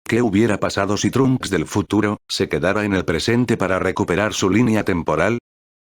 ¿Qué hubiera pasado si Trunks del futuro se quedara en el presente para recuperar su línea temporal?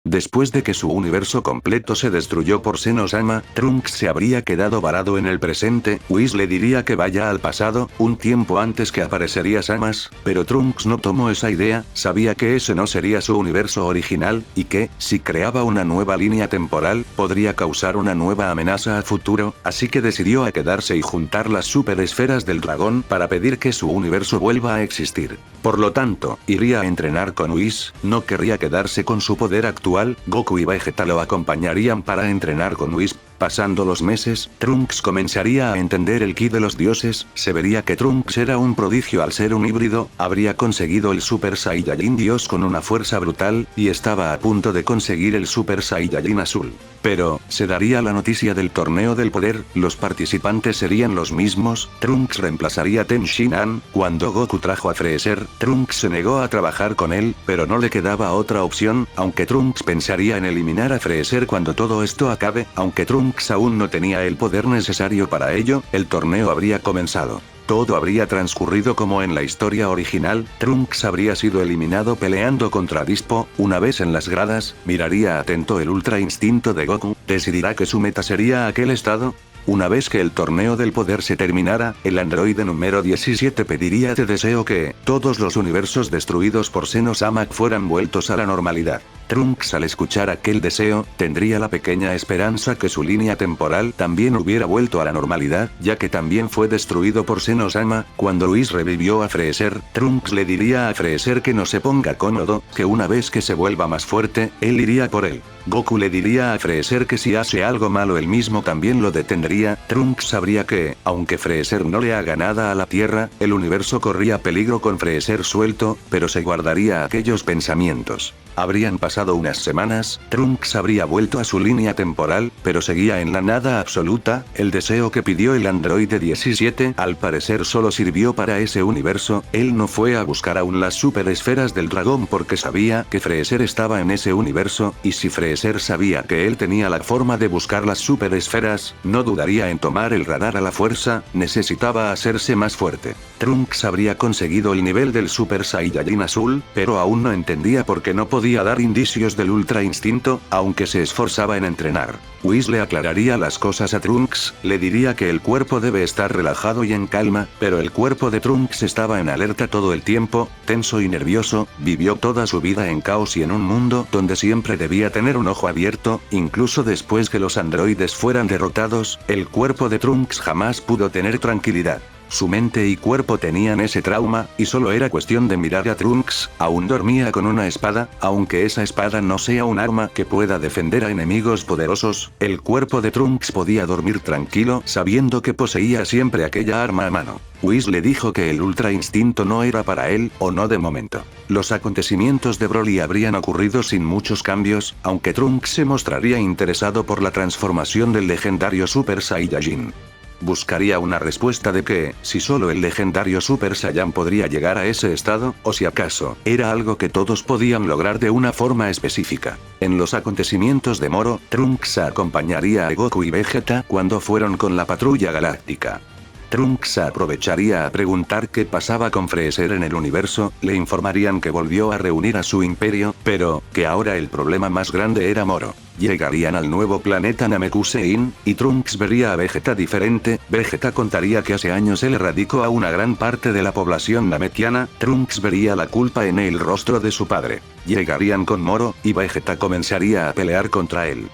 Después de que su universo completo se destruyó por Zeno-sama, Trunks se habría quedado varado en el presente. Whis le diría que vaya al pasado, un tiempo antes que aparecería Samas, pero Trunks no tomó esa idea, sabía que ese no sería su universo original, y que, si creaba una nueva línea temporal, podría causar una nueva amenaza a futuro, así que decidió a quedarse y juntar las super esferas del dragón para pedir que su universo vuelva a existir. Por lo tanto, iría a entrenar con Whis, no querría quedarse con su poder actual. Goku y Vegeta lo acompañarían para entrenar con Whis. Pasando los meses, Trunks comenzaría a entender el ki de los dioses, se vería que Trunks era un prodigio al ser un híbrido, habría conseguido el Super Saiyajin Dios con una fuerza brutal, y estaba a punto de conseguir el Super Saiyajin Azul. Pero, se daría la noticia del torneo del poder, los participantes serían los mismos, Trunks reemplazaría a Ten Shinhan. Cuando Goku trajo a Freezer, Trunks se negó a trabajar con él, pero no le quedaba otra opción, aunque Trunks pensaría en eliminar a Freezer cuando todo esto acabe, aunque Trunks aún no tenía el poder necesario para ello, el torneo habría comenzado. Todo habría transcurrido como en la historia original, Trunks habría sido eliminado peleando contra Dispo. Una vez en las gradas, miraría atento el Ultra Instinto de Goku, decidirá que su meta sería aquel estado. Una vez que el torneo del poder se terminara, el androide número 17 pediría de deseo que todos los universos destruidos por Zeno-sama fueran vueltos a la normalidad. Trunks, al escuchar aquel deseo, tendría la pequeña esperanza que su línea temporal también hubiera vuelto a la normalidad, ya que también fue destruido por Zeno-sama. Cuando Whis revivió a Freezer, Trunks le diría a Freezer que no se ponga cómodo, que una vez que se vuelva más fuerte, él iría por él. Goku le diría a Freezer que si hace algo malo él mismo también lo detendría. Trunks sabría que, aunque Freezer no le haga nada a la Tierra, el universo corría peligro con Freezer suelto, pero se guardaría aquellos pensamientos. Habrían pasado unas semanas, Trunks habría vuelto a su línea temporal, pero seguía en la nada absoluta. El deseo que pidió el androide 17 al parecer solo sirvió para ese universo. Él no fue a buscar aún las super esferas del dragón porque sabía que Freezer estaba en ese universo, y si Freezer sabía que él tenía la forma de buscar las super esferas, no dudaría en tomar el radar a la fuerza. Necesitaba hacerse más fuerte. Trunks habría conseguido el nivel del Super Saiyajin Azul, pero aún no entendía por qué no podía dar indicios del Ultra Instinto, aunque se esforzaba en entrenar. Whis le aclararía las cosas a Trunks, le diría que el cuerpo debe estar relajado y en calma, pero el cuerpo de Trunks estaba en alerta todo el tiempo, tenso y nervioso. Vivió toda su vida en caos y en un mundo donde siempre debía tener un ojo abierto. Incluso después que los androides fueran derrotados, el cuerpo de Trunks jamás pudo tener tranquilidad. Su mente y cuerpo tenían ese trauma, y solo era cuestión de mirar a Trunks. Aún dormía con una espada, aunque esa espada no sea un arma que pueda defender a enemigos poderosos. El cuerpo de Trunks podía dormir tranquilo sabiendo que poseía siempre aquella arma a mano. Whis le dijo que el Ultra Instinto no era para él, o no de momento. Los acontecimientos de Broly habrían ocurrido sin muchos cambios, aunque Trunks se mostraría interesado por la transformación del legendario Super Saiyajin. Buscaría una respuesta de que, si solo el legendario Super Saiyan podría llegar a ese estado, o si acaso, era algo que todos podían lograr de una forma específica. En los acontecimientos de Moro, Trunks acompañaría a Goku y Vegeta cuando fueron con la patrulla galáctica. Trunks aprovecharía a preguntar qué pasaba con Freezer en el universo, le informarían que volvió a reunir a su imperio, pero, que ahora el problema más grande era Moro. Llegarían al nuevo planeta Namekusein, y Trunks vería a Vegeta diferente. Vegeta contaría que hace años él erradicó a una gran parte de la población namekiana. Trunks vería la culpa en el rostro de su padre. Llegarían con Moro, y Vegeta comenzaría a pelear contra él.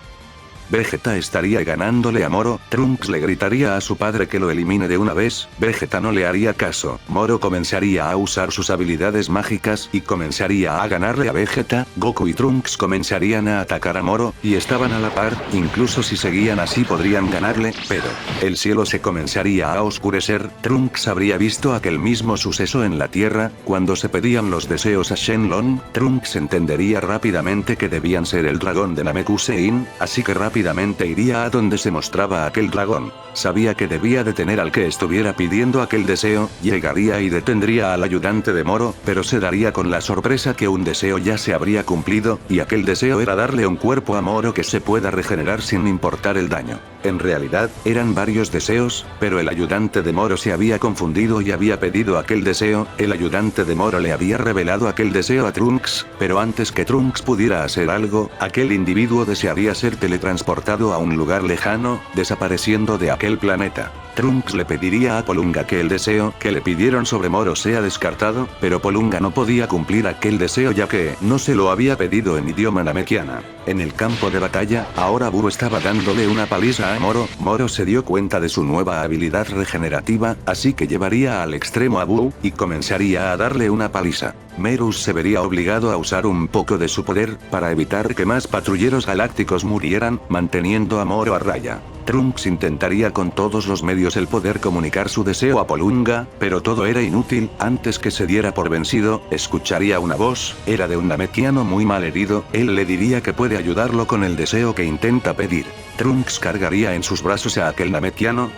Vegeta estaría ganándole a Moro. Trunks le gritaría a su padre que lo elimine de una vez. Vegeta no le haría caso. Moro comenzaría a usar sus habilidades mágicas y comenzaría a ganarle a Vegeta. Goku y Trunks comenzarían a atacar a Moro, y estaban a la par. Incluso si seguían así podrían ganarle, pero el cielo se comenzaría a oscurecer. Trunks habría visto aquel mismo suceso en la Tierra, cuando se pedían los deseos a Shenlong. Trunks entendería rápidamente que debían ser el dragón de Namekusein, así que rápidamente iría a donde se mostraba aquel dragón. Sabía que debía detener al que estuviera pidiendo aquel deseo. Llegaría y detendría al ayudante de Moro, pero se daría con la sorpresa que un deseo ya se habría cumplido, y aquel deseo era darle un cuerpo a Moro que se pueda regenerar sin importar el daño. En realidad, eran varios deseos, pero el ayudante de Moro se había confundido y había pedido aquel deseo. El ayudante de Moro le había revelado aquel deseo a Trunks, pero antes que Trunks pudiera hacer algo, aquel individuo desearía ser teletransportado a un lugar lejano, desapareciendo de aquel planeta. Trunks le pediría a Polunga que el deseo que le pidieron sobre Moro sea descartado, pero Polunga no podía cumplir aquel deseo ya que no se lo había pedido en idioma namekiana. En el campo de batalla, ahora Buu estaba dándole una paliza a Moro. Moro se dio cuenta de su nueva habilidad regenerativa, así que llevaría al extremo a Buu, y comenzaría a darle una paliza. Merus se vería obligado a usar un poco de su poder, para evitar que más patrulleros galácticos murieran, manteniendo a Moro a raya. Trunks intentaría con todos los medios el poder comunicar su deseo a Polunga, pero todo era inútil. Antes que se diera por vencido, escucharía una voz, era de un namekiano muy mal herido. Él le diría que puede ayudarlo con el deseo que intenta pedir. Trunks cargaría en sus brazos a aquel namekiano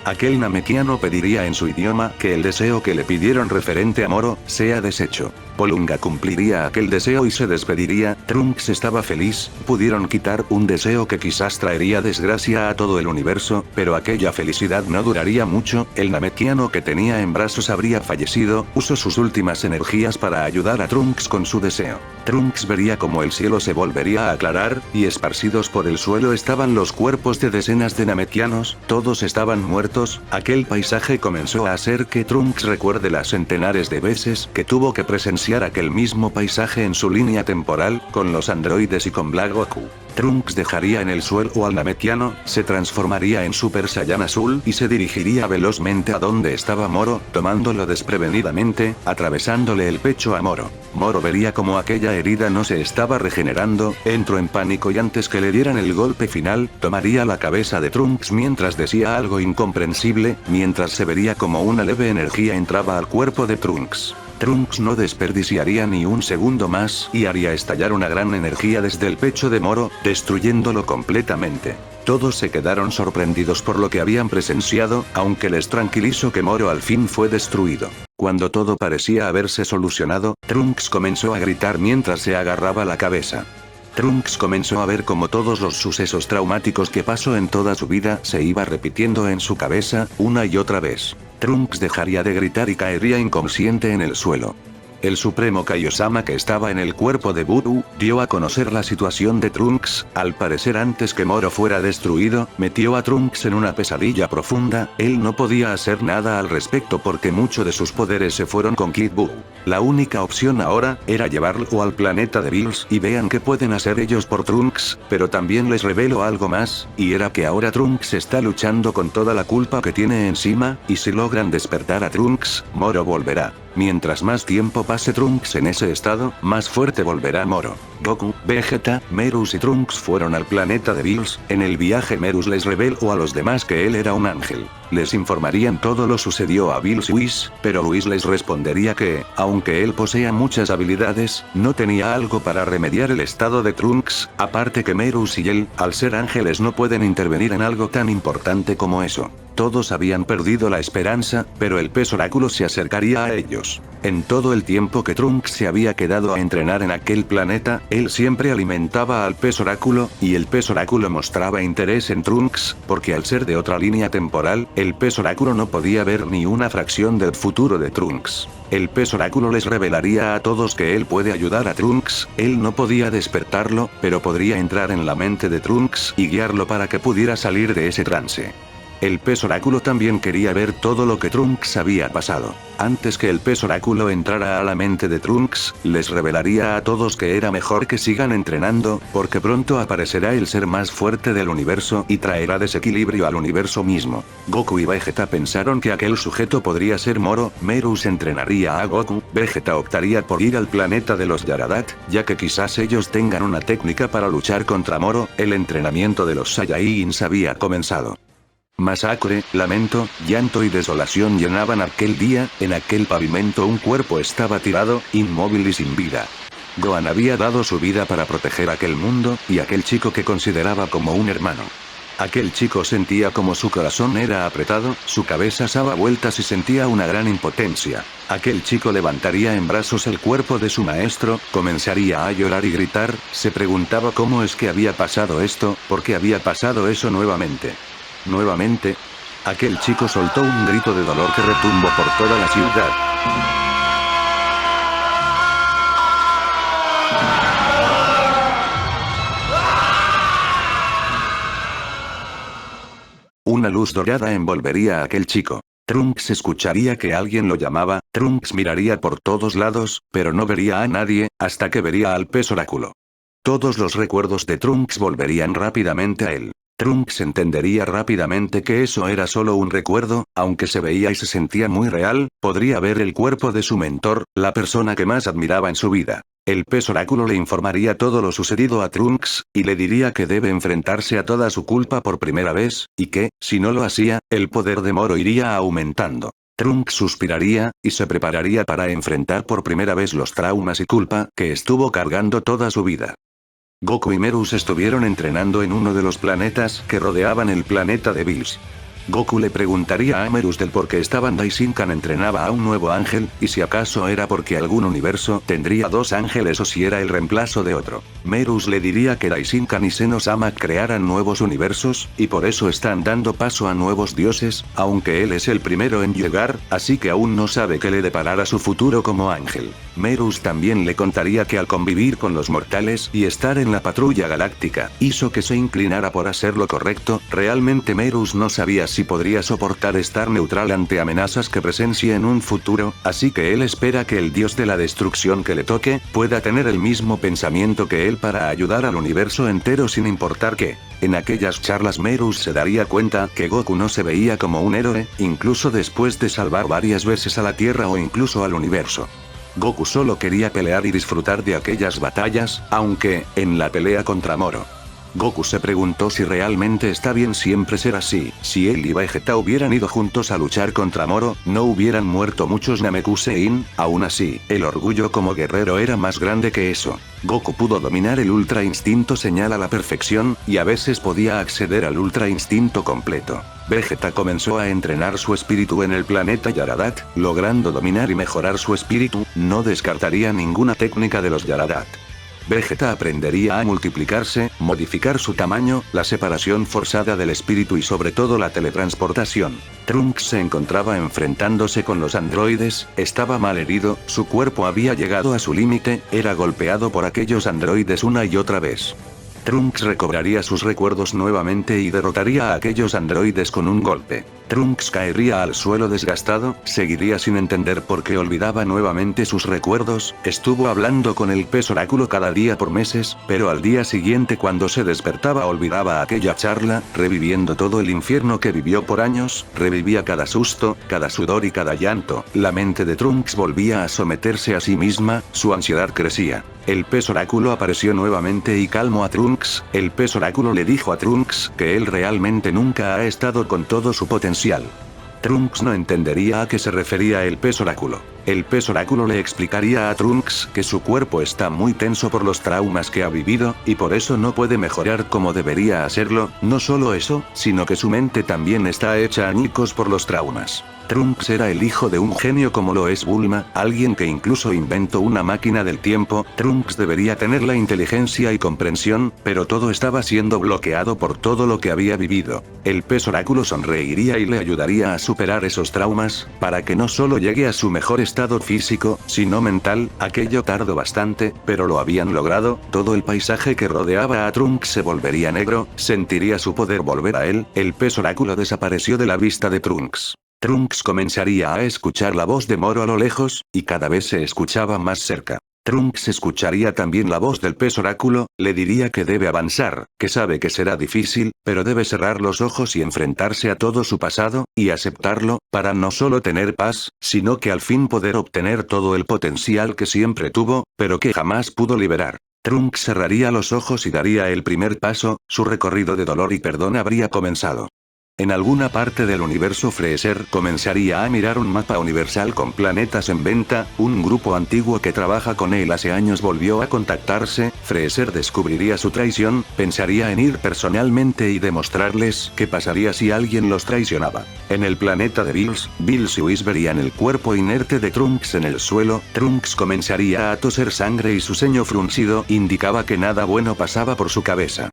pediría en su idioma que el deseo que le pidieron referente a Moro sea deshecho. Polunga cumpliría aquel deseo y se despediría. Trunks estaba feliz, pudieron quitar un deseo que quizás traería desgracia a todo el universo, pero aquella felicidad no duraría mucho. El namekiano que tenía en brazos habría fallecido, usó sus últimas energías para ayudar a Trunks con su deseo. Trunks vería como el cielo se volvería a aclarar, y esparcidos por el suelo estaban los cuerpos de decenas de namekianos, todos estaban muertos. Aquel paisaje comenzó a hacer que Trunks recuerde las centenares de veces que tuvo que presenciar aquel mismo paisaje en su línea temporal, con los androides y con Black Goku. Trunks dejaría en el suelo al namekiano, se transformaría en Super Saiyan azul y se dirigiría velozmente a donde estaba Moro, tomándolo desprevenidamente, atravesándole el pecho a Moro. Moro vería como aquella herida no se estaba regenerando, entró en pánico y antes que le dieran el golpe final, tomaría la cabeza de Trunks mientras decía algo incomprensible, mientras se vería como una leve energía entraba al cuerpo de Trunks. Trunks no desperdiciaría ni un segundo más y haría estallar una gran energía desde el pecho de Moro, destruyéndolo completamente. Todos se quedaron sorprendidos por lo que habían presenciado, aunque les tranquilizó que Moro al fin fue destruido. Cuando todo parecía haberse solucionado, Trunks comenzó a gritar mientras se agarraba la cabeza. Trunks comenzó a ver como todos los sucesos traumáticos que pasó en toda su vida se iba repitiendo en su cabeza, una y otra vez. Trunks dejaría de gritar y caería inconsciente en el suelo. El Supremo Kaiosama que estaba en el cuerpo de Buu, dio a conocer la situación de Trunks. Al parecer antes que Moro fuera destruido, metió a Trunks en una pesadilla profunda. Él no podía hacer nada al respecto porque muchos de sus poderes se fueron con Kid Buu. La única opción ahora, era llevarlo al planeta de Bills y vean qué pueden hacer ellos por Trunks, pero también les revelo algo más, y era que ahora Trunks está luchando con toda la culpa que tiene encima, y si logran despertar a Trunks, Moro volverá. Mientras más tiempo pase Trunks en ese estado, más fuerte volverá Moro. Goku, Vegeta, Merus y Trunks fueron al planeta de Bills. En el viaje Merus les reveló a los demás que él era un ángel. Les informarían todo lo sucedió a Bills y Whis, pero Whis les respondería que, aunque él posea muchas habilidades, no tenía algo para remediar el estado de Trunks, aparte que Merus y él, al ser ángeles no pueden intervenir en algo tan importante como eso. Todos habían perdido la esperanza, pero el pez oráculo se acercaría a ellos. En todo el tiempo que Trunks se había quedado a entrenar en aquel planeta, él siempre alimentaba al pez oráculo, y el pez oráculo mostraba interés en Trunks, porque al ser de otra línea temporal, el pez oráculo no podía ver ni una fracción del futuro de Trunks. El pez oráculo les revelaría a todos que él puede ayudar a Trunks, él no podía despertarlo, pero podría entrar en la mente de Trunks y guiarlo para que pudiera salir de ese trance. El pez oráculo también quería ver todo lo que Trunks había pasado. Antes que el pez oráculo entrara a la mente de Trunks, les revelaría a todos que era mejor que sigan entrenando, porque pronto aparecerá el ser más fuerte del universo y traerá desequilibrio al universo mismo. Goku y Vegeta pensaron que aquel sujeto podría ser Moro. Merus entrenaría a Goku, Vegeta optaría por ir al planeta de los Yaradat, ya que quizás ellos tengan una técnica para luchar contra Moro. El entrenamiento de los Saiyajins había comenzado. Masacre, lamento, llanto y desolación llenaban aquel día. En aquel pavimento un cuerpo estaba tirado, inmóvil y sin vida. Gohan había dado su vida para proteger aquel mundo, y aquel chico que consideraba como un hermano. Aquel chico sentía como su corazón era apretado, su cabeza daba vueltas y sentía una gran impotencia. Aquel chico levantaría en brazos el cuerpo de su maestro, comenzaría a llorar y gritar, se preguntaba cómo es que había pasado esto, por qué había pasado eso nuevamente. Nuevamente. Aquel chico soltó un grito de dolor que retumbó por toda la ciudad. Una luz dorada envolvería a aquel chico. Trunks escucharía que alguien lo llamaba, Trunks miraría por todos lados, pero no vería a nadie, hasta que vería al pez oráculo. Todos los recuerdos de Trunks volverían rápidamente a él. Trunks entendería rápidamente que eso era solo un recuerdo, aunque se veía y se sentía muy real, podría ver el cuerpo de su mentor, la persona que más admiraba en su vida. El pez oráculo le informaría todo lo sucedido a Trunks, y le diría que debe enfrentarse a toda su culpa por primera vez, y que, si no lo hacía, el poder de Moro iría aumentando. Trunks suspiraría, y se prepararía para enfrentar por primera vez los traumas y culpa que estuvo cargando toda su vida. Goku y Merus estuvieron entrenando en uno de los planetas que rodeaban el planeta de Bills. Goku le preguntaría a Merus del por qué estaban Daishinkan entrenaba a un nuevo ángel, y si acaso era porque algún universo tendría dos ángeles o si era el reemplazo de otro. Merus le diría que Daishinkan y Zeno-sama crearan nuevos universos, y por eso están dando paso a nuevos dioses, aunque él es el primero en llegar, así que aún no sabe qué le deparará su futuro como ángel. Merus también le contaría que al convivir con los mortales y estar en la patrulla galáctica, hizo que se inclinara por hacer lo correcto. Realmente Merus no sabía si podría soportar estar neutral ante amenazas que presencie en un futuro, así que él espera que el dios de la destrucción que le toque, pueda tener el mismo pensamiento que él para ayudar al universo entero sin importar qué. En aquellas charlas Merus se daría cuenta que Goku no se veía como un héroe, incluso después de salvar varias veces a la Tierra o incluso al universo. Goku solo quería pelear y disfrutar de aquellas batallas, aunque, en la pelea contra Moro, Goku se preguntó si realmente está bien siempre ser así. Si él y Vegeta hubieran ido juntos a luchar contra Moro, no hubieran muerto muchos Namekusein. Aún así, el orgullo como guerrero era más grande que eso. Goku pudo dominar el Ultra Instinto Señal a la perfección, y a veces podía acceder al Ultra Instinto completo. Vegeta comenzó a entrenar su espíritu en el planeta Yaradat, logrando dominar y mejorar su espíritu. No descartaría ninguna técnica de los Yaradat. Vegeta aprendería a multiplicarse, modificar su tamaño, la separación forzada del espíritu y sobre todo la teletransportación. Trunks se encontraba enfrentándose con los androides, estaba mal herido, su cuerpo había llegado a su límite, era golpeado por aquellos androides una y otra vez. Trunks recobraría sus recuerdos nuevamente y derrotaría a aquellos androides con un golpe. Trunks caería al suelo desgastado, seguiría sin entender por qué olvidaba nuevamente sus recuerdos, estuvo hablando con el pez oráculo cada día por meses, pero al día siguiente cuando se despertaba olvidaba aquella charla, reviviendo todo el infierno que vivió por años, revivía cada susto, cada sudor y cada llanto. La mente de Trunks volvía a someterse a sí misma, su ansiedad crecía. El pez oráculo apareció nuevamente y calmó a Trunks. El pez oráculo le dijo a Trunks que él realmente nunca ha estado con todo su potencial. Trunks no entendería a qué se refería el pez oráculo. El pez oráculo le explicaría a Trunks que su cuerpo está muy tenso por los traumas que ha vivido, y por eso no puede mejorar como debería hacerlo. No solo eso, sino que su mente también está hecha añicos por los traumas. Trunks era el hijo de un genio como lo es Bulma, alguien que incluso inventó una máquina del tiempo. Trunks debería tener la inteligencia y comprensión, pero todo estaba siendo bloqueado por todo lo que había vivido. El pez oráculo sonreiría y le ayudaría a superar esos traumas, para que no solo llegue a su mejor estado físico, sino mental. Aquello tardó bastante, pero lo habían logrado. Todo el paisaje que rodeaba a Trunks se volvería negro, sentiría su poder volver a él. El pez oráculo desapareció de la vista de Trunks. Trunks comenzaría a escuchar la voz de Moro a lo lejos, y cada vez se escuchaba más cerca. Trunks escucharía también la voz del pez oráculo, le diría que debe avanzar, que sabe que será difícil, pero debe cerrar los ojos y enfrentarse a todo su pasado, y aceptarlo, para no solo tener paz, sino que al fin poder obtener todo el potencial que siempre tuvo, pero que jamás pudo liberar. Trunks cerraría los ojos y daría el primer paso, su recorrido de dolor y perdón habría comenzado. En alguna parte del universo Freezer comenzaría a mirar un mapa universal con planetas en venta. Un grupo antiguo que trabaja con él hace años volvió a contactarse. Freezer descubriría su traición, pensaría en ir personalmente y demostrarles qué pasaría si alguien los traicionaba. En el planeta de Bills y Whis verían el cuerpo inerte de Trunks en el suelo. Trunks comenzaría a toser sangre y su ceño fruncido indicaba que nada bueno pasaba por su cabeza.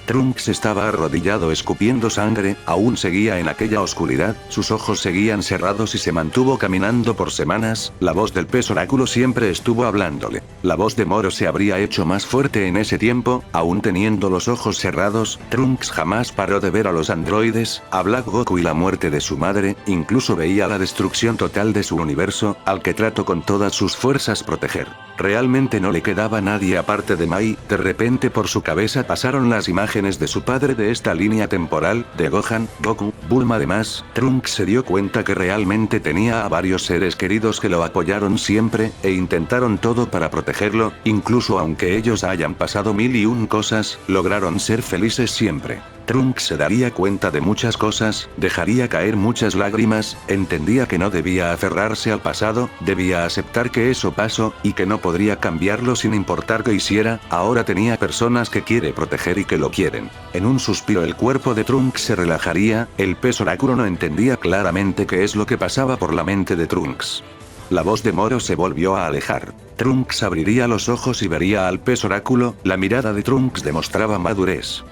Trunks estaba arrodillado escupiendo sangre, aún seguía en aquella oscuridad, sus ojos seguían cerrados y se mantuvo caminando por semanas, la voz del pez oráculo siempre estuvo hablándole. La voz de Moro se habría hecho más fuerte en ese tiempo, aún teniendo los ojos cerrados, Trunks jamás paró de ver a los androides, a Black Goku y la muerte de su madre, incluso veía la destrucción total de su universo, al que trató con todas sus fuerzas proteger. Realmente no le quedaba nadie aparte de Mai, de repente por su cabeza pasaron las imágenes de su padre de esta línea temporal, de Gohan, Goku, Bulma. Además, Trunks se dio cuenta que realmente tenía a varios seres queridos que lo apoyaron siempre, e intentaron todo para protegerlo, incluso aunque ellos hayan pasado 1001 cosas, lograron ser felices siempre. Trunks se daría cuenta de muchas cosas, dejaría caer muchas lágrimas, entendía que no debía aferrarse al pasado, debía aceptar que eso pasó, y que no podría cambiarlo sin importar qué hiciera, ahora tenía personas que quiere proteger y que lo quieren. En un suspiro el cuerpo de Trunks se relajaría, el pez oráculo no entendía claramente qué es lo que pasaba por la mente de Trunks. La voz de Moro se volvió a alejar. Trunks abriría los ojos y vería al pez oráculo, la mirada de Trunks demostraba madurez.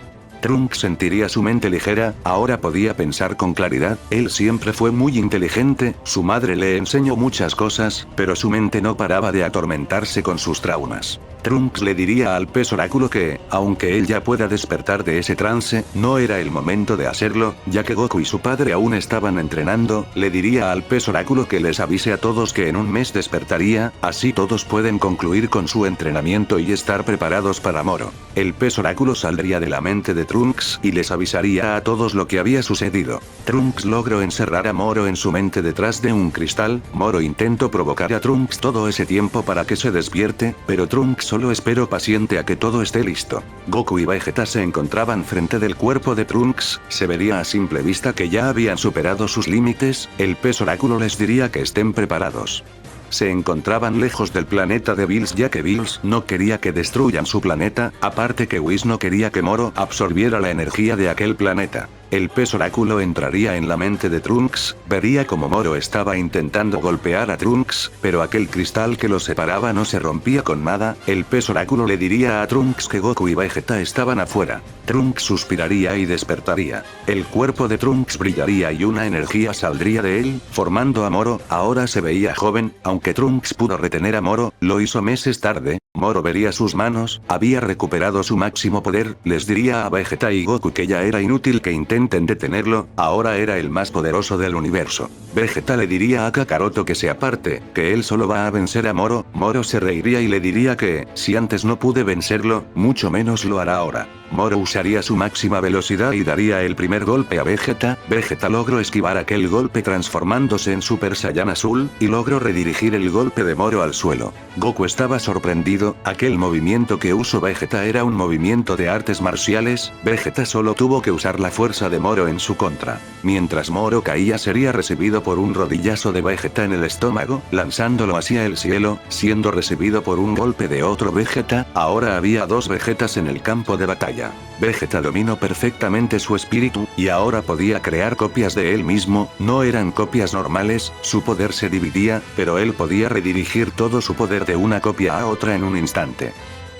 Trunks sentiría su mente ligera, ahora podía pensar con claridad, él siempre fue muy inteligente, su madre le enseñó muchas cosas, pero su mente no paraba de atormentarse con sus traumas. Trunks le diría al pez oráculo que, aunque él ya pueda despertar de ese trance, no era el momento de hacerlo, ya que Goku y su padre aún estaban entrenando, le diría al pez oráculo que les avise a todos que en un mes despertaría, así todos pueden concluir con su entrenamiento y estar preparados para Moro. El pez oráculo saldría de la mente de Trunks y les avisaría a todos lo que había sucedido. Trunks logró encerrar a Moro en su mente detrás de un cristal, Moro intentó provocar a Trunks todo ese tiempo para que se despierte, pero Trunks solo esperó paciente a que todo esté listo. Goku y Vegeta se encontraban frente del cuerpo de Trunks, se vería a simple vista que ya habían superado sus límites, el pez oráculo les diría que estén preparados. Se encontraban lejos del planeta de Bills ya que Bills no quería que destruyan su planeta, aparte que Whis no quería que Moro absorbiera la energía de aquel planeta. El pez oráculo entraría en la mente de Trunks, vería como Moro estaba intentando golpear a Trunks, pero aquel cristal que los separaba no se rompía con nada, el pez oráculo le diría a Trunks que Goku y Vegeta estaban afuera. Trunks suspiraría y despertaría. El cuerpo de Trunks brillaría y una energía saldría de él, formando a Moro, ahora se veía joven, aunque Trunks pudo retener a Moro, lo hizo meses tarde, Moro vería sus manos, había recuperado su máximo poder, les diría a Vegeta y Goku que ya era inútil que intenten detenerlo, ahora era el más poderoso del universo. Vegeta le diría a Kakaroto que se aparte, que él solo va a vencer a Moro, Moro se reiría y le diría que, si antes no pude vencerlo, mucho menos lo hará ahora. Moro usaría su máxima velocidad y daría el primer golpe a Vegeta, Vegeta logró esquivar aquel golpe transformándose en Super Saiyan azul, y logró redirigir el golpe de Moro al suelo. Goku estaba sorprendido, aquel movimiento que usó Vegeta era un movimiento de artes marciales, Vegeta solo tuvo que usar la fuerza de Moro en su contra. Mientras Moro caía sería recibido por un rodillazo de Vegeta en el estómago, lanzándolo hacia el cielo, siendo recibido por un golpe de otro Vegeta, ahora había dos Vegetas en el campo de batalla. Vegeta dominó perfectamente su espíritu, y ahora podía crear copias de él mismo, no eran copias normales, su poder se dividía, pero él podía redirigir todo su poder de una copia a otra en un instante.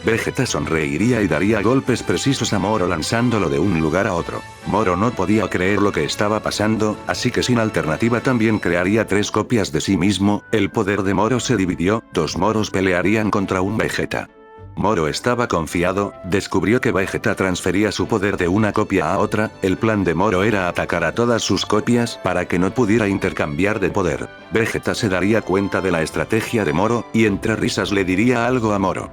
Vegeta sonreiría y daría golpes precisos a Moro lanzándolo de un lugar a otro. Moro no podía creer lo que estaba pasando, así que sin alternativa también crearía tres copias de sí mismo, el poder de Moro se dividió, dos Moros pelearían contra un Vegeta. Moro estaba confiado, descubrió que Vegeta transfería su poder de una copia a otra, el plan de Moro era atacar a todas sus copias para que no pudiera intercambiar de poder. Vegeta se daría cuenta de la estrategia de Moro, y entre risas le diría algo a Moro.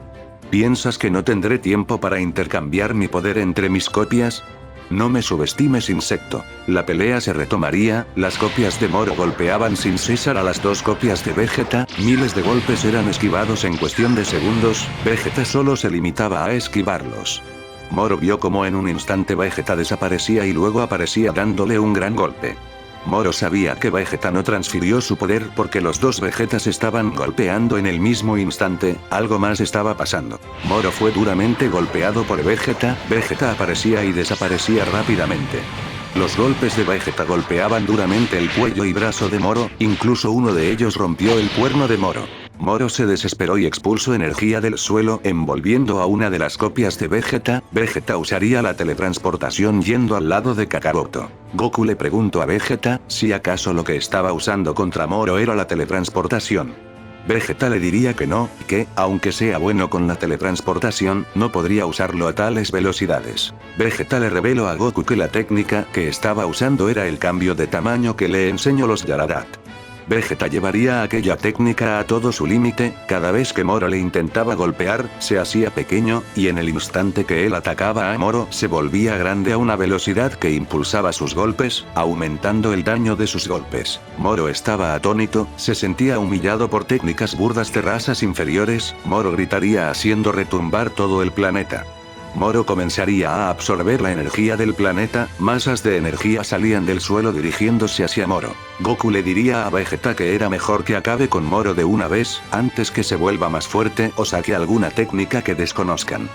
¿Piensas que no tendré tiempo para intercambiar mi poder entre mis copias? No me subestimes, insecto. La pelea se retomaría, las copias de Moro golpeaban sin cesar a las dos copias de Vegeta, miles de golpes eran esquivados en cuestión de segundos, Vegeta solo se limitaba a esquivarlos. Moro vio como en un instante Vegeta desaparecía y luego aparecía dándole un gran golpe. Moro sabía que Vegeta no transfirió su poder porque los dos Vegetas estaban golpeando en el mismo instante, algo más estaba pasando. Moro fue duramente golpeado por Vegeta, Vegeta aparecía y desaparecía rápidamente. Los golpes de Vegeta golpeaban duramente el cuello y brazo de Moro, incluso uno de ellos rompió el cuerno de Moro. Moro se desesperó y expulsó energía del suelo envolviendo a una de las copias de Vegeta. Vegeta usaría la teletransportación yendo al lado de Kakaroto. Goku le preguntó a Vegeta si acaso lo que estaba usando contra Moro era la teletransportación. Vegeta le diría que no, que, aunque sea bueno con la teletransportación, no podría usarlo a tales velocidades. Vegeta le reveló a Goku que la técnica que estaba usando era el cambio de tamaño que le enseñó los Yaradat. Vegeta llevaría aquella técnica a todo su límite, cada vez que Moro le intentaba golpear, se hacía pequeño, y en el instante que él atacaba a Moro se volvía grande a una velocidad que impulsaba sus golpes, aumentando el daño de sus golpes. Moro estaba atónito, se sentía humillado por técnicas burdas de razas inferiores. Moro gritaría haciendo retumbar todo el planeta. Moro comenzaría a absorber la energía del planeta, masas de energía salían del suelo dirigiéndose hacia Moro. Goku le diría a Vegeta que era mejor que acabe con Moro de una vez, antes que se vuelva más fuerte o saque alguna técnica que desconozcan.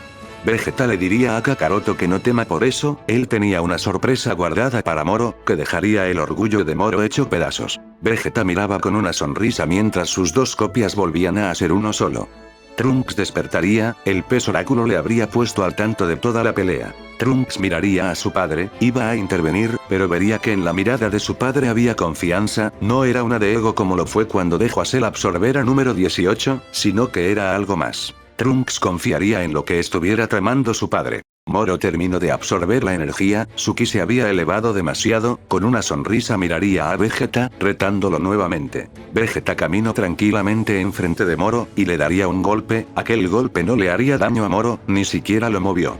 Vegeta le diría a Kakaroto que no tema por eso, él tenía una sorpresa guardada para Moro, que dejaría el orgullo de Moro hecho pedazos. Vegeta miraba con una sonrisa mientras sus dos copias volvían a ser uno solo. Trunks despertaría, el pez oráculo le habría puesto al tanto de toda la pelea. Trunks miraría a su padre, iba a intervenir, pero vería que en la mirada de su padre había confianza, no era una de ego como lo fue cuando dejó a Cell absorber a número 18, sino que era algo más. Trunks confiaría en lo que estuviera tramando su padre. Moro terminó de absorber la energía, su ki se había elevado demasiado, con una sonrisa miraría a Vegeta, retándolo nuevamente. Vegeta caminó tranquilamente enfrente de Moro, y le daría un golpe, aquel golpe no le haría daño a Moro, ni siquiera lo movió.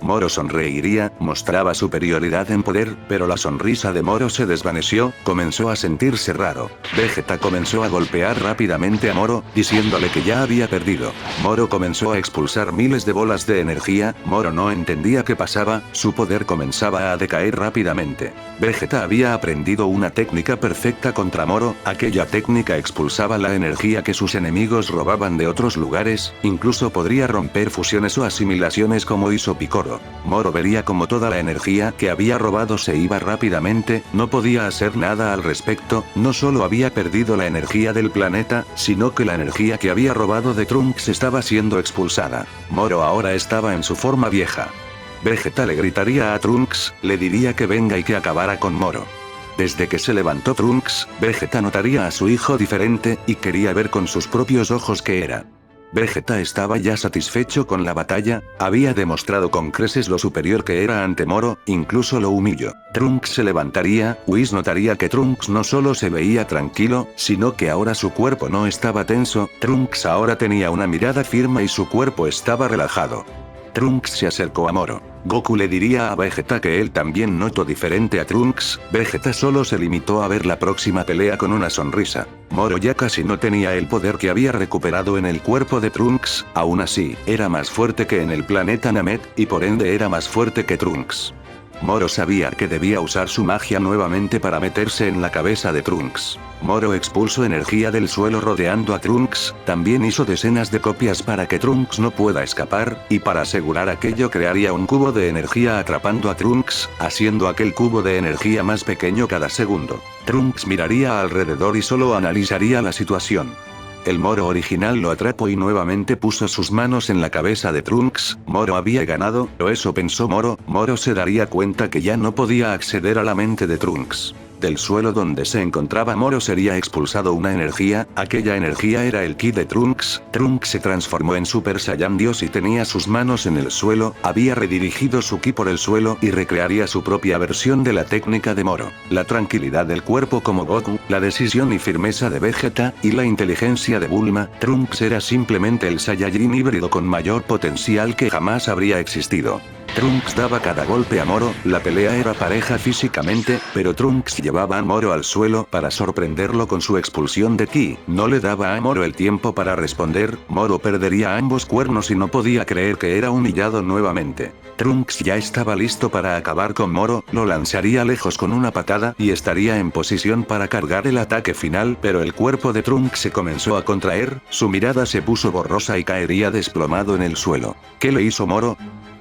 Moro sonreiría, mostraba superioridad en poder, pero la sonrisa de Moro se desvaneció, comenzó a sentirse raro. Vegeta comenzó a golpear rápidamente a Moro, diciéndole que ya había perdido. Moro comenzó a expulsar miles de bolas de energía, Moro no entendía qué pasaba, su poder comenzaba a decaer rápidamente. Vegeta había aprendido una técnica perfecta contra Moro, aquella técnica expulsaba la energía que sus enemigos robaban de otros lugares, incluso podría romper fusiones o asimilaciones como hizo Piccolo. Moro vería como toda la energía que había robado se iba rápidamente, no podía hacer nada al respecto, no solo había perdido la energía del planeta, sino que la energía que había robado de Trunks estaba siendo expulsada. Moro ahora estaba en su forma vieja. Vegeta le gritaría a Trunks, le diría que venga y que acabara con Moro. Desde que se levantó Trunks, Vegeta notaría a su hijo diferente, y quería ver con sus propios ojos qué era. Vegeta estaba ya satisfecho con la batalla, había demostrado con creces lo superior que era ante Moro, incluso lo humilló. Trunks se levantaría, Whis notaría que Trunks no solo se veía tranquilo, sino que ahora su cuerpo no estaba tenso, Trunks ahora tenía una mirada firme y su cuerpo estaba relajado. Trunks se acercó a Moro. Goku le diría a Vegeta que él también notó diferente a Trunks, Vegeta solo se limitó a ver la próxima pelea con una sonrisa. Moro ya casi no tenía el poder que había recuperado en el cuerpo de Trunks, aún así, era más fuerte que en el planeta Namek, y por ende era más fuerte que Trunks. Moro sabía que debía usar su magia nuevamente para meterse en la cabeza de Trunks. Moro expulsó energía del suelo rodeando a Trunks, también hizo decenas de copias para que Trunks no pueda escapar, y para asegurar aquello crearía un cubo de energía atrapando a Trunks, haciendo aquel cubo de energía más pequeño cada segundo. Trunks miraría alrededor y solo analizaría la situación. El Moro original lo atrapó y nuevamente puso sus manos en la cabeza de Trunks, Moro había ganado, o eso pensó Moro, Moro se daría cuenta que ya no podía acceder a la mente de Trunks. Del suelo donde se encontraba Moro sería expulsado una energía, aquella energía era el ki de Trunks, Trunks se transformó en Super Saiyan Dios y tenía sus manos en el suelo, había redirigido su ki por el suelo y recrearía su propia versión de la técnica de Moro. La tranquilidad del cuerpo como Goku, la decisión y firmeza de Vegeta, y la inteligencia de Bulma, Trunks era simplemente el Saiyajin híbrido con mayor potencial que jamás habría existido. Trunks daba cada golpe a Moro, la pelea era pareja físicamente, pero Trunks llevaba a Moro al suelo para sorprenderlo con su expulsión de ki, no le daba a Moro el tiempo para responder, Moro perdería ambos cuernos y no podía creer que era humillado nuevamente. Trunks ya estaba listo para acabar con Moro, lo lanzaría lejos con una patada y estaría en posición para cargar el ataque final, pero el cuerpo de Trunks se comenzó a contraer, su mirada se puso borrosa y caería desplomado en el suelo. ¿Qué le hizo Moro?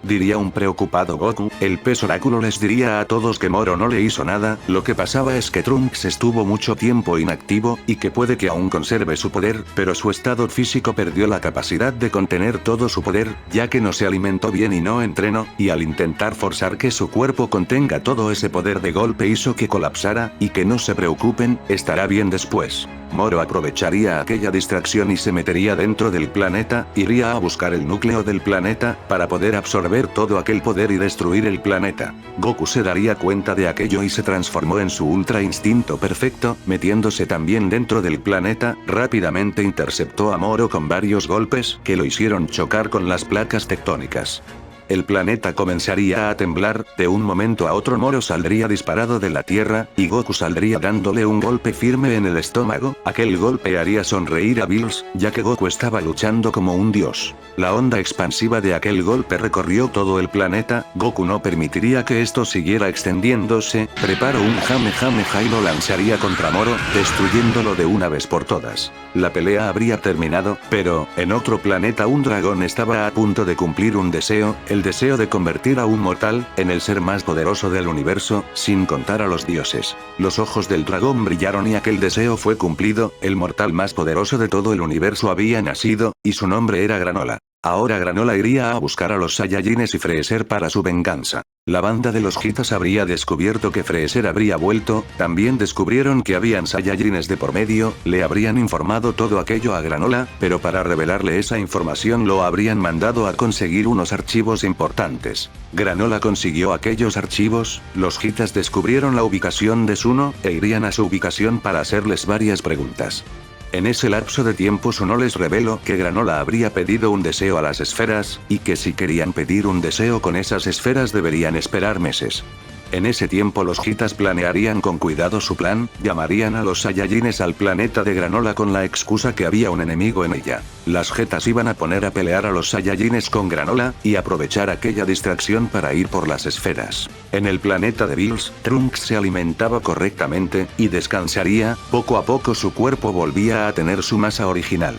diría un preocupado Goku. El pez oráculo les diría a todos que Moro no le hizo nada, lo que pasaba es que Trunks estuvo mucho tiempo inactivo, y que puede que aún conserve su poder, pero su estado físico perdió la capacidad de contener todo su poder, ya que no se alimentó bien y no entrenó, y al intentar forzar que su cuerpo contenga todo ese poder de golpe hizo que colapsara, y que no se preocupen, estará bien después. Moro aprovecharía aquella distracción y se metería dentro del planeta, iría a buscar el núcleo del planeta, para poder absorber todo aquel poder y destruir el planeta. Goku se daría cuenta de aquello y se transformó en su ultra instinto perfecto, metiéndose también dentro del planeta, rápidamente interceptó a Moro con varios golpes que lo hicieron chocar con las placas tectónicas. El planeta comenzaría a temblar, de un momento a otro Moro saldría disparado de la tierra, y Goku saldría dándole un golpe firme en el estómago. Aquel golpe haría sonreír a Bills, ya que Goku estaba luchando como un dios. La onda expansiva de aquel golpe recorrió todo el planeta, Goku no permitiría que esto siguiera extendiéndose, preparó un Kamehameha y lo lanzaría contra Moro, destruyéndolo de una vez por todas. La pelea habría terminado, pero, en otro planeta un dragón estaba a punto de cumplir un deseo, el deseo de convertir a un mortal en el ser más poderoso del universo, sin contar a los dioses. Los ojos del dragón brillaron y aquel deseo fue cumplido, el mortal más poderoso de todo el universo había nacido, y su nombre era Granola. Ahora Granola iría a buscar a los Saiyajines y Freezer para su venganza. La banda de los Hitas habría descubierto que Freezer habría vuelto, también descubrieron que habían Saiyajines de por medio, le habrían informado todo aquello a Granola, pero para revelarle esa información lo habrían mandado a conseguir unos archivos importantes. Granola consiguió aquellos archivos, los Hitas descubrieron la ubicación de Zuno, e irían a su ubicación para hacerles varias preguntas. En ese lapso de tiempo Zuno les reveló que Granola habría pedido un deseo a las esferas, y que si querían pedir un deseo con esas esferas deberían esperar meses. En ese tiempo los Hitas planearían con cuidado su plan, llamarían a los Saiyajines al planeta de Granola con la excusa que había un enemigo en ella. Las Jetas iban a poner a pelear a los Saiyajines con Granola, y aprovechar aquella distracción para ir por las esferas. En el planeta de Bills, Trunks se alimentaba correctamente, y descansaría, poco a poco su cuerpo volvía a tener su masa original.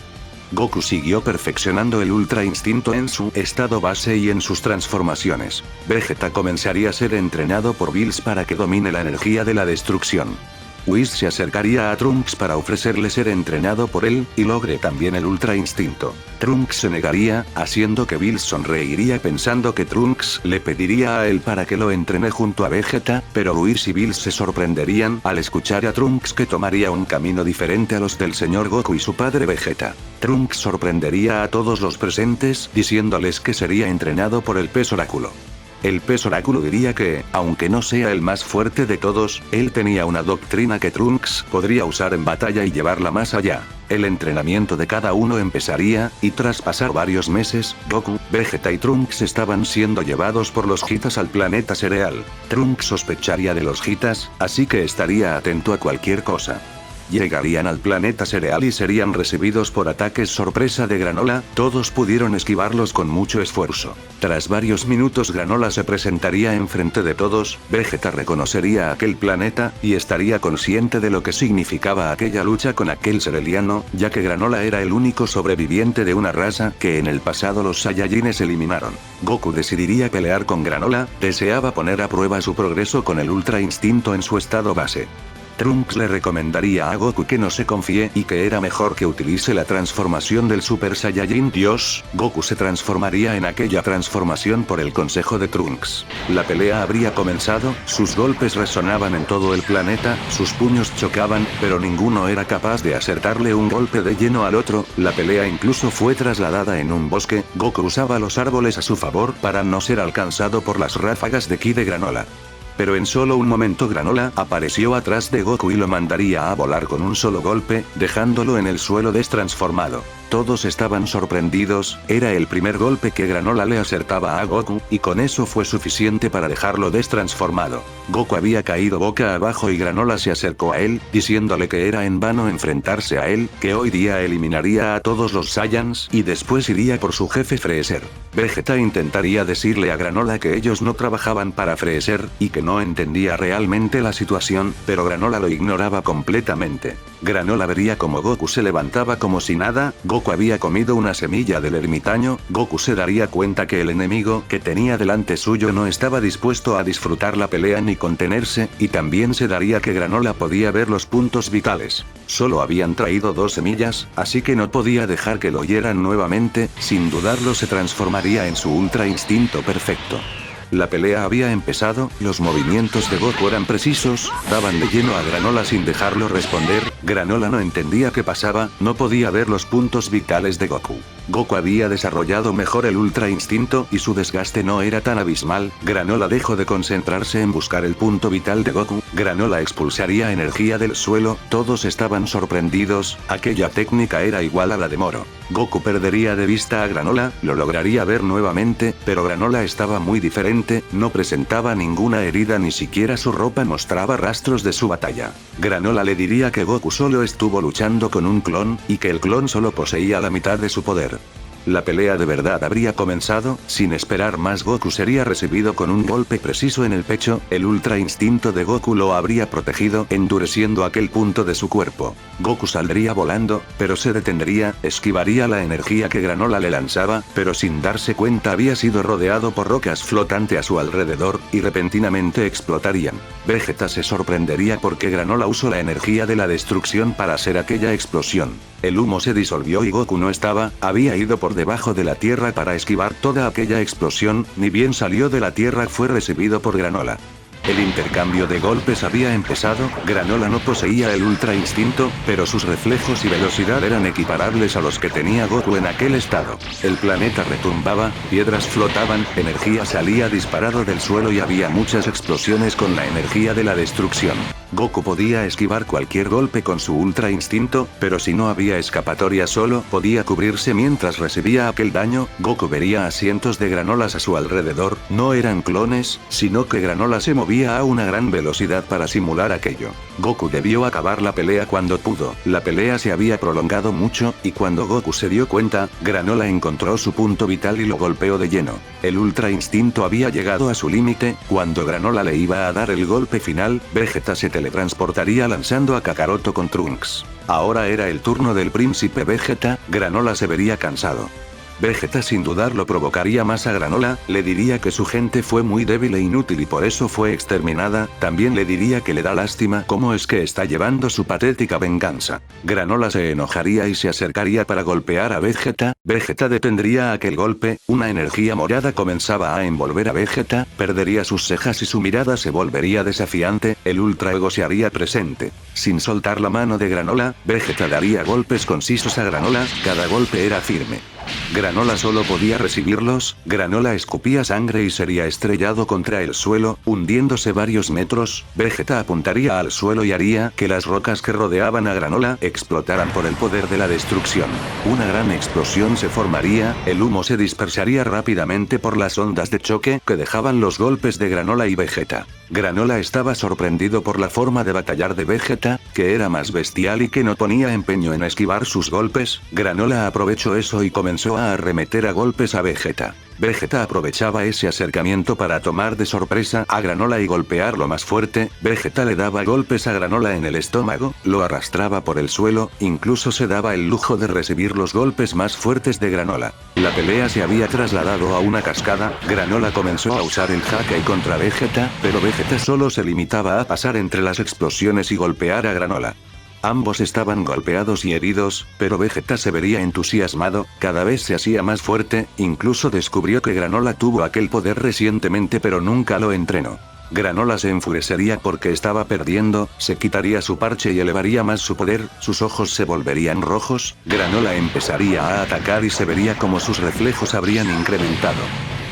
Goku siguió perfeccionando el Ultra Instinto en su estado base y en sus transformaciones. Vegeta comenzaría a ser entrenado por Bills para que domine la energía de la destrucción. Whis se acercaría a Trunks para ofrecerle ser entrenado por él, y logre también el Ultra Instinto. Trunks se negaría, haciendo que Bills sonreiría pensando que Trunks le pediría a él para que lo entrene junto a Vegeta, pero Whis y Bills se sorprenderían al escuchar a Trunks que tomaría un camino diferente a los del señor Goku y su padre Vegeta. Trunks sorprendería a todos los presentes diciéndoles que sería entrenado por el pez oráculo. El pez oráculo diría que, aunque no sea el más fuerte de todos, él tenía una doctrina que Trunks podría usar en batalla y llevarla más allá. El entrenamiento de cada uno empezaría, y tras pasar varios meses, Goku, Vegeta y Trunks estaban siendo llevados por los Hitas al planeta cereal. Trunks sospecharía de los Hitas, así que estaría atento a cualquier cosa. Llegarían al planeta cereal y serían recibidos por ataques sorpresa de Granola, todos pudieron esquivarlos con mucho esfuerzo. Tras varios minutos Granola se presentaría enfrente de todos, Vegeta reconocería aquel planeta, y estaría consciente de lo que significaba aquella lucha con aquel Cereliano, ya que Granola era el único sobreviviente de una raza que en el pasado los Saiyajines eliminaron. Goku decidiría pelear con Granola, deseaba poner a prueba su progreso con el Ultra Instinto en su estado base. Trunks le recomendaría a Goku que no se confíe y que era mejor que utilice la transformación del Super Saiyajin Dios. Goku se transformaría en aquella transformación por el consejo de Trunks. La pelea habría comenzado, sus golpes resonaban en todo el planeta, sus puños chocaban, pero ninguno era capaz de acertarle un golpe de lleno al otro. La pelea incluso fue trasladada en un bosque. Goku usaba los árboles a su favor para no ser alcanzado por las ráfagas de ki de Granola. Pero en solo un momento Granola apareció atrás de Goku y lo mandaría a volar con un solo golpe, dejándolo en el suelo destransformado. Todos estaban sorprendidos, era el primer golpe que Granola le acertaba a Goku, y con eso fue suficiente para dejarlo destransformado. Goku había caído boca abajo y Granola se acercó a él, diciéndole que era en vano enfrentarse a él, que hoy día eliminaría a todos los Saiyans, y después iría por su jefe Freezer. Vegeta intentaría decirle a Granola que ellos no trabajaban para Freezer, y que no entendía realmente la situación, pero Granola lo ignoraba completamente. Granola vería como Goku se levantaba como si nada, Goku había comido una semilla del ermitaño. Goku se daría cuenta que el enemigo que tenía delante suyo no estaba dispuesto a disfrutar la pelea ni contenerse, y también se daría que Granola podía ver los puntos vitales. Solo habían traído 2 semillas, así que no podía dejar que lo hieran nuevamente, sin dudarlo se transformaría en su ultra instinto perfecto. La pelea había empezado, los movimientos de Goku eran precisos, daban de lleno a Granola sin dejarlo responder. Granola no entendía qué pasaba, no podía ver los puntos vitales de Goku. Goku había desarrollado mejor el ultra instinto y su desgaste no era tan abismal. Granola dejó de concentrarse en buscar el punto vital de Goku. Granola expulsaría energía del suelo, todos estaban sorprendidos, aquella técnica era igual a la de Moro. Goku perdería de vista a Granola, lo lograría ver nuevamente, pero Granola estaba muy diferente, no presentaba ninguna herida, ni siquiera su ropa mostraba rastros de su batalla. Granola le diría que Goku solo estuvo luchando con un clon, y que el clon solo poseía la mitad de su poder. La pelea de verdad habría comenzado. Sin esperar más, Goku sería recibido con un golpe preciso en el pecho. El ultra instinto de Goku lo habría protegido, endureciendo aquel punto de su cuerpo. Goku saldría volando, pero se detendría, esquivaría la energía que Granola le lanzaba, pero sin darse cuenta había sido rodeado por rocas flotantes a su alrededor, y repentinamente explotarían. Vegeta se sorprendería porque Granola usó la energía de la destrucción para hacer aquella explosión. El humo se disolvió y Goku no estaba, había ido por debajo de la tierra para esquivar toda aquella explosión, ni bien salió de la tierra fue recibido por Granola. El intercambio de golpes había empezado. Granola no poseía el ultra instinto, pero sus reflejos y velocidad eran equiparables a los que tenía Goku en aquel estado. El planeta retumbaba, piedras flotaban, energía salía disparado del suelo y había muchas explosiones con la energía de la destrucción. Goku podía esquivar cualquier golpe con su ultra instinto, pero si no había escapatoria solo podía cubrirse mientras recibía aquel daño. Goku vería a cientos de granolas a su alrededor, no eran clones, sino que Granola se movía a una gran velocidad para simular aquello. Goku debió acabar la pelea cuando pudo. La pelea se había prolongado mucho, y cuando Goku se dio cuenta, Granola encontró su punto vital y lo golpeó de lleno. El ultra instinto había llegado a su límite. Cuando Granola le iba a dar el golpe final, Vegeta se teletransportaría lanzando a Kakaroto con Trunks. Ahora era el turno del príncipe Vegeta. Granola se vería cansado. Vegeta sin dudarlo provocaría más a Granola, le diría que su gente fue muy débil e inútil y por eso fue exterminada, también le diría que le da lástima cómo es que está llevando su patética venganza. Granola se enojaría y se acercaría para golpear a Vegeta. Vegeta detendría aquel golpe, una energía morada comenzaba a envolver a Vegeta, perdería sus cejas y su mirada se volvería desafiante, el ultra ego se haría presente. Sin soltar la mano de Granola, Vegeta daría golpes concisos a Granola, cada golpe era firme. Granola solo podía recibirlos. Granola escupía sangre y sería estrellado contra el suelo, hundiéndose varios metros. Vegeta apuntaría al suelo y haría que las rocas que rodeaban a Granola explotaran por el poder de la destrucción. Una gran explosión se formaría, el humo se dispersaría rápidamente por las ondas de choque que dejaban los golpes de Granola y Vegeta. Granola estaba sorprendido por la forma de batallar de Vegeta, que era más bestial y que no ponía empeño en esquivar sus golpes. Granola aprovechó eso y comenzó a arremeter a golpes a Vegeta. Vegeta aprovechaba ese acercamiento para tomar de sorpresa a Granola y golpearlo más fuerte. Vegeta le daba golpes a Granola en el estómago, lo arrastraba por el suelo, incluso se daba el lujo de recibir los golpes más fuertes de Granola. La pelea se había trasladado a una cascada. Granola comenzó a usar el Hakai contra Vegeta, pero Vegeta solo se limitaba a pasar entre las explosiones y golpear a Granola. Ambos estaban golpeados y heridos, pero Vegeta se vería entusiasmado, cada vez se hacía más fuerte, incluso descubrió que Granola tuvo aquel poder recientemente pero nunca lo entrenó. Granola se enfurecería porque estaba perdiendo, se quitaría su parche y elevaría más su poder, sus ojos se volverían rojos, Granola empezaría a atacar y se vería como sus reflejos habrían incrementado.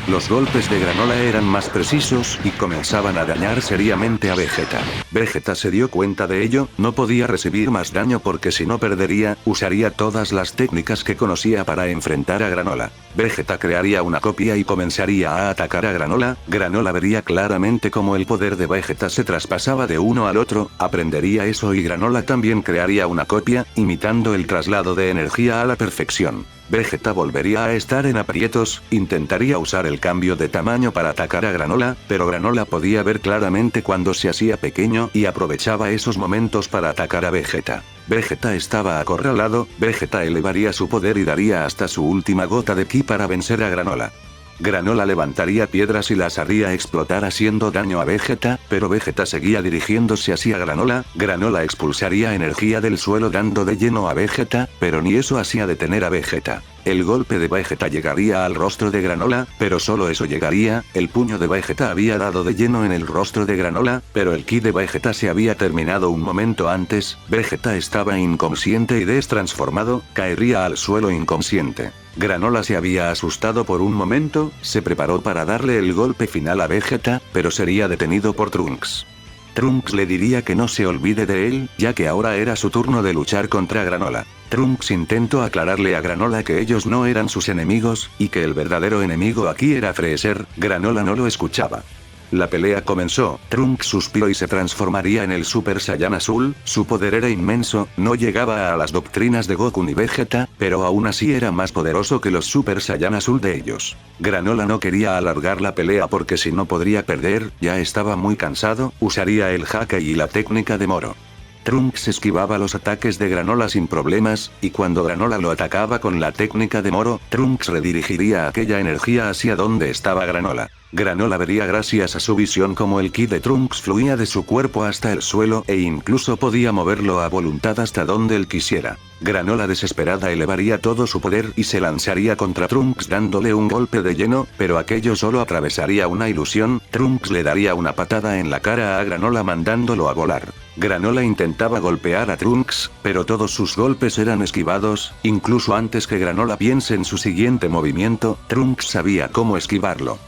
Los golpes de Granola eran más precisos y comenzaban a dañar seriamente a Vegeta. Vegeta se dio cuenta de ello, no podía recibir más daño porque si no perdería, usaría todas las técnicas que conocía para enfrentar a Granola. Vegeta crearía una copia y comenzaría a atacar a Granola. Granola vería claramente cómo el poder de Vegeta se traspasaba de uno al otro, aprendería eso y Granola también crearía una copia, imitando el traslado de energía a la perfección. Vegeta volvería a estar en aprietos, intentaría usar el cambio de tamaño para atacar a Granola, pero Granola podía ver claramente cuando se hacía pequeño y aprovechaba esos momentos para atacar a Vegeta. Vegeta estaba acorralado, Vegeta elevaría su poder y daría hasta su última gota de ki para vencer a Granola. Granola levantaría piedras y las haría explotar haciendo daño a Vegeta, pero Vegeta seguía dirigiéndose hacia Granola. Granola expulsaría energía del suelo dando de lleno a Vegeta, pero ni eso hacía detener a Vegeta. El golpe de Vegeta llegaría al rostro de Granola, pero solo eso llegaría. El puño de Vegeta había dado de lleno en el rostro de Granola, pero el ki de Vegeta se había terminado un momento antes. Vegeta estaba inconsciente y destransformado, caería al suelo inconsciente. Granola se había asustado por un momento, se preparó para darle el golpe final a Vegeta, pero sería detenido por Trunks. Trunks le diría que no se olvide de él, ya que ahora era su turno de luchar contra Granola. Trunks intentó aclararle a Granola que ellos no eran sus enemigos, y que el verdadero enemigo aquí era Freezer. Granola no lo escuchaba. La pelea comenzó, Trunks suspiró y se transformaría en el Super Saiyan Azul. Su poder era inmenso, no llegaba a las doctrinas de Goku ni Vegeta, pero aún así era más poderoso que los Super Saiyan Azul de ellos. Granola no quería alargar la pelea porque si no podría perder, ya estaba muy cansado, usaría el Hake y la técnica de Moro. Trunks esquivaba los ataques de Granola sin problemas, y cuando Granola lo atacaba con la técnica de Moro, Trunks redirigiría aquella energía hacia donde estaba Granola. Granola vería gracias a su visión como el ki de Trunks fluía de su cuerpo hasta el suelo e incluso podía moverlo a voluntad hasta donde él quisiera. Granola desesperada elevaría todo su poder y se lanzaría contra Trunks dándole un golpe de lleno, pero aquello solo atravesaría una ilusión. Trunks le daría una patada en la cara a Granola mandándolo a volar. Granola intentaba golpear a Trunks, pero todos sus golpes eran esquivados, incluso antes que Granola piense en su siguiente movimiento, Trunks sabía cómo esquivarlo.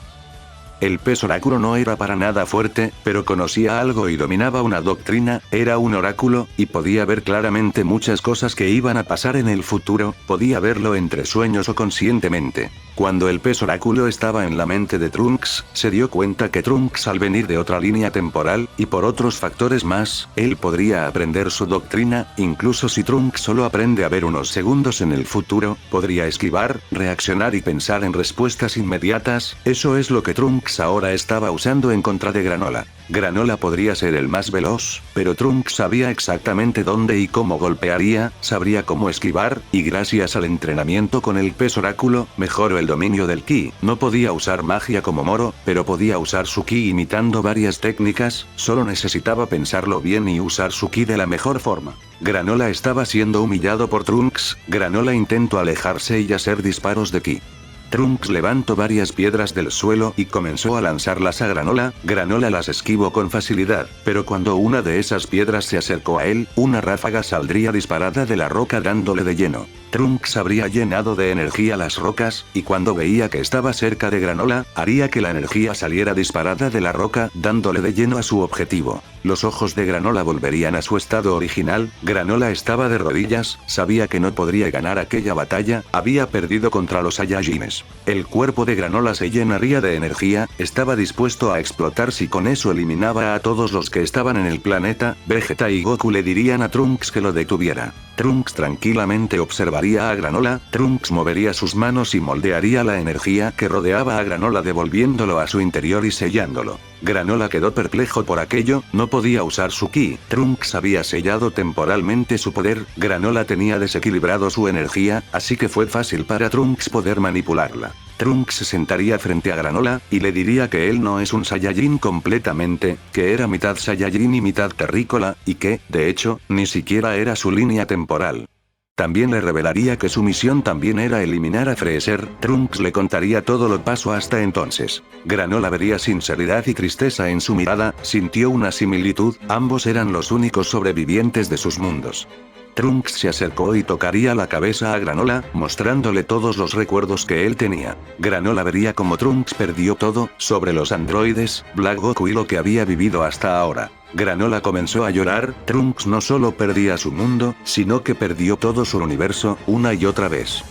El pez oráculo no era para nada fuerte, pero conocía algo y dominaba una doctrina, era un oráculo, y podía ver claramente muchas cosas que iban a pasar en el futuro, podía verlo entre sueños o conscientemente. Cuando el pez oráculo estaba en la mente de Trunks, se dio cuenta que Trunks al venir de otra línea temporal, y por otros factores más, él podría aprender su doctrina. Incluso si Trunks solo aprende a ver unos segundos en el futuro, podría esquivar, reaccionar y pensar en respuestas inmediatas. Eso es lo que Trunks ahora estaba usando en contra de Granola. Granola podría ser el más veloz, pero Trunks sabía exactamente dónde y cómo golpearía, sabría cómo esquivar, y gracias al entrenamiento con el pez oráculo, mejoró el dominio del ki. No podía usar magia como Moro, pero podía usar su ki imitando varias técnicas, solo necesitaba pensarlo bien y usar su ki de la mejor forma. Granola estaba siendo humillado por Trunks. Granola intentó alejarse y hacer disparos de ki. Trunks levantó varias piedras del suelo y comenzó a lanzarlas a Granola. Granola las esquivó con facilidad, pero cuando una de esas piedras se acercó a él, una ráfaga saldría disparada de la roca dándole de lleno. Trunks habría llenado de energía las rocas, y cuando veía que estaba cerca de Granola, haría que la energía saliera disparada de la roca, dándole de lleno a su objetivo. Los ojos de Granola volverían a su estado original. Granola estaba de rodillas, sabía que no podría ganar aquella batalla, había perdido contra los Saiyajines. El cuerpo de Granola se llenaría de energía, estaba dispuesto a explotar si con eso eliminaba a todos los que estaban en el planeta. Vegeta y Goku le dirían a Trunks que lo detuviera. Trunks tranquilamente observaría a Granola. Trunks movería sus manos y moldearía la energía que rodeaba a Granola devolviéndolo a su interior y sellándolo. Granola quedó perplejo por aquello, no podía usar su ki. Trunks había sellado temporalmente su poder. Granola tenía desequilibrado su energía, así que fue fácil para Trunks poder manipularla. Trunks se sentaría frente a Granola, y le diría que él no es un Saiyajin completamente, que era mitad Saiyajin y mitad terrícola, y que, de hecho, ni siquiera era su línea temporal. También le revelaría que su misión también era eliminar a Freezer. Trunks le contaría todo lo pasó hasta entonces. Granola vería sinceridad y tristeza en su mirada, sintió una similitud, ambos eran los únicos sobrevivientes de sus mundos. Trunks se acercó y tocaría la cabeza a Granola, mostrándole todos los recuerdos que él tenía. Granola vería como Trunks perdió todo, sobre los androides, Black Goku y lo que había vivido hasta ahora. Granola comenzó a llorar. Trunks no solo perdía su mundo, sino que perdió todo su universo, una y otra vez.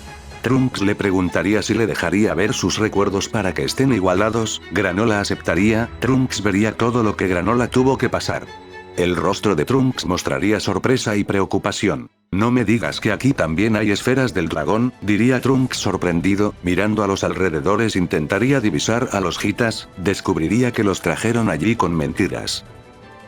Trunks le preguntaría si le dejaría ver sus recuerdos para que estén igualados. Granola aceptaría. Trunks vería todo lo que Granola tuvo que pasar. El rostro de Trunks mostraría sorpresa y preocupación. No me digas que aquí también hay esferas del dragón, diría Trunks sorprendido, mirando a los alrededores intentaría divisar a los Hitas, descubriría que los trajeron allí con mentiras.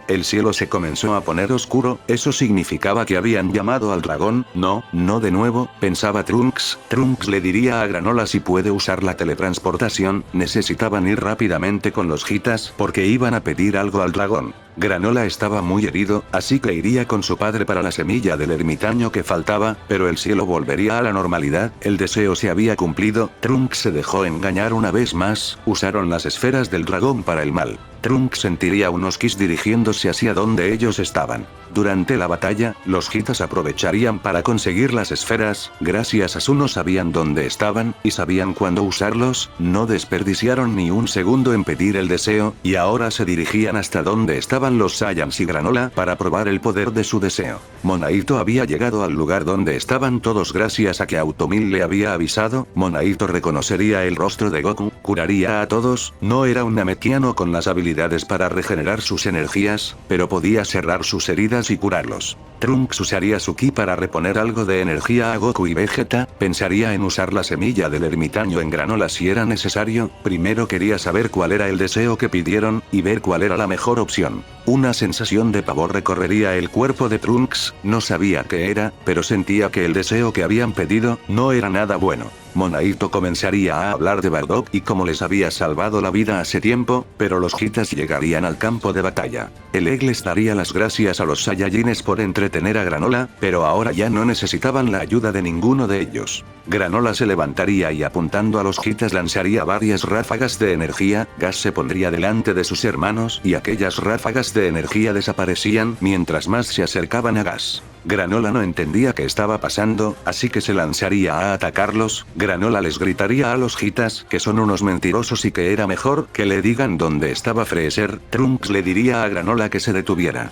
El cielo se comenzó a poner oscuro, eso significaba que habían llamado al dragón, no de nuevo, pensaba Trunks. Trunks le diría a Granola si puede usar la teletransportación, necesitaban ir rápidamente con los Hitas porque iban a pedir algo al dragón. Granola estaba muy herido, así que iría con su padre para la semilla del ermitaño que faltaba, pero el cielo volvería a la normalidad, el deseo se había cumplido, Trunks se dejó engañar una vez más, usaron las esferas del dragón para el mal. Trunks sentiría unos Kis dirigiéndose hacia donde ellos estaban. Durante la batalla, los Hitas aprovecharían para conseguir las esferas, gracias a Suno sabían dónde estaban, y sabían cuándo usarlos, no desperdiciaron ni un segundo en pedir el deseo, y ahora se dirigían hasta donde estaban los Saiyans y Granola para probar el poder de su deseo. Monaito había llegado al lugar donde estaban todos gracias a que Automil le había avisado, Monaito reconocería el rostro de Goku, curaría a todos, no era un Namekiano con las habilidades para regenerar sus energías, pero podía cerrar sus heridas y curarlos. Trunks usaría su ki para reponer algo de energía a Goku y Vegeta, pensaría en usar la semilla del ermitaño en Granola si era necesario, primero quería saber cuál era el deseo que pidieron, y ver cuál era la mejor opción. Una sensación de pavor recorrería el cuerpo de Trunks, no sabía qué era, pero sentía que el deseo que habían pedido, no era nada bueno. Monaito comenzaría a hablar de Bardock y cómo les había salvado la vida hace tiempo, pero los Hitas llegarían al campo de batalla. El Egg les daría las gracias a los Saiyajines por entretener a Granola, pero ahora ya no necesitaban la ayuda de ninguno de ellos. Granola se levantaría y apuntando a los Hitas lanzaría varias ráfagas de energía, Gas se pondría delante de sus hermanos y aquellas ráfagas de energía desaparecían mientras más se acercaban a Gas. Granola no entendía qué estaba pasando, así que se lanzaría a atacarlos. Granola les gritaría a los Hitas que son unos mentirosos y que era mejor que le digan dónde estaba Freezer. Trunks le diría a Granola que se detuviera.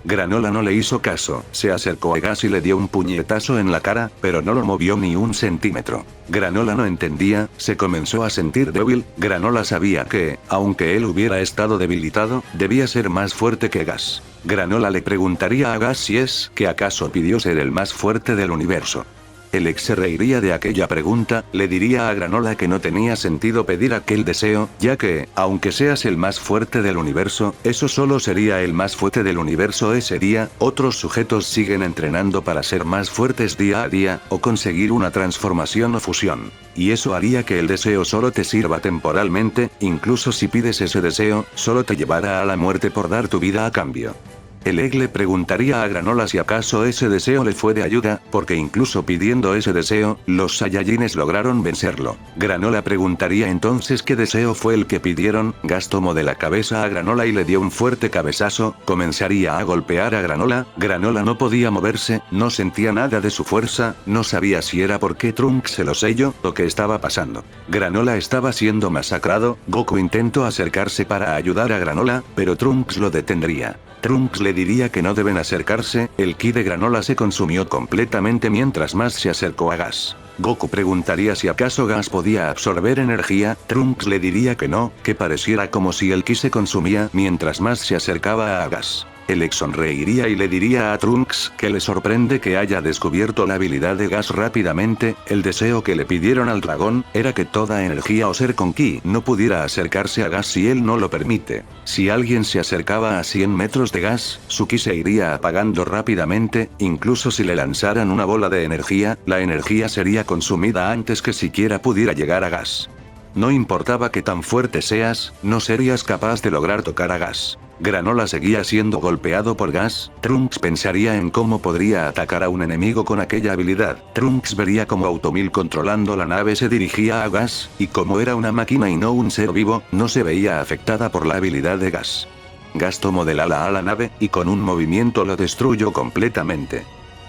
Granola no le hizo caso, se acercó a Gas y le dio un puñetazo en la cara, pero no lo movió ni un centímetro. Granola no entendía, se comenzó a sentir débil. Granola sabía que, aunque él hubiera estado debilitado, debía ser más fuerte que Gas. Granola le preguntaría a Gas si es que acaso pidió ser el más fuerte del universo. El ex se reiría de aquella pregunta, le diría a Granola que no tenía sentido pedir aquel deseo, ya que, aunque seas el más fuerte del universo, eso solo sería el más fuerte del universo ese día, otros sujetos siguen entrenando para ser más fuertes día a día, o conseguir una transformación o fusión. Y eso haría que el deseo solo te sirva temporalmente, incluso si pides ese deseo, solo te llevará a la muerte por dar tu vida a cambio. El Egg le preguntaría a Granola si acaso ese deseo le fue de ayuda, porque incluso pidiendo ese deseo, los Saiyajines lograron vencerlo. Granola preguntaría entonces qué deseo fue el que pidieron. Gas tomó de la cabeza a Granola y le dio un fuerte cabezazo, comenzaría a golpear a Granola. Granola no podía moverse, no sentía nada de su fuerza, no sabía si era porque Trunks se lo selló, o qué estaba pasando. Granola estaba siendo masacrado. Goku intentó acercarse para ayudar a Granola, pero Trunks lo detendría. Trunks le diría que no deben acercarse, el ki de Granola se consumió completamente mientras más se acercó a Gas. Goku preguntaría si acaso Gas podía absorber energía, Trunks le diría que no, que pareciera como si el ki se consumía mientras más se acercaba a Gas. El ex sonreiría y le diría a Trunks que le sorprende que haya descubierto la habilidad de Gas rápidamente. El deseo que le pidieron al dragón era que toda energía o ser con ki no pudiera acercarse a Gas si él no lo permite. Si alguien se acercaba a 100 metros de Gas, su ki se iría apagando rápidamente, incluso si le lanzaran una bola de energía, la energía sería consumida antes que siquiera pudiera llegar a Gas. No importaba que tan fuerte seas, no serías capaz de lograr tocar a Gas. Granola seguía siendo golpeado por Gas. Trunks pensaría en cómo podría atacar a un enemigo con aquella habilidad. Trunks vería cómo Automil controlando la nave se dirigía a Gas, y como era una máquina y no un ser vivo, no se veía afectada por la habilidad de Gas. Gas tomó del ala a la nave, y con un movimiento lo destruyó completamente.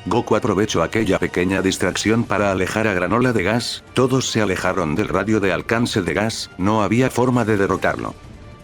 Goku aprovechó aquella pequeña distracción para alejar a Granola de Gas, todos se alejaron del radio de alcance de Gas, no había forma de derrotarlo.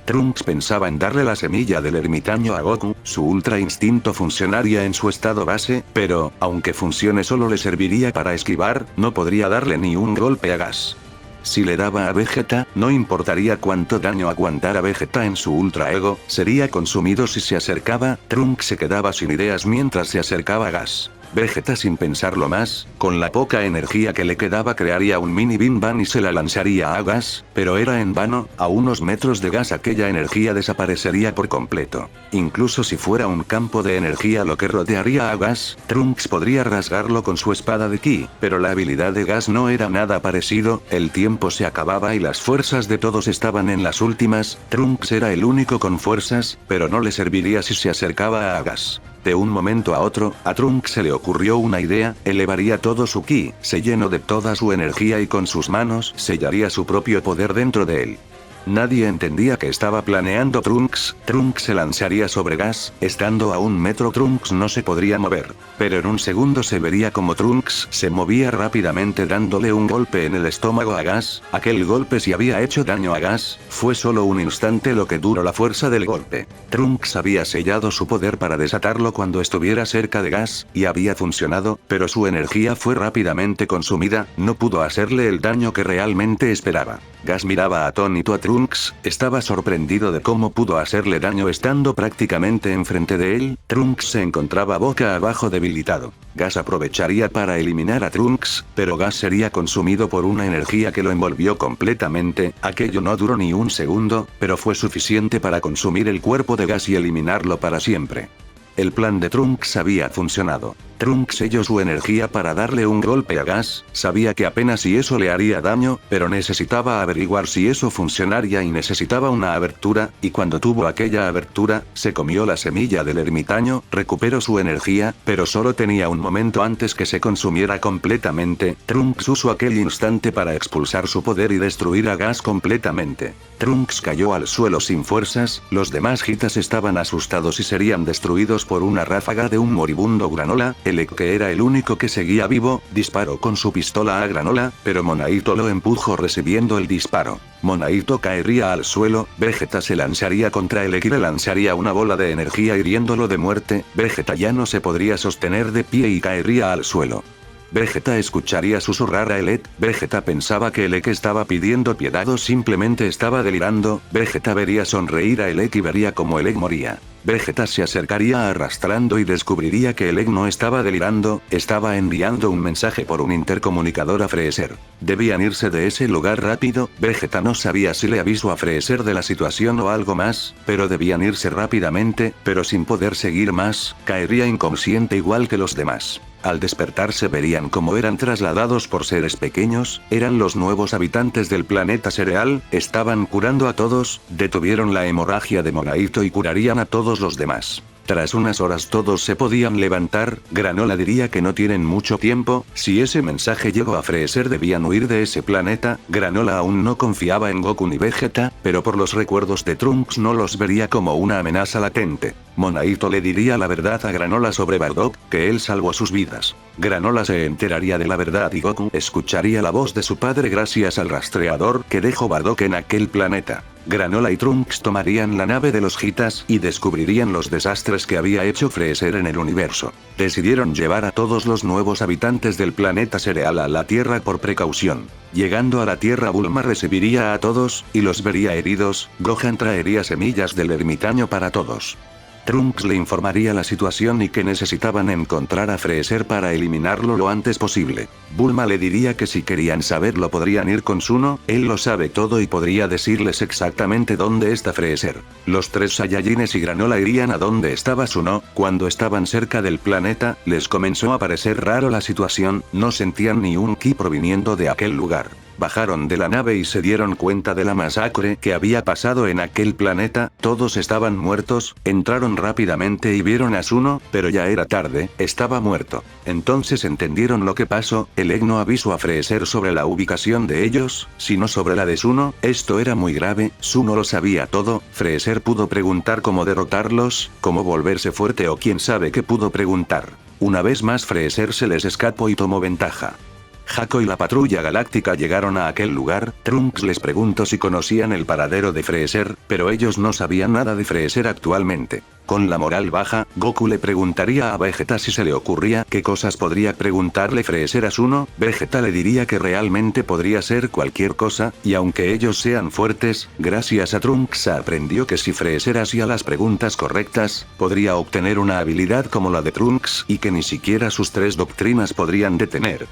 Trunks pensaba en darle la semilla del ermitaño a Goku, su ultra instinto funcionaría en su estado base, pero, aunque funcione solo le serviría para esquivar, no podría darle ni un golpe a Gas. Si le daba a Vegeta, no importaría cuánto daño aguantara Vegeta en su ultra ego, sería consumido si se acercaba. Trunks se quedaba sin ideas mientras se acercaba a Gas. Vegeta sin pensarlo más, con la poca energía que le quedaba crearía un mini Bim Bam y se la lanzaría a Gas, pero era en vano, a unos metros de Gas aquella energía desaparecería por completo. Incluso si fuera un campo de energía lo que rodearía a Gas, Trunks podría rasgarlo con su espada de ki, pero la habilidad de Gas no era nada parecido, el tiempo se acababa y las fuerzas de todos estaban en las últimas, Trunks era el único con fuerzas, pero no le serviría si se acercaba a Gas. De un momento a otro, a Trunks se le ocurrió una idea, elevaría todo su ki, se llenó de toda su energía y con sus manos sellaría su propio poder dentro de él. Nadie entendía que estaba planeando Trunks se lanzaría sobre Gas, estando a 1 metro Trunks no se podría mover. Pero en un segundo se vería como Trunks se movía rápidamente dándole un golpe en el estómago a Gas, aquel golpe si había hecho daño a Gas, fue solo un instante lo que duró la fuerza del golpe. Trunks había sellado su poder para desatarlo cuando estuviera cerca de Gas, y había funcionado, pero su energía fue rápidamente consumida, no pudo hacerle el daño que realmente esperaba. Gas miraba atónito a Trunks, estaba sorprendido de cómo pudo hacerle daño estando prácticamente enfrente de él, Trunks se encontraba boca abajo debilitado. Gas aprovecharía para eliminar a Trunks, pero Gas sería consumido por una energía que lo envolvió completamente, aquello no duró ni un segundo, pero fue suficiente para consumir el cuerpo de Gas y eliminarlo para siempre. El plan de Trunks había funcionado. Trunks selló su energía para darle un golpe a Gas, sabía que apenas si eso le haría daño, pero necesitaba averiguar si eso funcionaría y necesitaba una abertura, y cuando tuvo aquella abertura, se comió la semilla del ermitaño, recuperó su energía, pero solo tenía un momento antes que se consumiera completamente, Trunks usó aquel instante para expulsar su poder y destruir a Gas completamente. Trunks cayó al suelo sin fuerzas, los demás Hitas estaban asustados y serían destruidos por una ráfaga de un moribundo Granola. Elec, que era el único que seguía vivo, disparó con su pistola a Granola, pero Monaito lo empujó recibiendo el disparo. Monaito caería al suelo, Vegeta se lanzaría contra Elec y le lanzaría una bola de energía hiriéndolo de muerte, Vegeta ya no se podría sostener de pie y caería al suelo. Vegeta escucharía susurrar a Elec, Vegeta pensaba que Elec estaba pidiendo piedad o simplemente estaba delirando, Vegeta vería sonreír a Elec y vería cómo Elec moría. Vegeta se acercaría arrastrando y descubriría que Elec no estaba delirando, estaba enviando un mensaje por un intercomunicador a Freezer. Debían irse de ese lugar rápido, Vegeta no sabía si le avisó a Freezer de la situación o algo más, pero debían irse rápidamente, pero sin poder seguir más, caería inconsciente igual que los demás. Al despertarse verían cómo eran trasladados por seres pequeños, eran los nuevos habitantes del planeta Cereal, estaban curando a todos, detuvieron la hemorragia de Monaito y curarían a todos los demás. Tras unas horas todos se podían levantar, Granola diría que no tienen mucho tiempo, si ese mensaje llegó a Freezer debían huir de ese planeta, Granola aún no confiaba en Goku ni Vegeta, pero por los recuerdos de Trunks no los vería como una amenaza latente. Monaito le diría la verdad a Granola sobre Bardock, que él salvó sus vidas. Granola se enteraría de la verdad y Goku escucharía la voz de su padre gracias al rastreador que dejó Bardock en aquel planeta. Granola y Trunks tomarían la nave de los Hitas y descubrirían los desastres que había hecho Freezer en el universo. Decidieron llevar a todos los nuevos habitantes del planeta Cereal a la Tierra por precaución. Llegando a la Tierra, Bulma recibiría a todos, y los vería heridos, Gohan traería semillas del ermitaño para todos. Trunks le informaría la situación y que necesitaban encontrar a Freezer para eliminarlo lo antes posible. Bulma le diría que si querían saberlo podrían ir con Zuno, él lo sabe todo y podría decirles exactamente dónde está Freezer. Los tres Saiyajines y Granola irían a donde estaba Zuno, cuando estaban cerca del planeta, les comenzó a parecer raro la situación, no sentían ni un ki proviniendo de aquel lugar. Bajaron de la nave y se dieron cuenta de la masacre que había pasado en aquel planeta, todos estaban muertos, entraron rápidamente y vieron a Zuno, pero ya era tarde, estaba muerto. Entonces entendieron lo que pasó, Elec no avisó a Freezer sobre la ubicación de ellos, sino sobre la de Zuno, esto era muy grave, Zuno lo sabía todo, Freezer pudo preguntar cómo derrotarlos, cómo volverse fuerte o quién sabe qué pudo preguntar. Una vez más Freezer se les escapó y tomó ventaja. Jaco y la patrulla galáctica llegaron a aquel lugar. Trunks les preguntó si conocían el paradero de Freezer, pero ellos no sabían nada de Freezer actualmente. Con la moral baja, Goku le preguntaría a Vegeta si se le ocurría qué cosas podría preguntarle Freezer a Zuno. Vegeta le diría que realmente podría ser cualquier cosa, y aunque ellos sean fuertes, gracias a Trunks aprendió que si Freezer hacía las preguntas correctas, podría obtener una habilidad como la de Trunks y que ni siquiera sus 3 doctrinas podrían detener.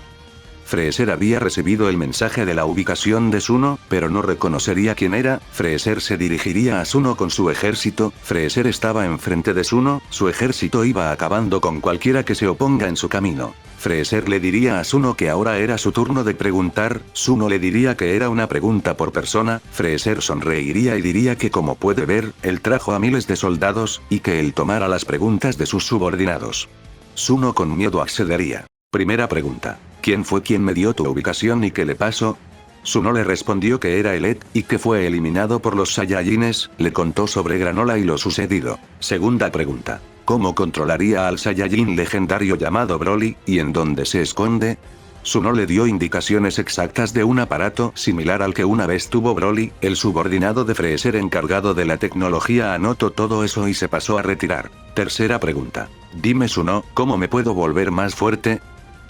Freezer había recibido el mensaje de la ubicación de Zuno, pero no reconocería quién era. Freezer se dirigiría a Zuno con su ejército. Freezer estaba enfrente de Zuno, su ejército iba acabando con cualquiera que se oponga en su camino. Freezer le diría a Zuno que ahora era su turno de preguntar. Zuno le diría que era una pregunta por persona. Freezer sonreiría y diría que, como puede ver, él trajo a miles de soldados, y que él tomara las preguntas de sus subordinados. Zuno con miedo accedería. Primera pregunta. ¿Quién fue quien me dio tu ubicación y qué le pasó? Zuno le respondió que era Eled, y que fue eliminado por los Saiyajines. Le contó sobre Granola y lo sucedido. Segunda pregunta. ¿Cómo controlaría al Saiyajin legendario llamado Broly, y en dónde se esconde? Zuno le dio indicaciones exactas de un aparato similar al que una vez tuvo Broly. El subordinado de Freezer encargado de la tecnología anotó todo eso y se pasó a retirar. Tercera pregunta. Dime Zuno, ¿cómo me puedo volver más fuerte?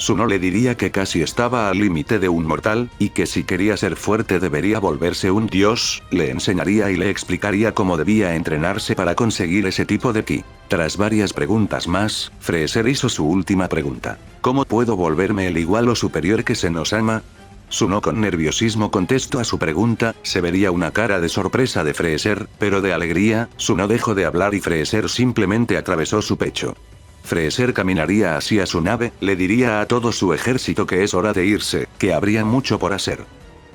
Zuno le diría que casi estaba al límite de un mortal, y que si quería ser fuerte debería volverse un dios. Le enseñaría y le explicaría cómo debía entrenarse para conseguir ese tipo de ki. Tras varias preguntas más, Freezer hizo su última pregunta. ¿Cómo puedo volverme el igual o superior que Zenosama? Zuno con nerviosismo contestó a su pregunta. Se vería una cara de sorpresa de Freezer, pero de alegría. Zuno dejó de hablar y Freezer simplemente atravesó su pecho. Freezer caminaría hacia su nave, le diría a todo su ejército que es hora de irse, que habría mucho por hacer.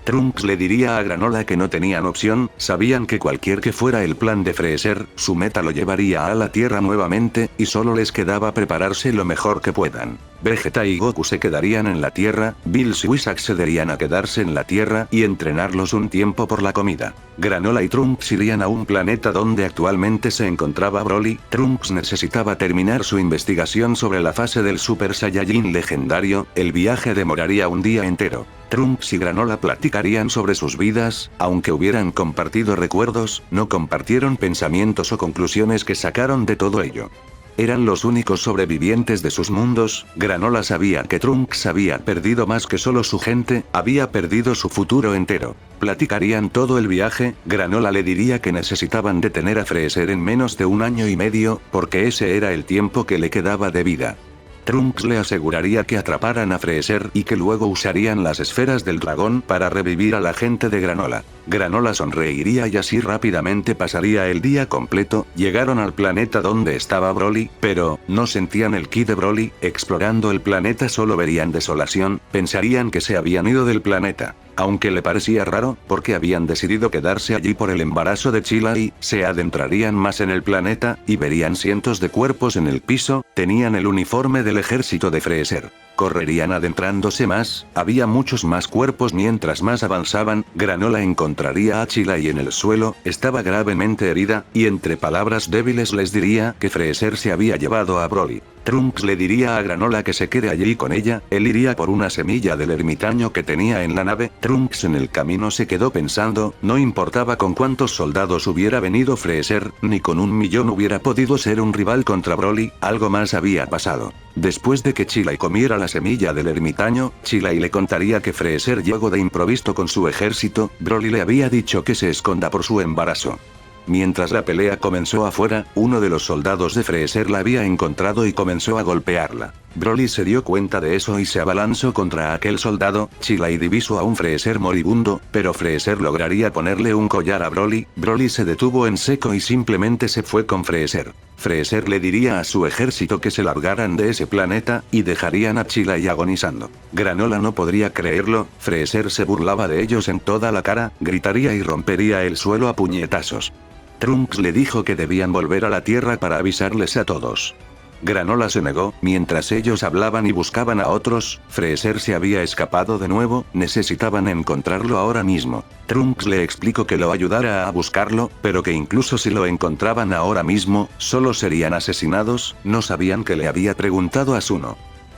Trunks le diría a Granola que no tenían opción, sabían que cualquier que fuera el plan de Freezer, su meta lo llevaría a la Tierra nuevamente, y solo les quedaba prepararse lo mejor que puedan. Vegeta y Goku se quedarían en la Tierra, Bills y Whis accederían a quedarse en la Tierra y entrenarlos un tiempo por la comida. Granola y Trunks irían a un planeta donde actualmente se encontraba Broly. Trunks necesitaba terminar su investigación sobre la fase del Super Saiyajin legendario. El viaje demoraría un día entero. Trunks y Granola platicarían sobre sus vidas. Aunque hubieran compartido recuerdos, no compartieron pensamientos o conclusiones que sacaron de todo ello. Eran los únicos sobrevivientes de sus mundos. Granola sabía que Trunks había perdido más que solo su gente, había perdido su futuro entero. Platicarían todo el viaje. Granola le diría que necesitaban detener a Freezer en menos de 1 año y medio, porque ese era el tiempo que le quedaba de vida. Trunks le aseguraría que atraparan a Freezer y que luego usarían las esferas del dragón para revivir a la gente de Granola. Granola sonreiría y así rápidamente pasaría el día completo. Llegaron al planeta donde estaba Broly, pero no sentían el ki de Broly. Explorando el planeta solo verían desolación, pensarían que se habían ido del planeta. Aunque le parecía raro, porque habían decidido quedarse allí por el embarazo de Chilai, se adentrarían más en el planeta, y verían cientos de cuerpos en el piso. Tenían el uniforme del ejército de Freezer. Correrían adentrándose más, había muchos más cuerpos. Mientras más avanzaban, Granola encontraría a Chilai en el suelo, estaba gravemente herida, y entre palabras débiles les diría que Freezer se había llevado a Broly. Trunks le diría a Granola que se quede allí con ella. Él iría por una semilla del ermitaño que tenía en la nave. Trunks en el camino se quedó pensando, no importaba con cuántos soldados hubiera venido Freezer, ni con 1.000.000 hubiera podido ser un rival contra Broly. Algo más había pasado. Después de que Chilai comiera la semilla del ermitaño, Chilai le contaría que Freezer llegó de improviso con su ejército. Broly le había dicho que se esconda por su embarazo. Mientras la pelea comenzó afuera, uno de los soldados de Freezer la había encontrado y comenzó a golpearla. Broly se dio cuenta de eso y se abalanzó contra aquel soldado. Chilai divisó a un Freezer moribundo, pero Freezer lograría ponerle un collar a Broly. Broly se detuvo en seco y simplemente se fue con Freezer. Freezer le diría a su ejército que se largaran de ese planeta, y dejarían a Chilai agonizando. Granola no podría creerlo. Freezer se burlaba de ellos en toda la cara, gritaría y rompería el suelo a puñetazos. Trunks le dijo que debían volver a la Tierra para avisarles a todos. Granola se negó. Mientras ellos hablaban y buscaban a otros, Freezer se había escapado de nuevo. Necesitaban encontrarlo ahora mismo. Trunks le explicó que lo ayudara a buscarlo, pero que incluso si lo encontraban ahora mismo, solo serían asesinados. No sabían que le había preguntado a Zuno.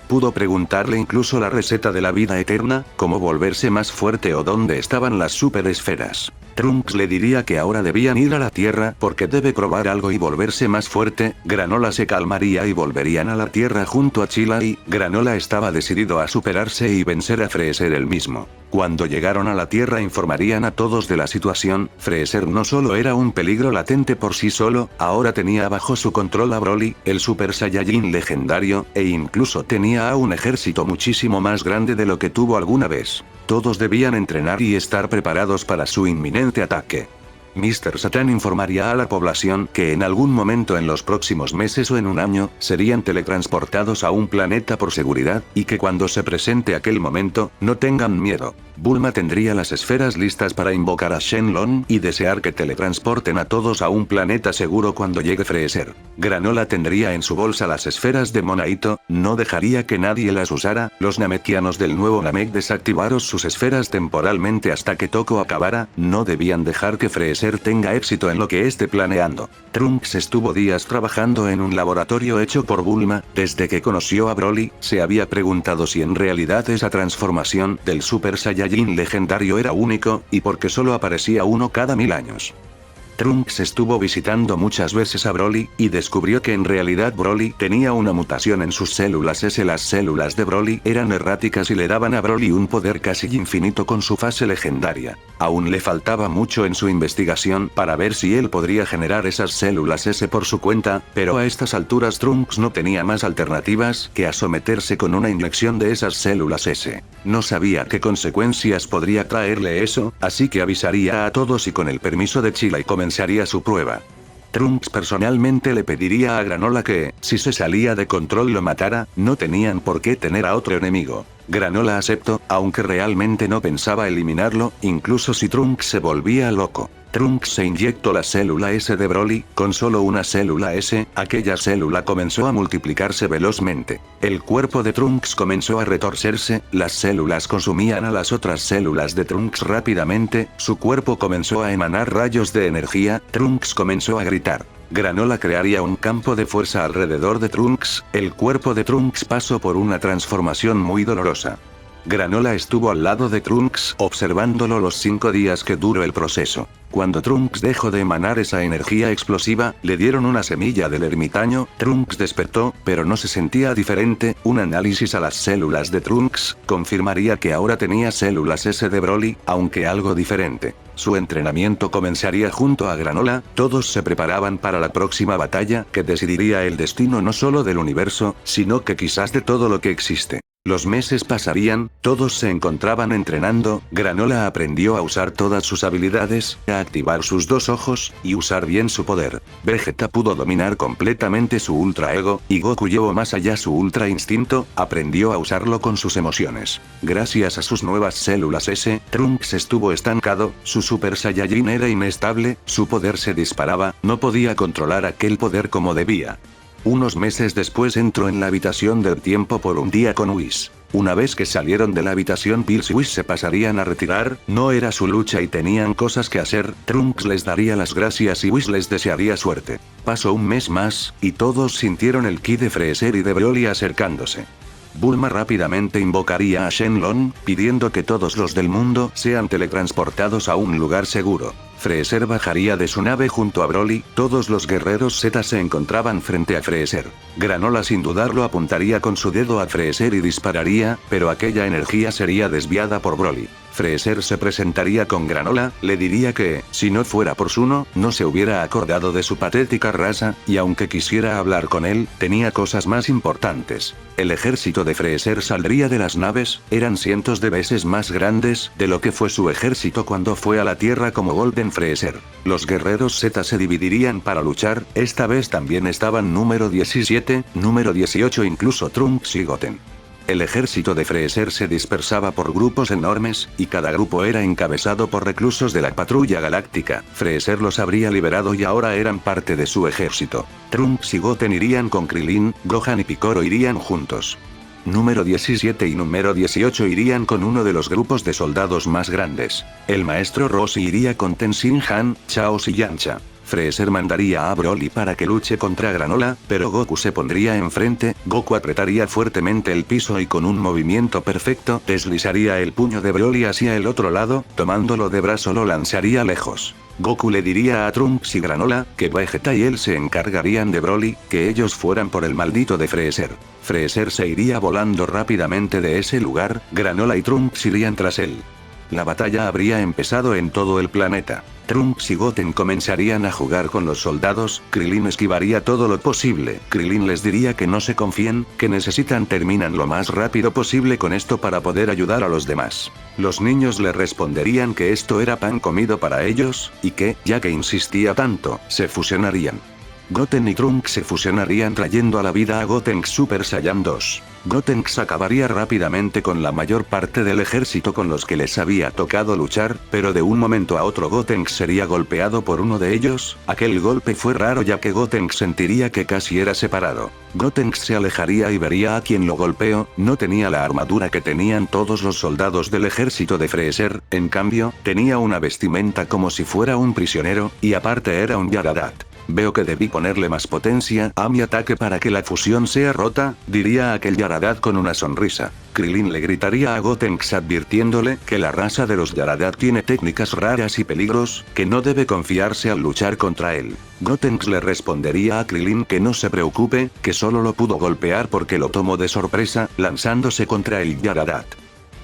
Pudo preguntarle incluso la receta de la vida eterna, cómo volverse más fuerte o dónde estaban las superesferas. Trunks le diría que ahora debían ir a la Tierra porque debe probar algo y volverse más fuerte. Granola se calmaría y volverían a la Tierra junto a Chila y Granola estaba decidido a superarse y vencer a Freezer él mismo. Cuando llegaron a la Tierra informarían a todos de la situación. Freezer no solo era un peligro latente por sí solo, ahora tenía bajo su control a Broly, el Super Saiyajin legendario, e incluso tenía a un ejército muchísimo más grande de lo que tuvo alguna vez. Todos debían entrenar y estar preparados para su inminente ataque. Mr. Satan informaría a la población que en algún momento en los próximos meses o en un año, serían teletransportados a un planeta por seguridad, y que cuando se presente aquel momento, no tengan miedo. Bulma tendría las esferas listas para invocar a Shenlong y desear que teletransporten a todos a un planeta seguro cuando llegue Freezer. Granola tendría en su bolsa las esferas de Monaito, no dejaría que nadie las usara. Los Namekianos del nuevo Namek desactivaron sus esferas temporalmente hasta que Toko acabara, no debían dejar que Freezer tenga éxito en lo que esté planeando. Trunks estuvo días trabajando en un laboratorio hecho por Bulma. Desde que conoció a Broly, se había preguntado si en realidad esa transformación del Super Saiyajin legendario era único, y porque solo aparecía uno cada 1000 años. Trunks estuvo visitando muchas veces a Broly, y descubrió que en realidad Broly tenía una mutación en sus células S. Las células de Broly eran erráticas y le daban a Broly un poder casi infinito con su fase legendaria. Aún le faltaba mucho en su investigación para ver si él podría generar esas células S por su cuenta, pero a estas alturas Trunks no tenía más alternativas que a someterse con una inyección de esas células S. No sabía qué consecuencias podría traerle eso, así que avisaría a todos y con el permiso de Chila y comenzaría su prueba. Trunks personalmente le pediría a Granola que, si se salía de control lo matara, no tenían por qué tener a otro enemigo. Granola aceptó, aunque realmente no pensaba eliminarlo, incluso si Trunks se volvía loco. Trunks se inyectó la célula S de Broly, con solo una célula S, aquella célula comenzó a multiplicarse velozmente. El cuerpo de Trunks comenzó a retorcerse, las células consumían a las otras células de Trunks rápidamente, su cuerpo comenzó a emanar rayos de energía, Trunks comenzó a gritar. Granola crearía un campo de fuerza alrededor de Trunks, el cuerpo de Trunks pasó por una transformación muy dolorosa. Granola estuvo al lado de Trunks observándolo los 5 días que duró el proceso. Cuando Trunks dejó de emanar esa energía explosiva, le dieron una semilla del ermitaño. Trunks despertó, pero no se sentía diferente. Un análisis a las células de Trunks confirmaría que ahora tenía células S de Broly, aunque algo diferente. Su entrenamiento comenzaría junto a Granola, todos se preparaban para la próxima batalla que decidiría el destino no solo del universo, sino que quizás de todo lo que existe. Los meses pasarían, todos se encontraban entrenando, Granola aprendió a usar todas sus habilidades, a activar sus 2 ojos, y usar bien su poder. Vegeta pudo dominar completamente su Ultra Ego, y Goku llevó más allá su Ultra Instinto, aprendió a usarlo con sus emociones. Gracias a sus nuevas células S, Trunks estuvo estancado, su Super Saiyajin era inestable, su poder se disparaba, no podía controlar aquel poder como debía. Unos meses después entró en la habitación del tiempo por un día con Whis. Una vez que salieron de la habitación, Bills y Whis se pasarían a retirar, no era su lucha y tenían cosas que hacer. Trunks les daría las gracias y Whis les desearía suerte. Pasó un mes más, y todos sintieron el ki de Freezer y de Broly acercándose. Bulma rápidamente invocaría a Shenlong, pidiendo que todos los del mundo sean teletransportados a un lugar seguro. Freezer bajaría de su nave junto a Broly, todos los guerreros Z se encontraban frente a Freezer. Granola sin dudarlo apuntaría con su dedo a Freezer y dispararía, pero aquella energía sería desviada por Broly. Freezer se presentaría con Granola, le diría que, si no fuera por Zuno, no se hubiera acordado de su patética raza, y aunque quisiera hablar con él, tenía cosas más importantes. El ejército de Freezer saldría de las naves, eran cientos de veces más grandes de lo que fue su ejército cuando fue a la Tierra como Golden Freezer. Los guerreros Z se dividirían para luchar, esta vez también estaban número 17, número 18 incluso Trunks y Goten. El ejército de Freezer se dispersaba por grupos enormes, y cada grupo era encabezado por reclusos de la Patrulla Galáctica. Freezer los habría liberado y ahora eran parte de su ejército. Trunks y Goten irían con Krillin, Gohan y Piccolo irían juntos. Número 17 y número 18 irían con uno de los grupos de soldados más grandes. El maestro Roshi iría con Tenzin Han, Chaos y Yamcha. Freezer mandaría a Broly para que luche contra Granola, pero Goku se pondría enfrente, Goku apretaría fuertemente el piso y con un movimiento perfecto deslizaría el puño de Broly hacia el otro lado, tomándolo de brazo lo lanzaría lejos. Goku le diría a Trunks y Granola, que Vegeta y él se encargarían de Broly, que ellos fueran por el maldito de Freezer. Freezer se iría volando rápidamente de ese lugar, Granola y Trunks irían tras él. La batalla habría empezado en todo el planeta. Trunks y Goten comenzarían a jugar con los soldados, Krillin esquivaría todo lo posible, Krillin les diría que no se confíen, que necesitan terminan lo más rápido posible con esto para poder ayudar a los demás. Los niños le responderían que esto era pan comido para ellos, y que, ya que insistía tanto, se fusionarían. Goten y Trunks se fusionarían trayendo a la vida a Gotenks Super Saiyan 2. Gotenks acabaría rápidamente con la mayor parte del ejército con los que les había tocado luchar, pero de un momento a otro Gotenks sería golpeado por uno de ellos, aquel golpe fue raro ya que Gotenks sentiría que casi era separado. Gotenks se alejaría y vería a quien lo golpeó, no tenía la armadura que tenían todos los soldados del ejército de Freezer, en cambio, tenía una vestimenta como si fuera un prisionero, y aparte era un Yaradat. Veo que debí ponerle más potencia a mi ataque para que la fusión sea rota, diría aquel Yaradat con una sonrisa. Krillin le gritaría a Gotenks advirtiéndole que la raza de los Yaradat tiene técnicas raras y peligros, que no debe confiarse al luchar contra él. Gotenks le respondería a Krillin que no se preocupe, que solo lo pudo golpear porque lo tomó de sorpresa, lanzándose contra el Yaradat.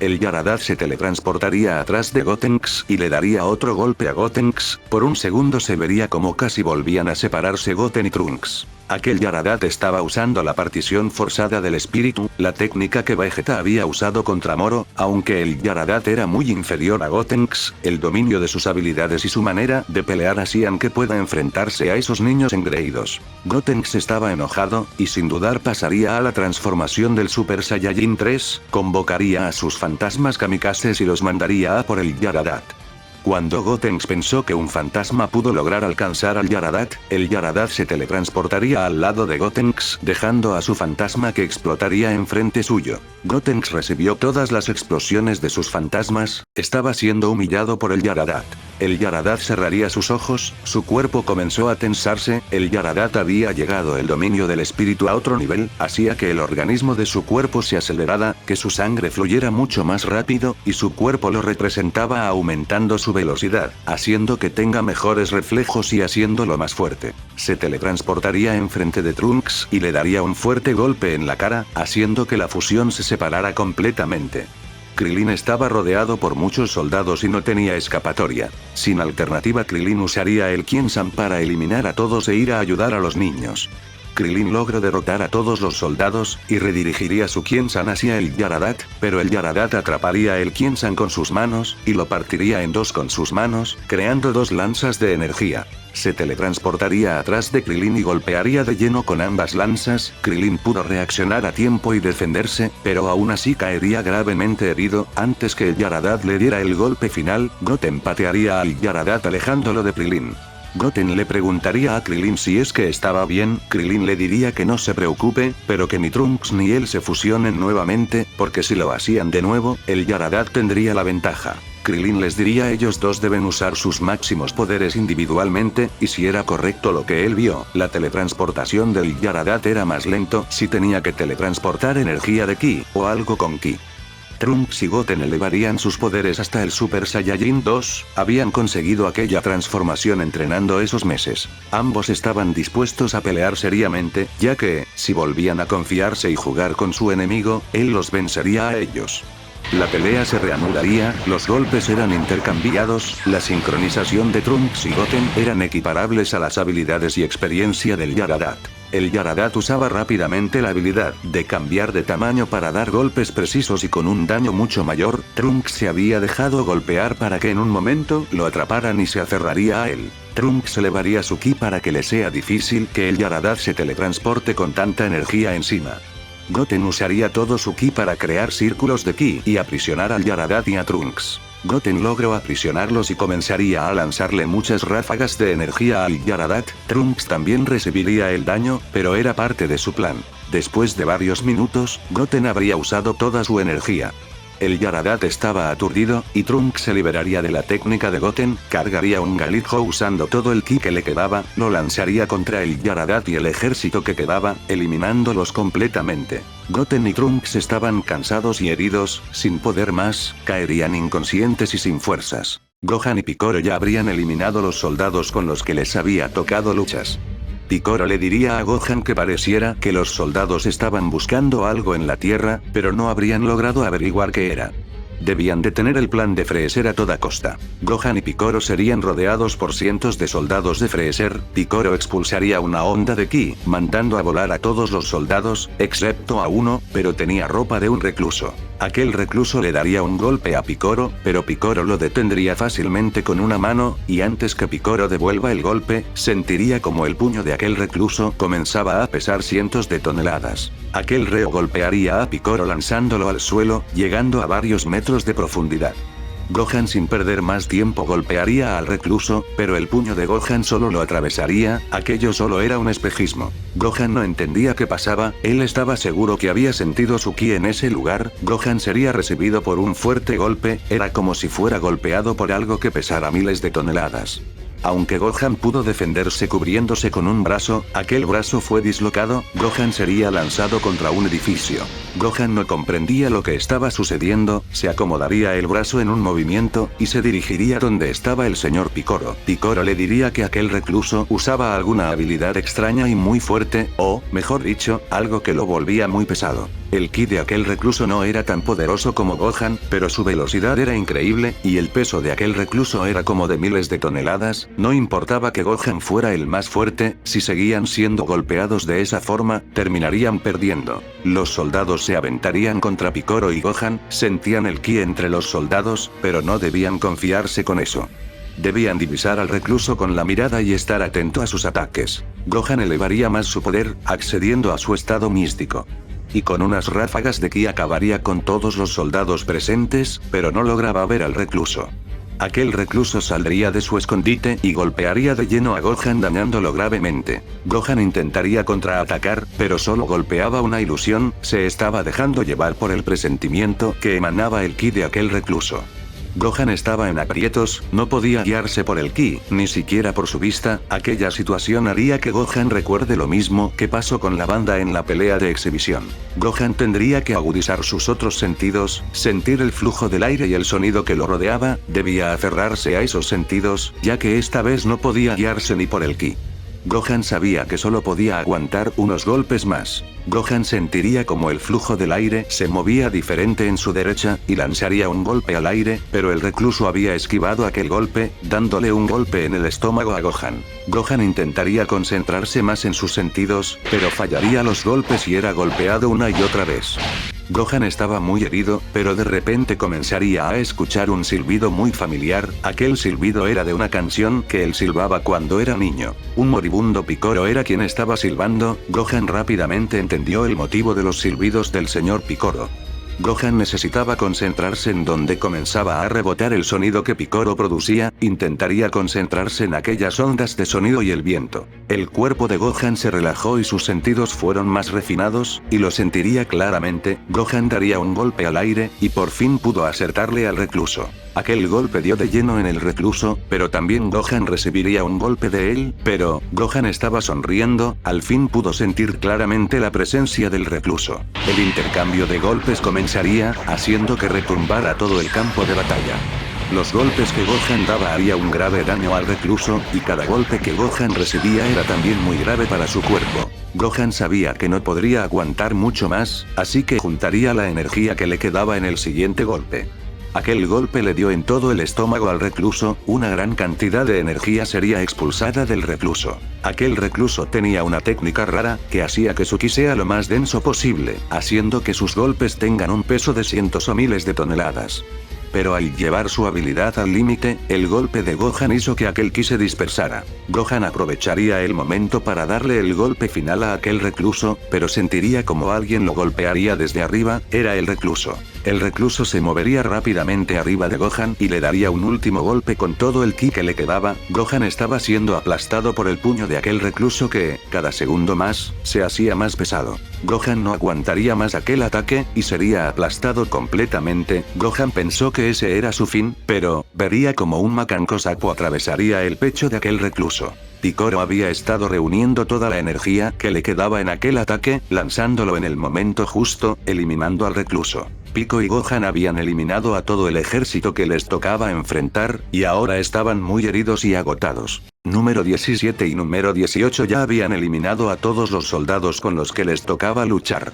El Yaradat se teletransportaría atrás de Gotenks y le daría otro golpe a Gotenks, por un segundo se vería como casi volvían a separarse Goten y Trunks. Aquel Yaradat estaba usando la partición forzada del espíritu, la técnica que Vegeta había usado contra Moro, aunque el Yaradat era muy inferior a Gotenks, el dominio de sus habilidades y su manera de pelear hacían que pueda enfrentarse a esos niños engreídos. Gotenks estaba enojado, y sin dudar pasaría a la transformación del Super Saiyajin 3, convocaría a sus fantasmas kamikazes y los mandaría a por el Yaradat. Cuando Gotenks pensó que un fantasma pudo lograr alcanzar al Yaradat, el Yaradat se teletransportaría al lado de Gotenks, dejando a su fantasma que explotaría enfrente suyo. Gotenks recibió todas las explosiones de sus fantasmas, estaba siendo humillado por el Yaradat. El Yaradat cerraría sus ojos, su cuerpo comenzó a tensarse, el Yaradat había llegado el dominio del espíritu a otro nivel, hacía que el organismo de su cuerpo se acelerara, que su sangre fluyera mucho más rápido, y su cuerpo lo representaba aumentando su velocidad, haciendo que tenga mejores reflejos y haciéndolo más fuerte. Se teletransportaría enfrente de Trunks y le daría un fuerte golpe en la cara, haciendo que la fusión se separara completamente. Krillin estaba rodeado por muchos soldados y no tenía escapatoria. Sin alternativa Krillin usaría el Kien-san para eliminar a todos e ir a ayudar a los niños. Krillin logró derrotar a todos los soldados, y redirigiría su Kien-san hacia el Yaradat, pero el Yaradat atraparía el Kien-san con sus manos, y lo partiría en dos con sus manos, creando dos lanzas de energía. Se teletransportaría atrás de Krillin y golpearía de lleno con ambas lanzas, Krillin pudo reaccionar a tiempo y defenderse, pero aún así caería gravemente herido, antes que el Yaradat le diera el golpe final, Goten patearía al Yaradat alejándolo de Krillin. Goten le preguntaría a Krillin si es que estaba bien, Krillin le diría que no se preocupe, pero que ni Trunks ni él se fusionen nuevamente, porque si lo hacían de nuevo, el Yaradat tendría la ventaja. Krillin les diría ellos dos deben usar sus máximos poderes individualmente, y si era correcto lo que él vio, la teletransportación del Yaradat era más lento si tenía que teletransportar energía de Ki, o algo con Ki. Trunks y Goten elevarían sus poderes hasta el Super Saiyajin 2, habían conseguido aquella transformación entrenando esos meses. Ambos estaban dispuestos a pelear seriamente, ya que, si volvían a confiarse y jugar con su enemigo, él los vencería a ellos. La pelea se reanudaría, los golpes eran intercambiados, la sincronización de Trunks y Goten eran equiparables a las habilidades y experiencia del Yaradat. El Yaradat usaba rápidamente la habilidad de cambiar de tamaño para dar golpes precisos y con un daño mucho mayor, Trunks se había dejado golpear para que en un momento lo atraparan y se aferraría a él. Trunks elevaría su ki para que le sea difícil que el Yaradat se teletransporte con tanta energía encima. Goten usaría todo su ki para crear círculos de ki y aprisionar al Yaradat y a Trunks. Goten logró aprisionarlos y comenzaría a lanzarle muchas ráfagas de energía al Yaradat, Trunks también recibiría el daño, pero era parte de su plan. Después de varios minutos, Goten habría usado toda su energía. El Yaradat estaba aturdido, y Trunks se liberaría de la técnica de Goten, cargaría un Galijo usando todo el ki que le quedaba, lo lanzaría contra el Yaradat y el ejército que quedaba, eliminándolos completamente. Goten y Trunks estaban cansados y heridos, sin poder más, caerían inconscientes y sin fuerzas. Gohan y Piccolo ya habrían eliminado los soldados con los que les había tocado luchas. Piccolo le diría a Gohan que pareciera que los soldados estaban buscando algo en la tierra, pero no habrían logrado averiguar qué era. Debían detener el plan de Freezer a toda costa. Gohan y Piccolo serían rodeados por cientos de soldados de Freezer. Piccolo expulsaría una onda de ki, mandando a volar a todos los soldados, excepto a uno, pero tenía ropa de un recluso. Aquel recluso le daría un golpe a Piccolo, pero Piccolo lo detendría fácilmente con una mano, y antes que Piccolo devuelva el golpe, sentiría como el puño de aquel recluso comenzaba a pesar cientos de toneladas. Aquel reo golpearía a Piccolo lanzándolo al suelo, llegando a varios metros de profundidad. Gohan sin perder más tiempo golpearía al recluso, pero el puño de Gohan solo lo atravesaría, aquello solo era un espejismo. Gohan no entendía qué pasaba, él estaba seguro que había sentido su ki en ese lugar. Gohan sería recibido por un fuerte golpe, era como si fuera golpeado por algo que pesara miles de toneladas. Aunque Gohan pudo defenderse cubriéndose con un brazo, aquel brazo fue dislocado, Gohan sería lanzado contra un edificio. Gohan no comprendía lo que estaba sucediendo, se acomodaría el brazo en un movimiento, y se dirigiría donde estaba el señor Piccolo. Piccolo le diría que aquel recluso usaba alguna habilidad extraña y muy fuerte, o, mejor dicho, algo que lo volvía muy pesado. El ki de aquel recluso no era tan poderoso como Gohan, pero su velocidad era increíble, y el peso de aquel recluso era como de miles de toneladas. No importaba que Gohan fuera el más fuerte, si seguían siendo golpeados de esa forma, terminarían perdiendo. Los soldados se aventarían contra Piccolo y Gohan, sentían el ki entre los soldados, pero no debían confiarse con eso. Debían divisar al recluso con la mirada y estar atento a sus ataques. Gohan elevaría más su poder, accediendo a su estado místico. Y con unas ráfagas de ki acabaría con todos los soldados presentes, pero no lograba ver al recluso. Aquel recluso saldría de su escondite y golpearía de lleno a Gohan dañándolo gravemente. Gohan intentaría contraatacar, pero solo golpeaba una ilusión, se estaba dejando llevar por el presentimiento que emanaba el ki de aquel recluso. Gohan estaba en aprietos, no podía guiarse por el ki, ni siquiera por su vista. Aquella situación haría que Gohan recuerde lo mismo que pasó con la banda en la pelea de exhibición. Gohan tendría que agudizar sus otros sentidos, sentir el flujo del aire y el sonido que lo rodeaba, debía aferrarse a esos sentidos, ya que esta vez no podía guiarse ni por el ki. Gohan sabía que solo podía aguantar unos golpes más. Gohan sentiría como el flujo del aire se movía diferente en su derecha, y lanzaría un golpe al aire, pero el recluso había esquivado aquel golpe, dándole un golpe en el estómago a Gohan. Gohan intentaría concentrarse más en sus sentidos, pero fallaría los golpes y era golpeado una y otra vez. Gohan estaba muy herido, pero de repente comenzaría a escuchar un silbido muy familiar. Aquel silbido era de una canción que él silbaba cuando era niño. Un moribundo Piccolo era quien estaba silbando. Gohan rápidamente entendió el motivo de los silbidos del señor Piccolo. Gohan necesitaba concentrarse en donde comenzaba a rebotar el sonido que Piccolo producía, intentaría concentrarse en aquellas ondas de sonido y el viento. El cuerpo de Gohan se relajó y sus sentidos fueron más refinados, y lo sentiría claramente. Gohan daría un golpe al aire, y por fin pudo acertarle al recluso. Aquel golpe dio de lleno en el recluso, pero también Gohan recibiría un golpe de él, pero Gohan estaba sonriendo, al fin pudo sentir claramente la presencia del recluso. El intercambio de golpes comenzaría, haciendo que retumbara todo el campo de batalla. Los golpes que Gohan daba haría un grave daño al recluso, y cada golpe que Gohan recibía era también muy grave para su cuerpo. Gohan sabía que no podría aguantar mucho más, así que juntaría la energía que le quedaba en el siguiente golpe. Aquel golpe le dio en todo el estómago al recluso, una gran cantidad de energía sería expulsada del recluso. Aquel recluso tenía una técnica rara, que hacía que su ki sea lo más denso posible, haciendo que sus golpes tengan un peso de cientos o miles de toneladas. Pero al llevar su habilidad al límite, el golpe de Gohan hizo que aquel ki se dispersara. Gohan aprovecharía el momento para darle el golpe final a aquel recluso, pero sentiría como alguien lo golpearía desde arriba, era el recluso. El recluso se movería rápidamente arriba de Gohan y le daría un último golpe con todo el ki que le quedaba. Gohan estaba siendo aplastado por el puño de aquel recluso que, cada segundo más, se hacía más pesado. Gohan no aguantaría más aquel ataque, y sería aplastado completamente. Gohan pensó que ese era su fin, pero, vería como un macanco sapo atravesaría el pecho de aquel recluso. Picoro había estado reuniendo toda la energía que le quedaba en aquel ataque, lanzándolo en el momento justo, eliminando al recluso. Pico y Gohan habían eliminado a todo el ejército que les tocaba enfrentar, y ahora estaban muy heridos y agotados. Número 17 y número 18 ya habían eliminado a todos los soldados con los que les tocaba luchar.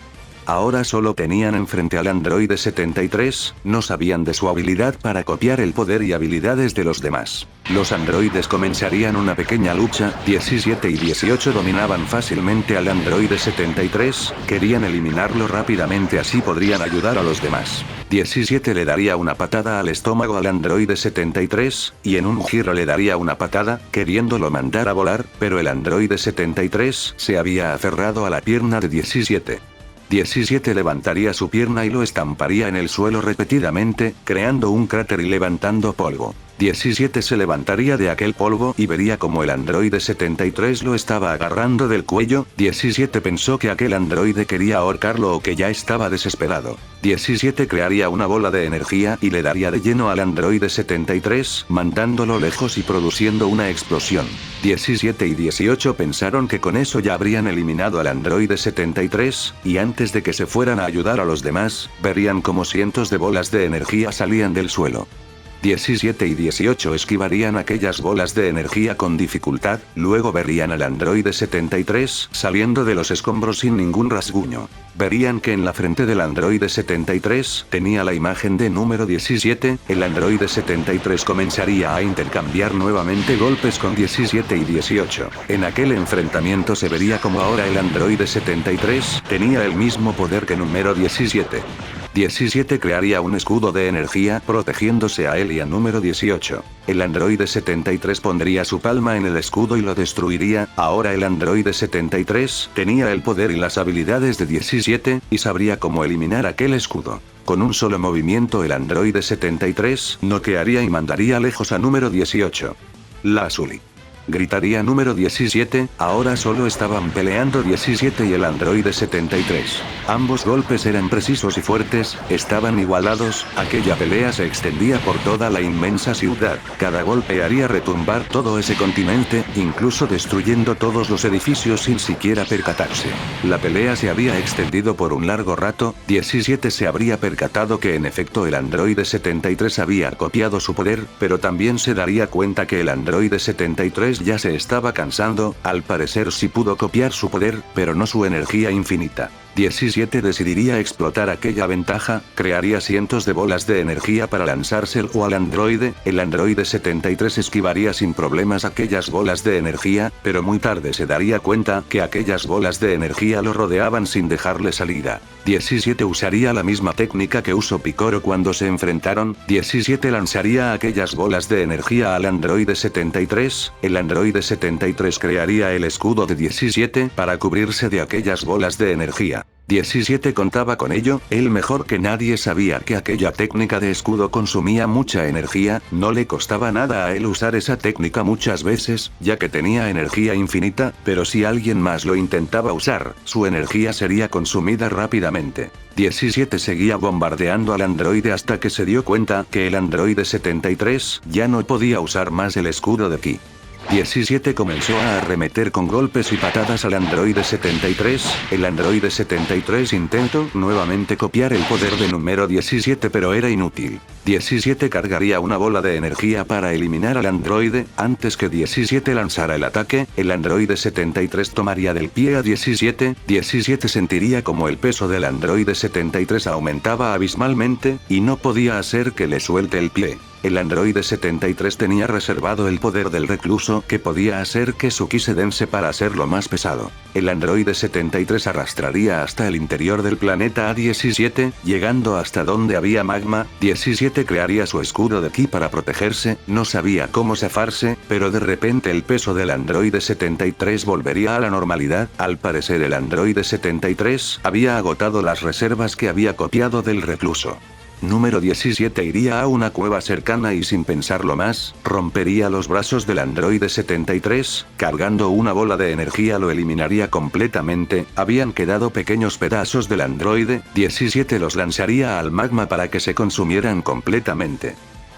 Ahora solo tenían enfrente al androide 73, no sabían de su habilidad para copiar el poder y habilidades de los demás. Los androides comenzarían una pequeña lucha. 17 y 18 dominaban fácilmente al androide 73, querían eliminarlo rápidamente, así podrían ayudar a los demás. 17 le daría una patada al estómago al androide 73, y en un giro le daría una patada, queriéndolo mandar a volar, pero el androide 73 se había aferrado a la pierna de 17. 17 levantaría su pierna y lo estamparía en el suelo repetidamente, creando un cráter y levantando polvo. 17 se levantaría de aquel polvo y vería como el androide 73 lo estaba agarrando del cuello. 17 pensó que aquel androide quería ahorcarlo o que ya estaba desesperado. 17 crearía una bola de energía y le daría de lleno al androide 73, mandándolo lejos y produciendo una explosión. 17 y 18 pensaron que con eso ya habrían eliminado al androide 73, y antes de que se fueran a ayudar a los demás, verían como cientos de bolas de energía salían del suelo. 17 y 18 esquivarían aquellas bolas de energía con dificultad, luego verían al androide 73 saliendo de los escombros sin ningún rasguño. Verían que en la frente del androide 73 tenía la imagen de número 17, el androide 73 comenzaría a intercambiar nuevamente golpes con 17 y 18. En aquel enfrentamiento se vería como ahora el androide 73 tenía el mismo poder que número 17. 17 crearía un escudo de energía protegiéndose a él y a número 18. El androide 73 pondría su palma en el escudo y lo destruiría. Ahora el androide 73 tenía el poder y las habilidades de 17, y sabría cómo eliminar aquel escudo. Con un solo movimiento el androide 73 noquearía y mandaría lejos a número 18. La Azuli. Gritaría número 17, ahora solo estaban peleando 17 y el androide 73. Ambos golpes eran precisos y fuertes, estaban igualados, aquella pelea se extendía por toda la inmensa ciudad. Cada golpe haría retumbar todo ese continente, incluso destruyendo todos los edificios sin siquiera percatarse. La pelea se había extendido por un largo rato. 17 se habría percatado que en efecto el androide 73 había copiado su poder, pero también se daría cuenta que el androide 73 ya se estaba cansando. Al parecer sí pudo copiar su poder, pero no su energía infinita. 17 decidiría explotar aquella ventaja, crearía cientos de bolas de energía para lanzárselo al androide. El androide 73 esquivaría sin problemas aquellas bolas de energía, pero muy tarde se daría cuenta que aquellas bolas de energía lo rodeaban sin dejarle salida. 17 usaría la misma técnica que usó Picoro cuando se enfrentaron. 17 lanzaría aquellas bolas de energía al androide 73, el androide 73 crearía el escudo de 17 para cubrirse de aquellas bolas de energía. 17 contaba con ello, él mejor que nadie sabía que aquella técnica de escudo consumía mucha energía, no le costaba nada a él usar esa técnica muchas veces, ya que tenía energía infinita, pero si alguien más lo intentaba usar, su energía sería consumida rápidamente. 17 seguía bombardeando al androide hasta que se dio cuenta que el androide 73 ya no podía usar más el escudo de ki. 17 comenzó a arremeter con golpes y patadas al androide 73, el androide 73 intentó nuevamente copiar el poder de número 17 pero era inútil. 17 cargaría una bola de energía para eliminar al androide. Antes que 17 lanzara el ataque, el androide 73 tomaría del pie a 17, 17 sentiría como el peso del androide 73 aumentaba abismalmente, y no podía hacer que le suelte el pie. El androide 73 tenía reservado el poder del recluso que podía hacer que su ki se dense para hacerlo más pesado. El androide 73 arrastraría hasta el interior del planeta a 17, llegando hasta donde había magma. 17 crearía su escudo de ki para protegerse, no sabía cómo zafarse, pero de repente el peso del androide 73 volvería a la normalidad. Al parecer el androide 73 había agotado las reservas que había copiado del recluso. Número 17. Iría a una cueva cercana y sin pensarlo más, rompería los brazos del androide 73, cargando una bola de energía lo eliminaría completamente, habían quedado pequeños pedazos del androide, 17 los lanzaría al magma para que se consumieran completamente.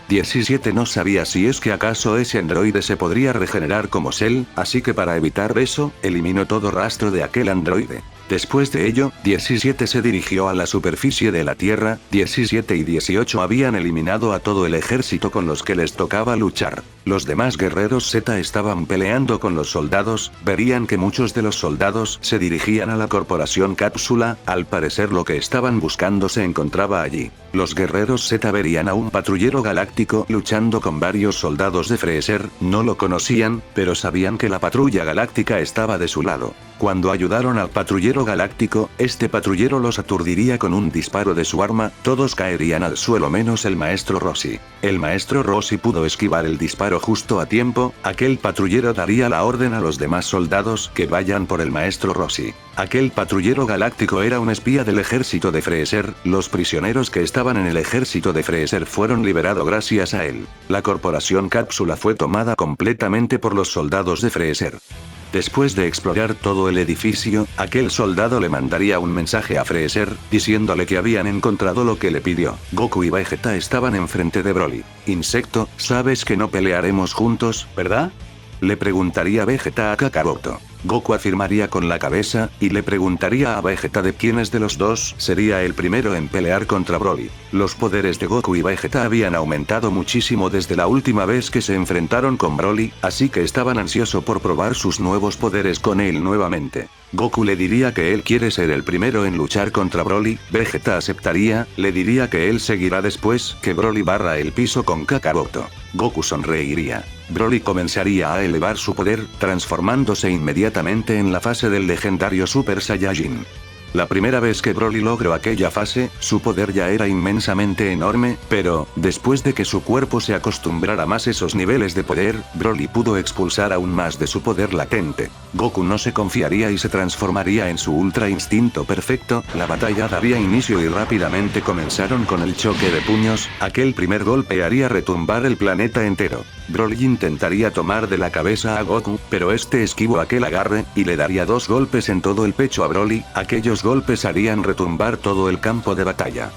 17 no sabía si es que acaso ese androide se podría regenerar como Cell, así que para evitar eso, eliminó todo rastro de aquel androide. Después de ello, 17 se dirigió a la superficie de la Tierra, 17 y 18 habían eliminado a todo el ejército con los que les tocaba luchar. Los demás guerreros Z estaban peleando con los soldados, verían que muchos de los soldados se dirigían a la corporación Cápsula, al parecer lo que estaban buscando se encontraba allí. Los guerreros Z verían a un patrullero galáctico luchando con varios soldados de Freezer, no lo conocían, pero sabían que la patrulla galáctica estaba de su lado. Cuando ayudaron al patrullero galáctico, este patrullero los aturdiría con un disparo de su arma, todos caerían al suelo menos el maestro Rossi. El maestro Rossi pudo esquivar el disparo justo a tiempo, aquel patrullero daría la orden a los demás soldados que vayan por el maestro Rossi. Aquel patrullero galáctico era un espía del ejército de Freezer, los prisioneros que estaban en el ejército de Freezer fueron liberados gracias a él. La corporación Cápsula fue tomada completamente por los soldados de Freezer. Después de explorar todo el edificio, aquel soldado le mandaría un mensaje a Freezer, diciéndole que habían encontrado lo que le pidió. Goku y Vegeta estaban enfrente de Broly. Insecto, sabes que no pelearemos juntos, ¿verdad? Le preguntaría Vegeta a Kakaroto. Goku afirmaría con la cabeza, y le preguntaría a Vegeta de quiénes de los dos sería el primero en pelear contra Broly. Los poderes de Goku y Vegeta habían aumentado muchísimo desde la última vez que se enfrentaron con Broly, así que estaban ansiosos por probar sus nuevos poderes con él nuevamente. Goku le diría que él quiere ser el primero en luchar contra Broly, Vegeta aceptaría, le diría que él seguirá después que Broly barra el piso con Kakaroto. Goku sonreiría. Broly comenzaría a elevar su poder, transformándose inmediatamente en la fase del legendario Super Saiyajin. La primera vez que Broly logró aquella fase, su poder ya era inmensamente enorme, pero, después de que su cuerpo se acostumbrara más a esos niveles de poder, Broly pudo expulsar aún más de su poder latente. Goku no se confiaría y se transformaría en su Ultra Instinto perfecto, la batalla daría inicio y rápidamente comenzaron con el choque de puños, aquel primer golpe haría retumbar el planeta entero. Broly intentaría tomar de la cabeza a Goku, pero este esquivó aquel agarre, y le daría 2 golpes en todo el pecho a Broly, aquellos golpes harían retumbar todo el campo de batalla.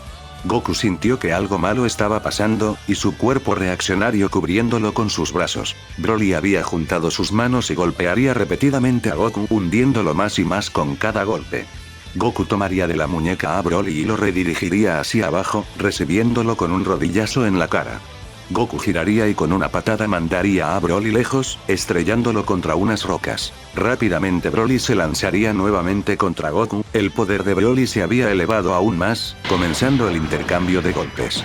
Goku sintió que algo malo estaba pasando, y su cuerpo reaccionario cubriéndolo con sus brazos. Broly había juntado sus manos y golpearía repetidamente a Goku, hundiéndolo más y más con cada golpe. Goku tomaría de la muñeca a Broly y lo redirigiría hacia abajo, recibiéndolo con un rodillazo en la cara. Goku giraría y con una patada mandaría a Broly lejos, estrellándolo contra unas rocas. Rápidamente Broly se lanzaría nuevamente contra Goku, el poder de Broly se había elevado aún más, comenzando el intercambio de golpes.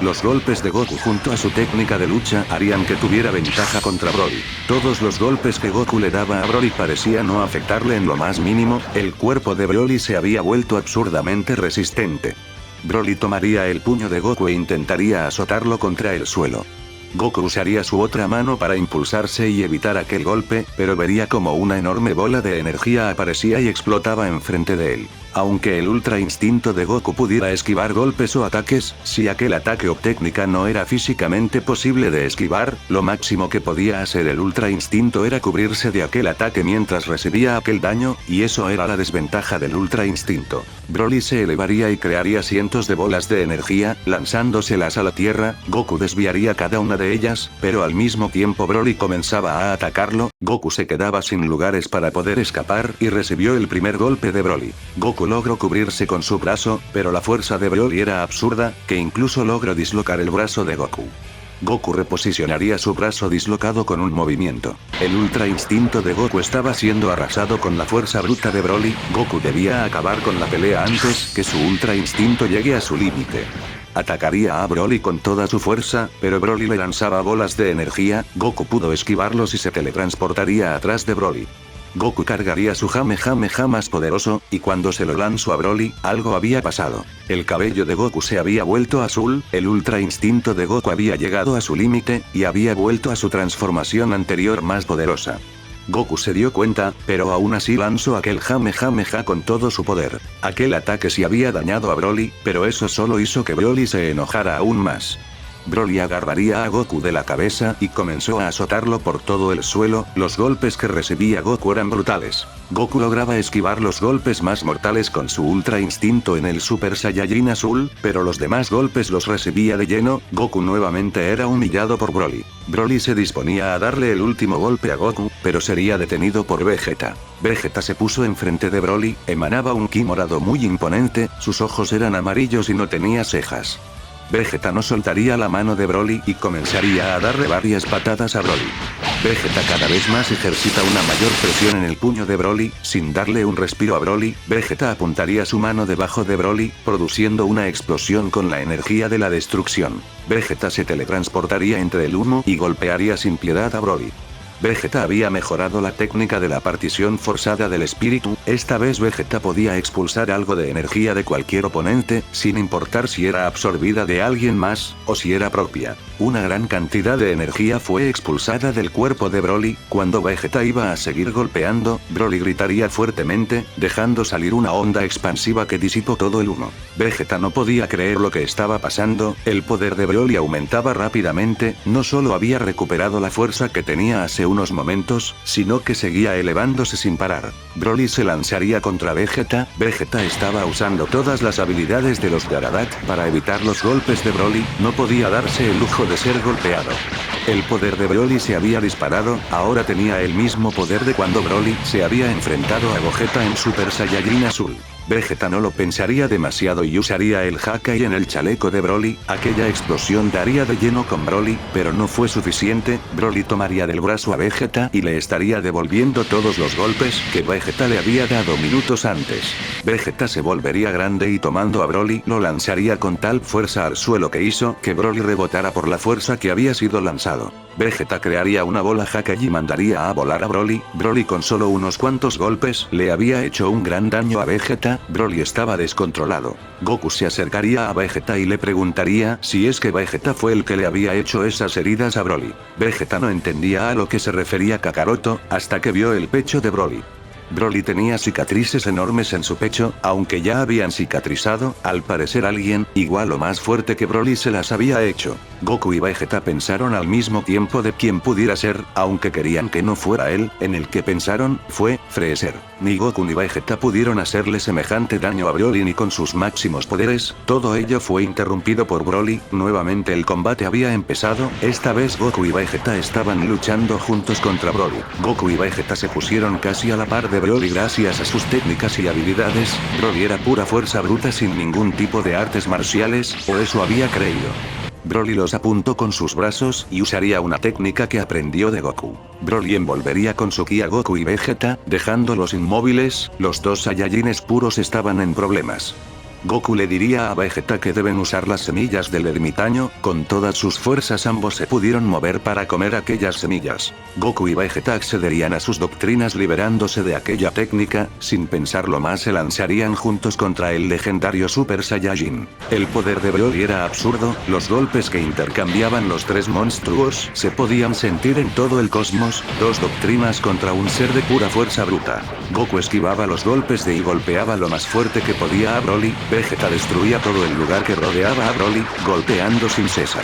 Los golpes de Goku junto a su técnica de lucha harían que tuviera ventaja contra Broly. Todos los golpes que Goku le daba a Broly parecían no afectarle en lo más mínimo, el cuerpo de Broly se había vuelto absurdamente resistente. Broly tomaría el puño de Goku e intentaría azotarlo contra el suelo. Goku usaría su otra mano para impulsarse y evitar aquel golpe, pero vería como una enorme bola de energía aparecía y explotaba enfrente de él. Aunque el Ultra Instinto de Goku pudiera esquivar golpes o ataques, si aquel ataque o técnica no era físicamente posible de esquivar, lo máximo que podía hacer el Ultra Instinto era cubrirse de aquel ataque mientras recibía aquel daño, y eso era la desventaja del Ultra Instinto. Broly se elevaría y crearía cientos de bolas de energía, lanzándoselas a la tierra, Goku desviaría cada una de ellas, pero al mismo tiempo Broly comenzaba a atacarlo, Goku se quedaba sin lugares para poder escapar y recibió el primer golpe de Broly. Goku logró cubrirse con su brazo, pero la fuerza de Broly era absurda, que incluso logró dislocar el brazo de Goku. Goku reposicionaría su brazo dislocado con un movimiento. El Ultra Instinto de Goku estaba siendo arrasado con la fuerza bruta de Broly, Goku debía acabar con la pelea antes que su Ultra Instinto llegue a su límite. Atacaría a Broly con toda su fuerza, pero Broly le lanzaba bolas de energía, Goku pudo esquivarlos y se teletransportaría atrás de Broly. Goku cargaría su Kamehameha más poderoso, y cuando se lo lanzó a Broly, algo había pasado. El cabello de Goku se había vuelto azul, el Ultra Instinto de Goku había llegado a su límite, y había vuelto a su transformación anterior más poderosa. Goku se dio cuenta, pero aún así lanzó aquel Kamehameha con todo su poder. Aquel ataque sí había dañado a Broly, pero eso solo hizo que Broly se enojara aún más. Broly agarraría a Goku de la cabeza y comenzó a azotarlo por todo el suelo. Los golpes que recibía Goku eran brutales. Goku lograba esquivar los golpes más mortales con su ultra instinto en el Super Saiyajin azul, pero los demás golpes los recibía de lleno. Goku nuevamente era humillado por Broly. Broly se disponía a darle el último golpe a Goku, pero sería detenido por Vegeta. Vegeta se puso enfrente de Broly, emanaba un ki morado muy imponente, sus ojos eran amarillos y no tenía cejas. Vegeta no soltaría la mano de Broly y comenzaría a darle varias patadas a Broly. Vegeta cada vez más ejercita una mayor presión en el puño de Broly, sin darle un respiro a Broly. Vegeta apuntaría su mano debajo de Broly, produciendo una explosión con la energía de la destrucción. Vegeta se teletransportaría entre el humo y golpearía sin piedad a Broly. Vegeta había mejorado la técnica de la partición forzada del espíritu. Esta vez Vegeta podía expulsar algo de energía de cualquier oponente, sin importar si era absorbida de alguien más, o si era propia. Una gran cantidad de energía fue expulsada del cuerpo de Broly. Cuando Vegeta iba a seguir golpeando, Broly gritaría fuertemente, dejando salir una onda expansiva que disipó todo el humo. Vegeta no podía creer lo que estaba pasando, el poder de Broly aumentaba rápidamente, no solo había recuperado la fuerza que tenía hace unos momentos, sino que seguía elevándose sin parar. Broly se lanzaría contra Vegeta. Vegeta estaba usando todas las habilidades de los Garadat para evitar los golpes de Broly, no podía darse el lujo de ser golpeado. El poder de Broly se había disparado, ahora tenía el mismo poder de cuando Broly se había enfrentado a Gogeta en Super Saiyajin azul. Vegeta no lo pensaría demasiado y usaría el Hakai en el chaleco de Broly. Aquella explosión daría de lleno con Broly, pero no fue suficiente. Broly tomaría del brazo a Vegeta y le estaría devolviendo todos los golpes que Vegeta le había dado minutos antes. Vegeta se volvería grande y tomando a Broly lo lanzaría con tal fuerza al suelo que hizo que Broly rebotara por la fuerza que había sido lanzado. Vegeta crearía una bola Hakai y mandaría a volar a Broly. Broly con solo unos cuantos golpes le había hecho un gran daño a Vegeta. Broly estaba descontrolado. Goku se acercaría a Vegeta y le preguntaría si es que Vegeta fue el que le había hecho esas heridas a Broly. Vegeta no entendía a lo que se refería Kakaroto, hasta que vio el pecho de Broly. Broly tenía cicatrices enormes en su pecho, aunque ya habían cicatrizado, al parecer alguien, igual o más fuerte que Broly se las había hecho. Goku y Vegeta pensaron al mismo tiempo de quién pudiera ser, aunque querían que no fuera él. En el que pensaron fue Freezer. Ni Goku ni Vegeta pudieron hacerle semejante daño a Broly ni con sus máximos poderes. Todo ello fue interrumpido por Broly. Nuevamente el combate había empezado. Esta vez Goku y Vegeta estaban luchando juntos contra Broly. Goku y Vegeta se pusieron casi a la par de Broly gracias a sus técnicas y habilidades. Broly era pura fuerza bruta sin ningún tipo de artes marciales, o eso había creído. Broly los apuntó con sus brazos y usaría una técnica que aprendió de Goku. Broly envolvería con su ki a Goku y Vegeta, dejándolos inmóviles. Los dos Saiyajines puros estaban en problemas. Goku le diría a Vegeta que deben usar las semillas del ermitaño. Con todas sus fuerzas ambos se pudieron mover para comer aquellas semillas. Goku y Vegeta accederían a sus doctrinas liberándose de aquella técnica. Sin pensarlo más se lanzarían juntos contra el legendario Super Saiyajin. El poder de Broly era absurdo, los golpes que intercambiaban los tres monstruos se podían sentir en todo el cosmos. Dos doctrinas contra un ser de pura fuerza bruta. Goku esquivaba los golpes de y golpeaba lo más fuerte que podía a Broly. Vegeta destruía todo el lugar que rodeaba a Broly, golpeando sin cesar.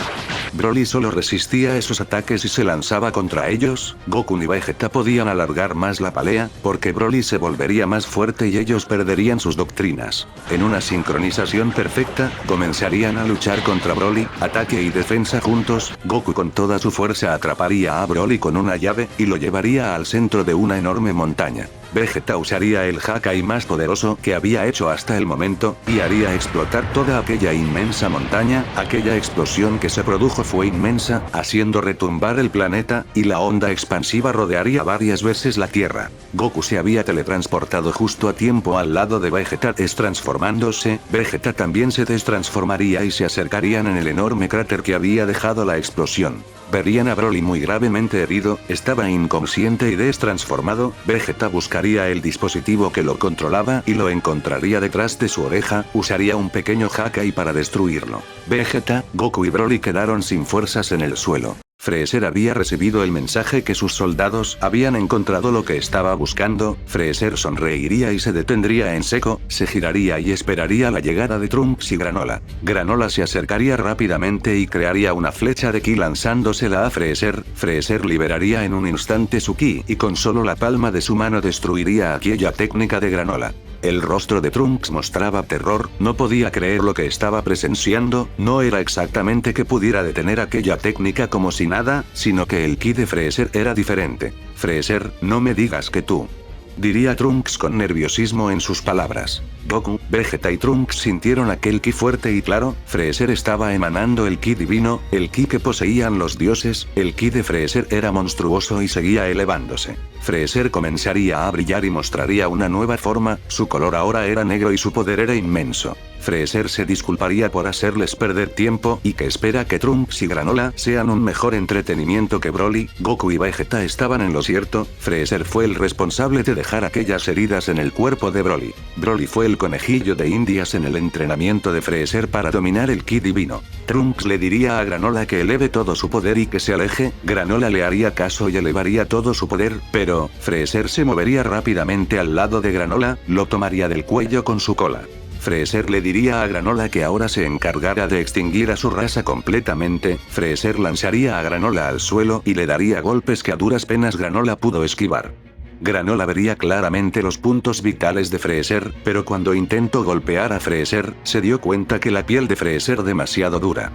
Broly solo resistía esos ataques y se lanzaba contra ellos. Goku y Vegeta podían alargar más la pelea, porque Broly se volvería más fuerte y ellos perderían sus doctrinas. En una sincronización perfecta, comenzarían a luchar contra Broly, ataque y defensa juntos. Goku con toda su fuerza atraparía a Broly con una llave, y lo llevaría al centro de una enorme montaña. Vegeta usaría el Hakai más poderoso que había hecho hasta el momento, y haría explotar toda aquella inmensa montaña. Aquella explosión que se produjo fue inmensa, haciendo retumbar el planeta, y la onda expansiva rodearía varias veces la Tierra. Goku se había teletransportado justo a tiempo al lado de Vegeta destransformándose. Vegeta también se destransformaría y se acercarían en el enorme cráter que había dejado la explosión. Verían a Broly muy gravemente herido, estaba inconsciente y destransformado. Vegeta buscaría el dispositivo que lo controlaba y lo encontraría detrás de su oreja, usaría un pequeño Hakai para destruirlo. Vegeta, Goku y Broly quedaron sin fuerzas en el suelo. Freezer había recibido el mensaje que sus soldados habían encontrado lo que estaba buscando. Freezer sonreiría y se detendría en seco, se giraría y esperaría la llegada de Trunks y Granola. Granola se acercaría rápidamente y crearía una flecha de ki lanzándosela a Freezer. Freezer liberaría en un instante su ki y con solo la palma de su mano destruiría aquella técnica de Granola. El rostro de Trunks mostraba terror, no podía creer lo que estaba presenciando, no era exactamente que pudiera detener aquella técnica como si nada, sino que el ki de Freezer era diferente. Freezer, no me digas que tú. Diría Trunks con nerviosismo en sus palabras. Goku, Vegeta y Trunks sintieron aquel ki fuerte y claro, Freezer estaba emanando el ki divino, el ki que poseían los dioses, el ki de Freezer era monstruoso y seguía elevándose. Freezer comenzaría a brillar y mostraría una nueva forma, su color ahora era negro y su poder era inmenso. Freezer se disculparía por hacerles perder tiempo y que espera que Trunks y Granola sean un mejor entretenimiento que Broly. Goku y Vegeta estaban en lo cierto, Freezer fue el responsable de dejar aquellas heridas en el cuerpo de Broly. Broly fue el conejillo de Indias en el entrenamiento de Freezer para dominar el ki divino. Trunks le diría a Granola que eleve todo su poder y que se aleje, Granola le haría caso y elevaría todo su poder, pero Freezer se movería rápidamente al lado de Granola, lo tomaría del cuello con su cola. Freezer le diría a Granola que ahora se encargara de extinguir a su raza completamente. Freezer lanzaría a Granola al suelo y le daría golpes que a duras penas Granola pudo esquivar. Granola vería claramente los puntos vitales de Freezer, pero cuando intentó golpear a Freezer, se dio cuenta que la piel de Freezer demasiado dura.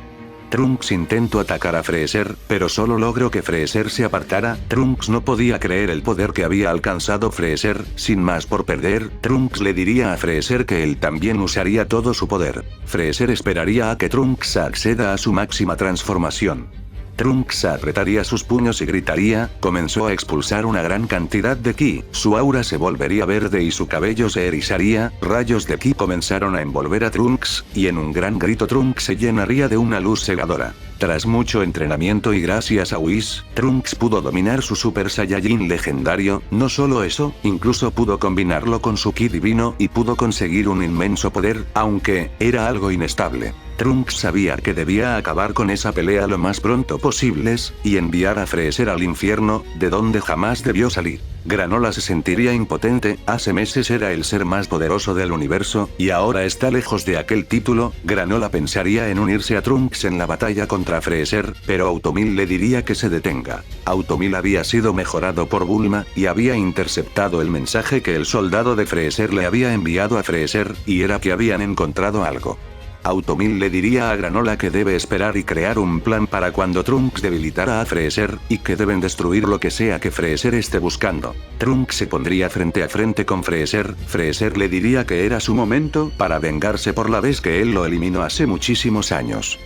Trunks intentó atacar a Freezer, pero solo logró que Freezer se apartara. Trunks no podía creer el poder que había alcanzado Freezer. Sin más por perder, Trunks le diría a Freezer que él también usaría todo su poder. Freezer esperaría a que Trunks acceda a su máxima transformación. Trunks apretaría sus puños y gritaría, comenzó a expulsar una gran cantidad de ki, su aura se volvería verde y su cabello se erizaría, rayos de ki comenzaron a envolver a Trunks, y en un gran grito Trunks se llenaría de una luz cegadora. Tras mucho entrenamiento y gracias a Whis, Trunks pudo dominar su Super Saiyajin legendario, no solo eso, incluso pudo combinarlo con su ki divino y pudo conseguir un inmenso poder, aunque, era algo inestable. Trunks sabía que debía acabar con esa pelea lo más pronto posibles, y enviar a Freezer al infierno, de donde jamás debió salir. Granola se sentiría impotente, hace meses era el ser más poderoso del universo, y ahora está lejos de aquel título. Granola pensaría en unirse a Trunks en la batalla contra Freezer, pero Automil le diría que se detenga. Automil había sido mejorado por Bulma, y había interceptado el mensaje que el soldado de Freezer le había enviado a Freezer, y era que habían encontrado algo. Automil le diría a Granola que debe esperar y crear un plan para cuando Trunks debilitara a Freezer, y que deben destruir lo que sea que Freezer esté buscando. Trunks se pondría frente a frente con Freezer, Freezer le diría que era su momento para vengarse por la vez que él lo eliminó hace muchísimos años.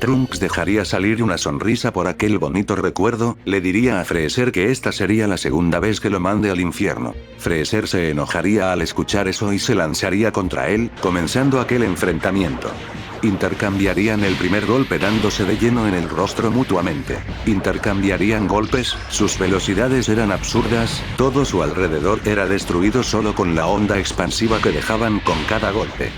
Trunks dejaría salir una sonrisa por aquel bonito recuerdo, le diría a Freezer que esta sería la segunda vez que lo mande al infierno. Freezer se enojaría al escuchar eso y se lanzaría contra él, comenzando aquel enfrentamiento. Intercambiarían el primer golpe dándose de lleno en el rostro mutuamente. Intercambiarían golpes, sus velocidades eran absurdas, todo su alrededor era destruido solo con la onda expansiva que dejaban con cada golpe.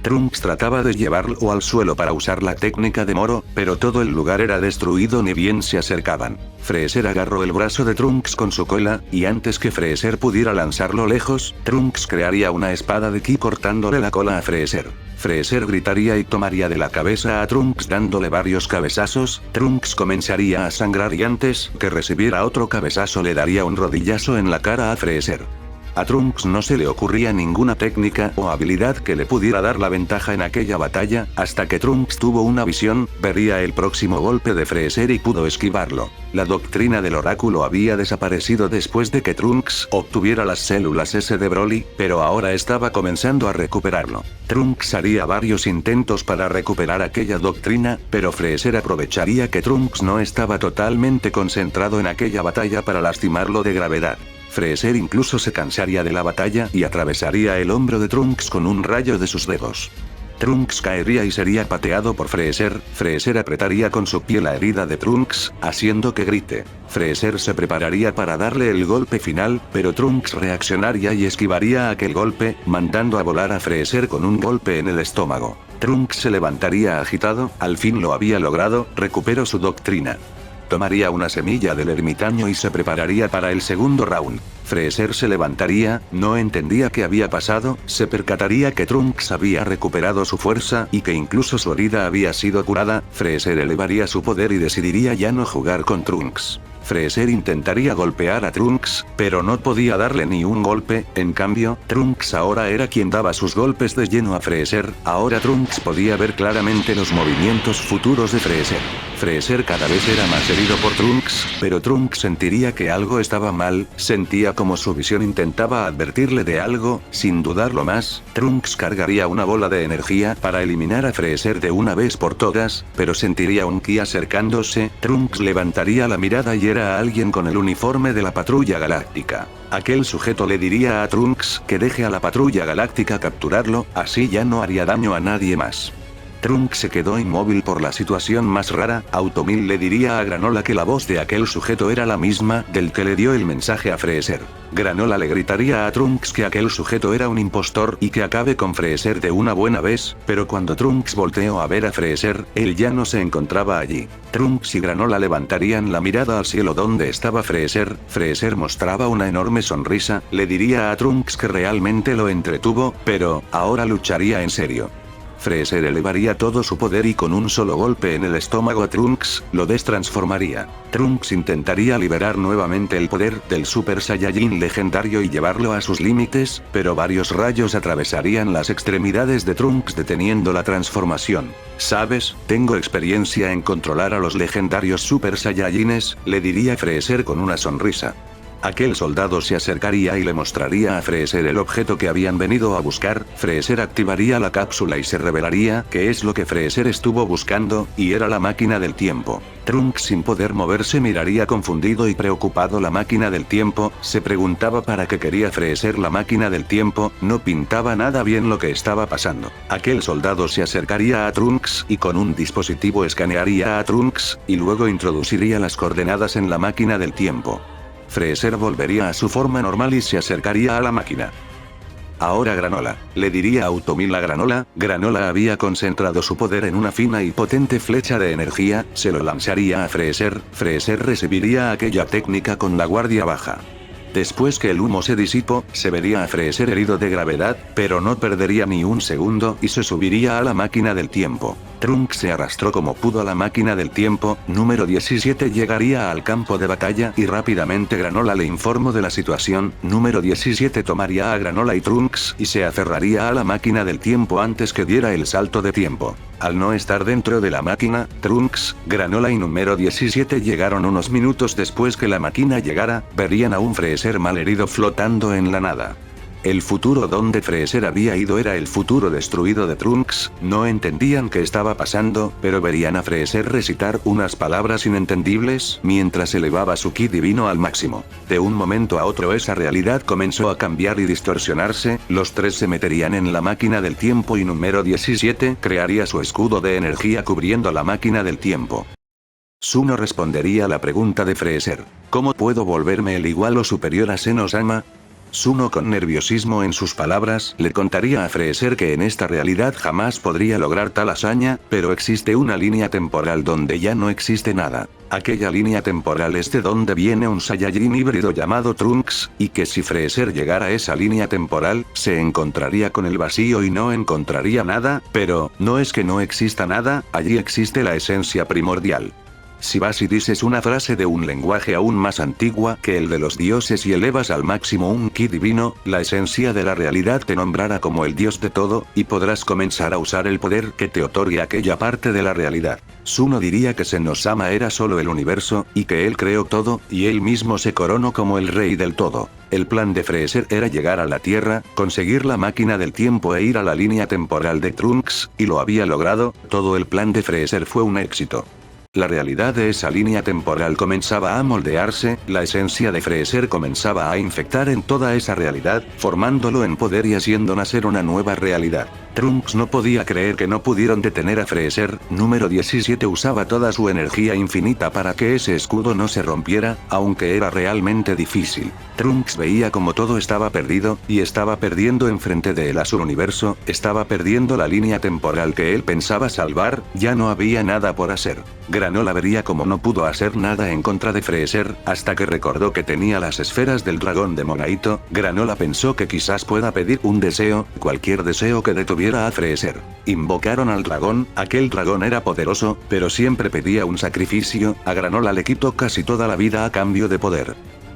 Trunks trataba de llevarlo al suelo para usar la técnica de Moro, pero todo el lugar era destruido ni bien se acercaban. Freezer agarró el brazo de Trunks con su cola, y antes que Freezer pudiera lanzarlo lejos, Trunks crearía una espada de ki cortándole la cola a Freezer. Freezer gritaría y tomaría de la cabeza a Trunks dándole varios cabezazos. Trunks comenzaría a sangrar y antes que recibiera otro cabezazo le daría un rodillazo en la cara a Freezer. A Trunks no se le ocurría ninguna técnica o habilidad que le pudiera dar la ventaja en aquella batalla, hasta que Trunks tuvo una visión, vería el próximo golpe de Freezer y pudo esquivarlo. La doctrina del oráculo había desaparecido después de que Trunks obtuviera las células S de Broly, pero ahora estaba comenzando a recuperarlo. Trunks haría varios intentos para recuperar aquella doctrina, pero Freezer aprovecharía que Trunks no estaba totalmente concentrado en aquella batalla para lastimarlo de gravedad. Freezer incluso se cansaría de la batalla y atravesaría el hombro de Trunks con un rayo de sus dedos. Trunks caería y sería pateado por Freezer. Freezer apretaría con su pie la herida de Trunks, haciendo que grite. Freezer se prepararía para darle el golpe final, pero Trunks reaccionaría y esquivaría aquel golpe, mandando a volar a Freezer con un golpe en el estómago. Trunks se levantaría agitado, al fin lo había logrado, recuperó su doctrina. tomaría una semilla del ermitaño y se prepararía para el segundo round. Freezer se levantaría, no entendía qué había pasado, se percataría que Trunks había recuperado su fuerza y que incluso su herida había sido curada. Freezer elevaría su poder y decidiría ya no jugar con Trunks. Freezer intentaría golpear a Trunks, pero no podía darle ni un golpe. En cambio, Trunks ahora era quien daba sus golpes de lleno a Freezer. Ahora Trunks podía ver claramente los movimientos futuros de Freezer. Freezer cada vez era más herido por Trunks, pero Trunks sentiría que algo estaba mal, sentía como su visión intentaba advertirle de algo. Sin dudarlo más, Trunks cargaría una bola de energía para eliminar a Freezer de una vez por todas, pero sentiría un ki acercándose. Trunks levantaría la mirada y a alguien con el uniforme de la Patrulla Galáctica. Aquel sujeto le diría a Trunks que deje a la Patrulla Galáctica capturarlo, así ya no haría daño a nadie más. Trunks se quedó inmóvil por la situación más rara. Automil le diría a Granola que la voz de aquel sujeto era la misma del que le dio el mensaje a Freezer. Granola le gritaría a Trunks que aquel sujeto era un impostor y que acabe con Freezer de una buena vez, pero cuando Trunks volteó a ver a Freezer, él ya no se encontraba allí. Trunks y Granola levantarían la mirada al cielo donde estaba Freezer. Freezer mostraba una enorme sonrisa, le diría a Trunks que realmente lo entretuvo, pero ahora lucharía en serio. Freezer elevaría todo su poder y con un solo golpe en el estómago a Trunks, lo destransformaría. Trunks intentaría liberar nuevamente el poder del Super Saiyajin legendario y llevarlo a sus límites, pero varios rayos atravesarían las extremidades de Trunks deteniendo la transformación. ¿Sabes? Tengo experiencia en controlar a los legendarios Super Saiyajines, le diría Freezer con una sonrisa. Aquel soldado se acercaría y le mostraría a Freezer el objeto que habían venido a buscar. Freezer activaría la cápsula y se revelaría que es lo que Freezer estuvo buscando, y era la máquina del tiempo. Trunks, sin poder moverse, miraría confundido y preocupado la máquina del tiempo. Se preguntaba para qué quería Freezer la máquina del tiempo. No pintaba nada bien lo que estaba pasando. Aquel soldado se acercaría a Trunks y con un dispositivo escanearía a Trunks, y luego introduciría las coordenadas en la máquina del tiempo. Freezer volvería a su forma normal y se acercaría a la máquina. Ahora Granola, le diría Automil a Granola. Granola había concentrado su poder en una fina y potente flecha de energía, se lo lanzaría a Freezer. Freezer recibiría aquella técnica con la guardia baja. Después que el humo se disipó, se vería a Freezer herido de gravedad, pero no perdería ni un segundo y se subiría a la máquina del tiempo. Trunks se arrastró como pudo a la máquina del tiempo. Número 17 llegaría al campo de batalla y rápidamente Granola le informó de la situación. Número 17 tomaría a Granola y Trunks y se aferraría a la máquina del tiempo antes que diera el salto de tiempo. Al no estar dentro de la máquina, Trunks, Granola y número 17 llegaron unos minutos después que la máquina llegara. Verían a un Freezer malherido flotando en la nada. El futuro donde Freezer había ido era el futuro destruido de Trunks. No entendían qué estaba pasando, pero verían a Freezer recitar unas palabras inentendibles mientras elevaba su ki divino al máximo. De un momento a otro esa realidad comenzó a cambiar y distorsionarse. Los tres se meterían en la máquina del tiempo y número 17 crearía su escudo de energía cubriendo la máquina del tiempo. Zuno respondería a la pregunta de Freezer. ¿Cómo puedo volverme el igual o superior a Zeno-sama? Zuno, con nerviosismo en sus palabras, le contaría a Freezer que en esta realidad jamás podría lograr tal hazaña, pero existe una línea temporal donde ya no existe nada. Aquella línea temporal es de donde viene un Saiyajin híbrido llamado Trunks, y que si Freezer llegara a esa línea temporal, se encontraría con el vacío y no encontraría nada, pero no es que no exista nada, allí existe la esencia primordial. Si vas y dices una frase de un lenguaje aún más antigua que el de los dioses y elevas al máximo un ki divino, la esencia de la realidad te nombrará como el dios de todo, y podrás comenzar a usar el poder que te otorgue aquella parte de la realidad. Zuno diría que Zeno-sama era solo el universo, y que él creó todo, y él mismo se coronó como el rey del todo. El plan de Freezer era llegar a la Tierra, conseguir la máquina del tiempo e ir a la línea temporal de Trunks, y lo había logrado. Todo el plan de Freezer fue un éxito. La realidad de esa línea temporal comenzaba a moldearse, la esencia de Freezer comenzaba a infectar en toda esa realidad, formándolo en poder y haciendo nacer una nueva realidad. Trunks no podía creer que no pudieron detener a Freezer. Número 17 usaba toda su energía infinita para que ese escudo no se rompiera, aunque era realmente difícil. Trunks veía como todo estaba perdido, y estaba perdiendo enfrente de él a su universo, estaba perdiendo la línea temporal que él pensaba salvar, ya no había nada por hacer. Granola vería como no pudo hacer nada en contra de Freezer, hasta que recordó que tenía las esferas del dragón de Monaito. Granola pensó que quizás pueda pedir un deseo, cualquier deseo que detuviera a Freezer. Invocaron al dragón, aquel dragón era poderoso, pero siempre pedía un sacrificio, a Granola le quitó casi toda la vida a cambio de poder.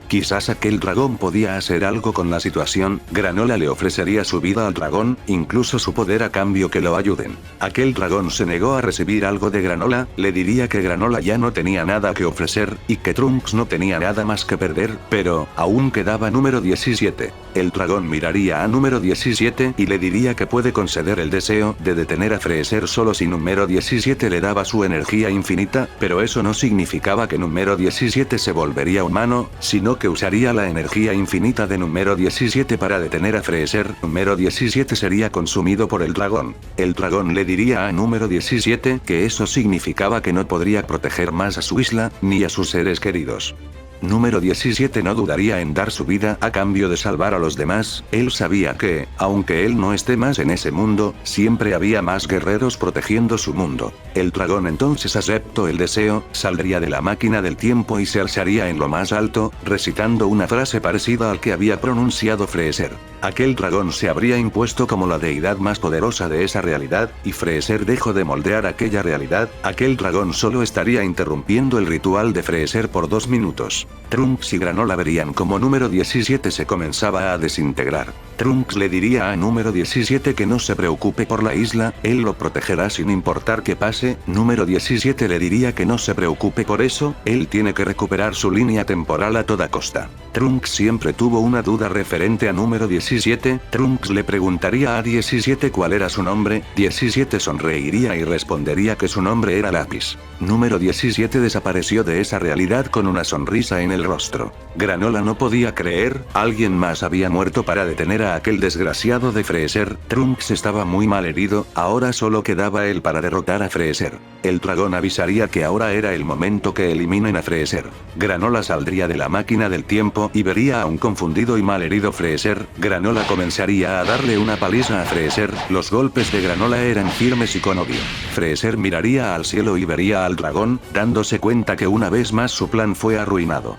Quizás aquel dragón podía hacer algo con la situación. Granola le ofrecería su vida al dragón, incluso su poder a cambio que lo ayuden. Aquel dragón se negó a recibir algo de Granola, le diría que Granola ya no tenía nada que ofrecer, y que Trunks no tenía nada más que perder, pero, aún quedaba número 17. El dragón miraría a número 17 y le diría que puede conceder el deseo de detener a Freezer solo si número 17 le daba su energía infinita, pero eso no significaba que número 17 se volvería humano, sino que usaría la energía infinita de número 17 para detener a Freezer. Número 17 sería consumido por el dragón. El dragón le diría a número 17 que eso significaba que no podría proteger más a su isla, ni a sus seres queridos. Número 17 no dudaría en dar su vida a cambio de salvar a los demás. Él sabía que, aunque él no esté más en ese mundo, siempre había más guerreros protegiendo su mundo. El dragón entonces aceptó el deseo, saldría de la máquina del tiempo y se alzaría en lo más alto, recitando una frase parecida al que había pronunciado Freezer. Aquel dragón se habría impuesto como la deidad más poderosa de esa realidad, y Freezer dejó de moldear aquella realidad. Aquel dragón solo estaría interrumpiendo el ritual de Freezer por 2 minutos. Trunks y Granola verían como número 17 se comenzaba a desintegrar. Trunks le diría a número 17 que no se preocupe por la isla, él lo protegerá sin importar qué pase. Número 17 le diría que no se preocupe por eso, él tiene que recuperar su línea temporal a toda costa. Trunks siempre tuvo una duda referente a número 17, Trunks le preguntaría a 17 cuál era su nombre, 17 sonreiría y respondería que su nombre era Lápiz. Número 17 desapareció de esa realidad con una sonrisa en el rostro. Granola no podía creer, alguien más había muerto para detener a aquel desgraciado de Freezer. Trunks estaba muy mal herido, ahora solo quedaba él para derrotar a Freezer. El dragón avisaría que ahora era el momento que eliminen a Freezer. Granola saldría de la máquina del tiempo y vería a un confundido y mal herido Freezer. Granola comenzaría a darle una paliza a Freezer, los golpes de Granola eran firmes y con odio. Freezer miraría al cielo y vería al dragón, dándose cuenta que una vez más su plan fue arruinado.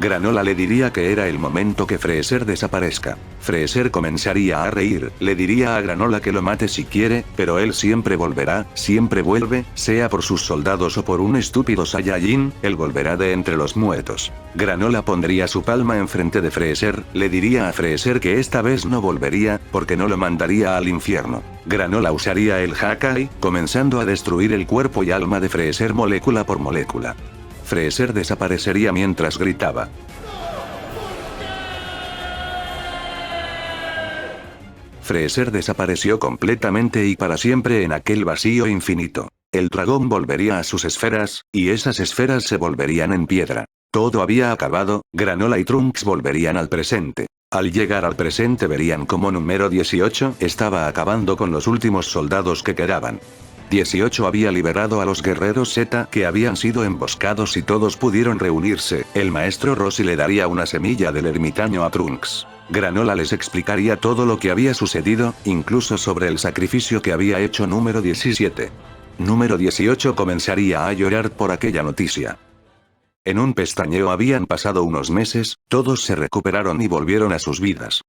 Granola le diría que era el momento que Freezer desaparezca. Freezer comenzaría a reír, le diría a Granola que lo mate si quiere, pero él siempre volverá, siempre vuelve, sea por sus soldados o por un estúpido Saiyajin, él volverá de entre los muertos. Granola pondría su palma enfrente de Freezer, le diría a Freezer que esta vez no volvería, porque no lo mandaría al infierno. Granola usaría el Hakai, comenzando a destruir el cuerpo y alma de Freezer molécula por molécula. Freezer desaparecería mientras gritaba. Freezer desapareció completamente y para siempre en aquel vacío infinito. El dragón volvería a sus esferas, y esas esferas se volverían en piedra. Todo había acabado, Granola y Trunks volverían al presente. Al llegar al presente verían como número 18 estaba acabando con los últimos soldados que quedaban. 18 había liberado a los guerreros Z que habían sido emboscados y todos pudieron reunirse. El maestro Roshi le daría una semilla del ermitaño a Trunks. Granola les explicaría todo lo que había sucedido, incluso sobre el sacrificio que había hecho número 17. Número 18 comenzaría a llorar por aquella noticia. En un pestañeo habían pasado unos meses, todos se recuperaron y volvieron a sus vidas.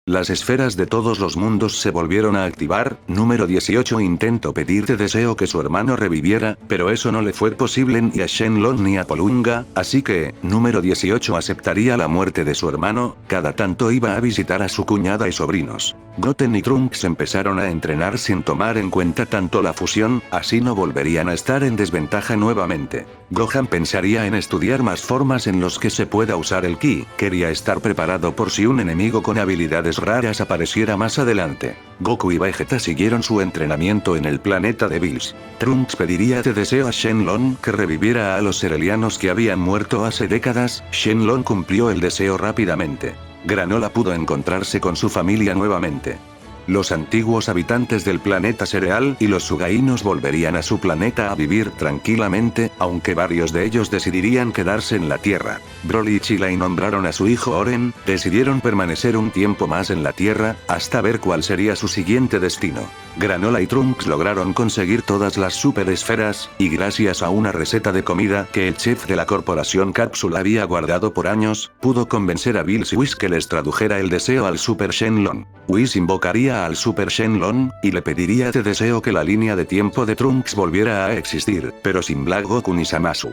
Las esferas de todos los mundos se volvieron a activar. Número 18 intentó pedirte deseo que su hermano reviviera, pero eso no le fue posible ni a Shenlong ni a Polunga, así que, número 18 aceptaría la muerte de su hermano, cada tanto iba a visitar a su cuñada y sobrinos. Goten y Trunks empezaron a entrenar sin tomar en cuenta tanto la fusión, así no volverían a estar en desventaja nuevamente. Gohan pensaría en estudiar más formas en los que se pueda usar el ki, quería estar preparado por si un enemigo con habilidades raras apareciera más adelante. Goku y Vegeta siguieron su entrenamiento en el planeta de Bills. Trunks pediría de deseo a Shenlong que reviviera a los Serelianos que habían muerto hace décadas. Shenlong cumplió el deseo rápidamente. Granola pudo encontrarse con su familia nuevamente. Los antiguos habitantes del planeta cereal y los Sugainos volverían a su planeta a vivir tranquilamente, aunque varios de ellos decidirían quedarse en la Tierra. Broly y Chilai nombraron a su hijo Oren, decidieron permanecer un tiempo más en la Tierra, hasta ver cuál sería su siguiente destino. Granola y Trunks lograron conseguir todas las super esferas, y gracias a una receta de comida que el chef de la corporación Cápsula había guardado por años, pudo convencer a Bills y Whis que les tradujera el deseo al Super Shenlong. Whis invocaría al Super Shenlong, y le pediría de deseo que la línea de tiempo de Trunks volviera a existir, pero sin Black Goku ni Zamasu.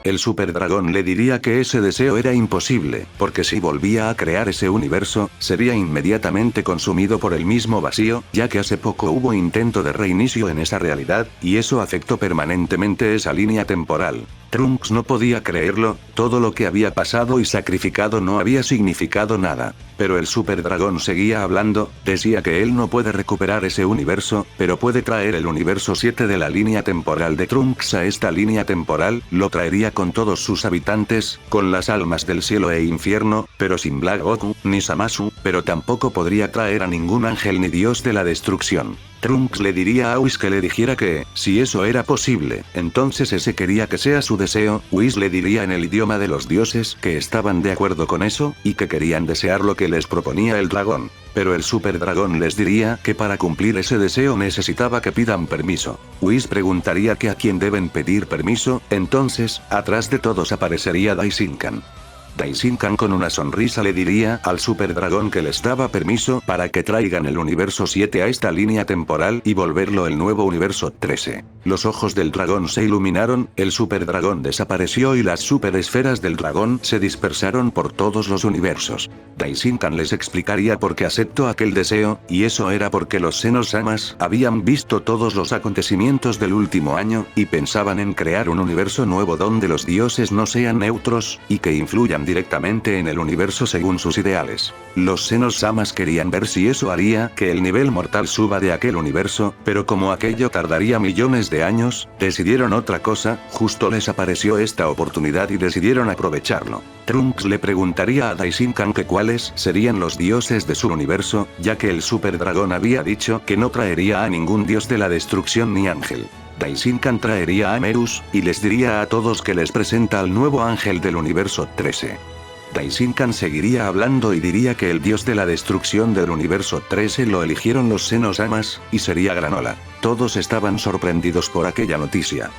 El Super Dragón le diría que ese deseo era imposible, porque si volvía a crear ese universo, sería inmediatamente consumido por el mismo vacío, ya que hace poco hubo intento de reinicio en esa realidad, y eso afectó permanentemente esa línea temporal. Trunks no podía creerlo, todo lo que había pasado y sacrificado no había significado nada. Pero el Super Dragón seguía hablando, decía que él no puede recuperar ese universo, pero puede traer el universo 7 de la línea temporal de Trunks a esta línea temporal, lo traería con todos sus habitantes, con las almas del cielo e infierno, pero sin Black Goku, ni Zamasu, pero tampoco podría traer a ningún ángel ni dios de la destrucción. Trunks le diría a Whis que le dijera que, si eso era posible, entonces ese quería que sea su deseo. Whis le diría en el idioma de los dioses que estaban de acuerdo con eso, y que querían desear lo que les proponía el dragón. Pero el Super Dragón les diría que para cumplir ese deseo necesitaba que pidan permiso. Whis preguntaría que a quién deben pedir permiso, entonces, atrás de todos aparecería Daishinkan. Daishinkan con una sonrisa le diría al Super Dragón que les daba permiso para que traigan el universo 7 a esta línea temporal y volverlo el nuevo universo 13. Los ojos del dragón se iluminaron, el Super Dragón desapareció y las super esferas del dragón se dispersaron por todos los universos. Daishinkan les explicaría por qué aceptó aquel deseo, y eso era porque los Xenosamas habían visto todos los acontecimientos del último año, y pensaban en crear un universo nuevo donde los dioses no sean neutros, y que influyan directamente en el universo según sus ideales. Los Xenosamas querían ver si eso haría que el nivel mortal suba de aquel universo, pero como aquello tardaría millones de años, decidieron otra cosa, justo les apareció esta oportunidad y decidieron aprovecharlo. Trunks le preguntaría a Daishinkan que cuáles serían los dioses de su universo, ya que el Super Dragón había dicho que no traería a ningún dios de la destrucción ni ángel. Daishinkan traería a Merus, y les diría a todos que les presenta al nuevo ángel del universo 13. Daishinkan seguiría hablando y diría que el dios de la destrucción del universo 13 lo eligieron los Xenosamas, y sería Granola. Todos estaban sorprendidos por aquella noticia.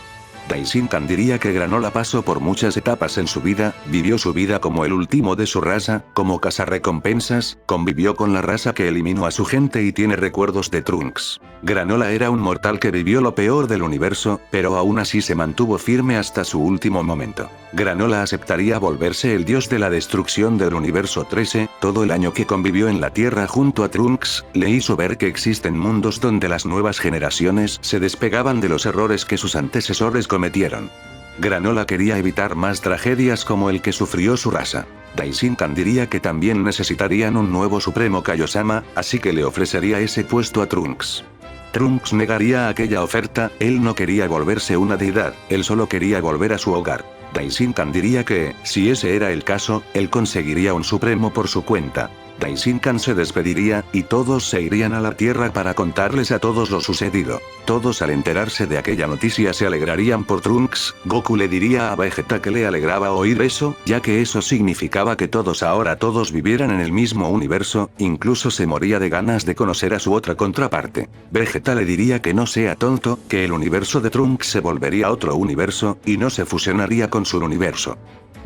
Daishinkan diría que Granola pasó por muchas etapas en su vida, vivió su vida como el último de su raza, como cazarrecompensas, convivió con la raza que eliminó a su gente y tiene recuerdos de Trunks. Granola era un mortal que vivió lo peor del universo, pero aún así se mantuvo firme hasta su último momento. Granola aceptaría volverse el dios de la destrucción del universo 13, todo el año que convivió en la Tierra junto a Trunks, le hizo ver que existen mundos donde las nuevas generaciones se despegaban de los errores que sus antecesores cometieron. Granola quería evitar más tragedias como el que sufrió su raza. Daishinkan diría que también necesitarían un nuevo Supremo Kaiosama, así que le ofrecería ese puesto a Trunks. Trunks negaría aquella oferta, él no quería volverse una deidad, él solo quería volver a su hogar. Daishinkan diría que, si ese era el caso, él conseguiría un Supremo por su cuenta. Daishinkan se despediría, y todos se irían a la Tierra para contarles a todos lo sucedido. Todos al enterarse de aquella noticia se alegrarían por Trunks. Goku le diría a Vegeta que le alegraba oír eso, ya que eso significaba que todos vivieran en el mismo universo, incluso se moría de ganas de conocer a su otra contraparte. Vegeta le diría que no sea tonto, que el universo de Trunks se volvería otro universo, y no se fusionaría con su universo.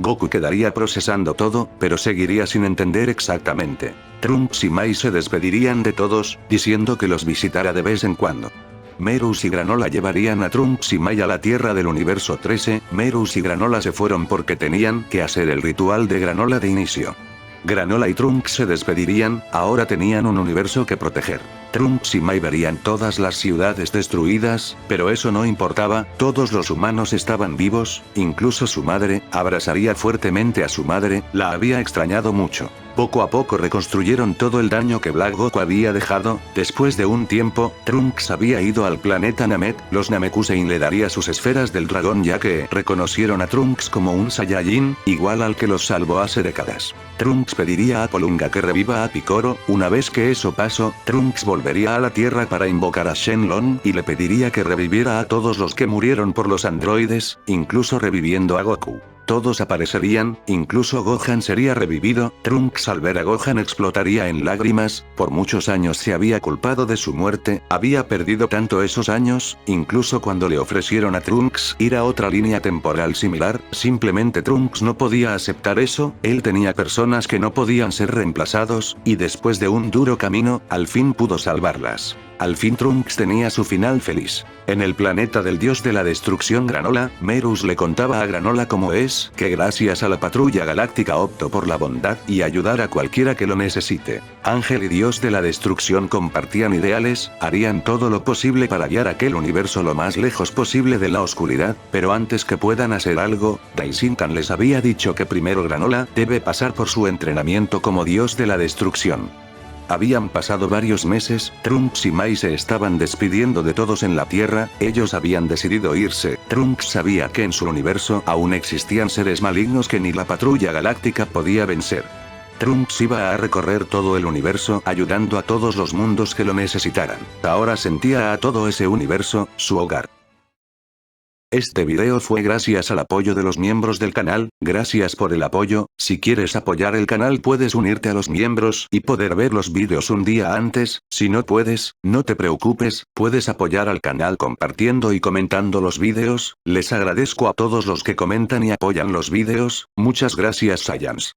Goku quedaría procesando todo, pero seguiría sin entender exactamente. Trunks y Mai se despedirían de todos, diciendo que los visitara de vez en cuando. Merus y Granola llevarían a Trunks y Mai a la Tierra del universo 13, Merus y Granola se fueron porque tenían que hacer el ritual de Granola de inicio. Granola y Trunks se despedirían, ahora tenían un universo que proteger. Trunks y Mai verían todas las ciudades destruidas, pero eso no importaba, todos los humanos estaban vivos, incluso su madre, abrazaría fuertemente a su madre, la había extrañado mucho. Poco a poco reconstruyeron todo el daño que Black Goku había dejado. Después de un tiempo, Trunks había ido al planeta Namek. Los Namekusein le daría sus esferas del dragón ya que reconocieron a Trunks como un Saiyajin, igual al que los salvó hace décadas. Trunks pediría a Polunga que reviva a Picoro. Una vez que eso pasó, Trunks volvería a la Tierra para invocar a Shenlong y le pediría que reviviera a todos los que murieron por los androides, incluso reviviendo a Goku. Todos aparecerían, incluso Gohan sería revivido. Trunks al ver a Gohan explotaría en lágrimas. Por muchos años se había culpado de su muerte, había perdido tanto esos años. Incluso cuando le ofrecieron a Trunks ir a otra línea temporal similar, simplemente Trunks no podía aceptar eso. Él tenía personas que no podían ser reemplazados, y después de un duro camino, al fin pudo salvarlas. Al fin Trunks tenía su final feliz. En el planeta del dios de la destrucción Granola, Merus le contaba a Granola cómo es, que gracias a la patrulla galáctica optó por la bondad y ayudar a cualquiera que lo necesite. Ángel y dios de la destrucción compartían ideales, harían todo lo posible para guiar aquel universo lo más lejos posible de la oscuridad, pero antes que puedan hacer algo, Daishinkan les había dicho que primero Granola debe pasar por su entrenamiento como dios de la destrucción. Habían pasado varios meses, Trunks y Mai se estaban despidiendo de todos en la Tierra, ellos habían decidido irse. Trunks sabía que en su universo aún existían seres malignos que ni la patrulla galáctica podía vencer. Trunks iba a recorrer todo el universo ayudando a todos los mundos que lo necesitaran. Ahora sentía a todo ese universo, su hogar. Este video fue gracias al apoyo de los miembros del canal. Gracias por el apoyo. Si quieres apoyar el canal puedes unirte a los miembros y poder ver los vídeos un día antes. Si no puedes, no te preocupes, puedes apoyar al canal compartiendo y comentando los vídeos. Les agradezco a todos los que comentan y apoyan los vídeos. Muchas gracias Saiyans.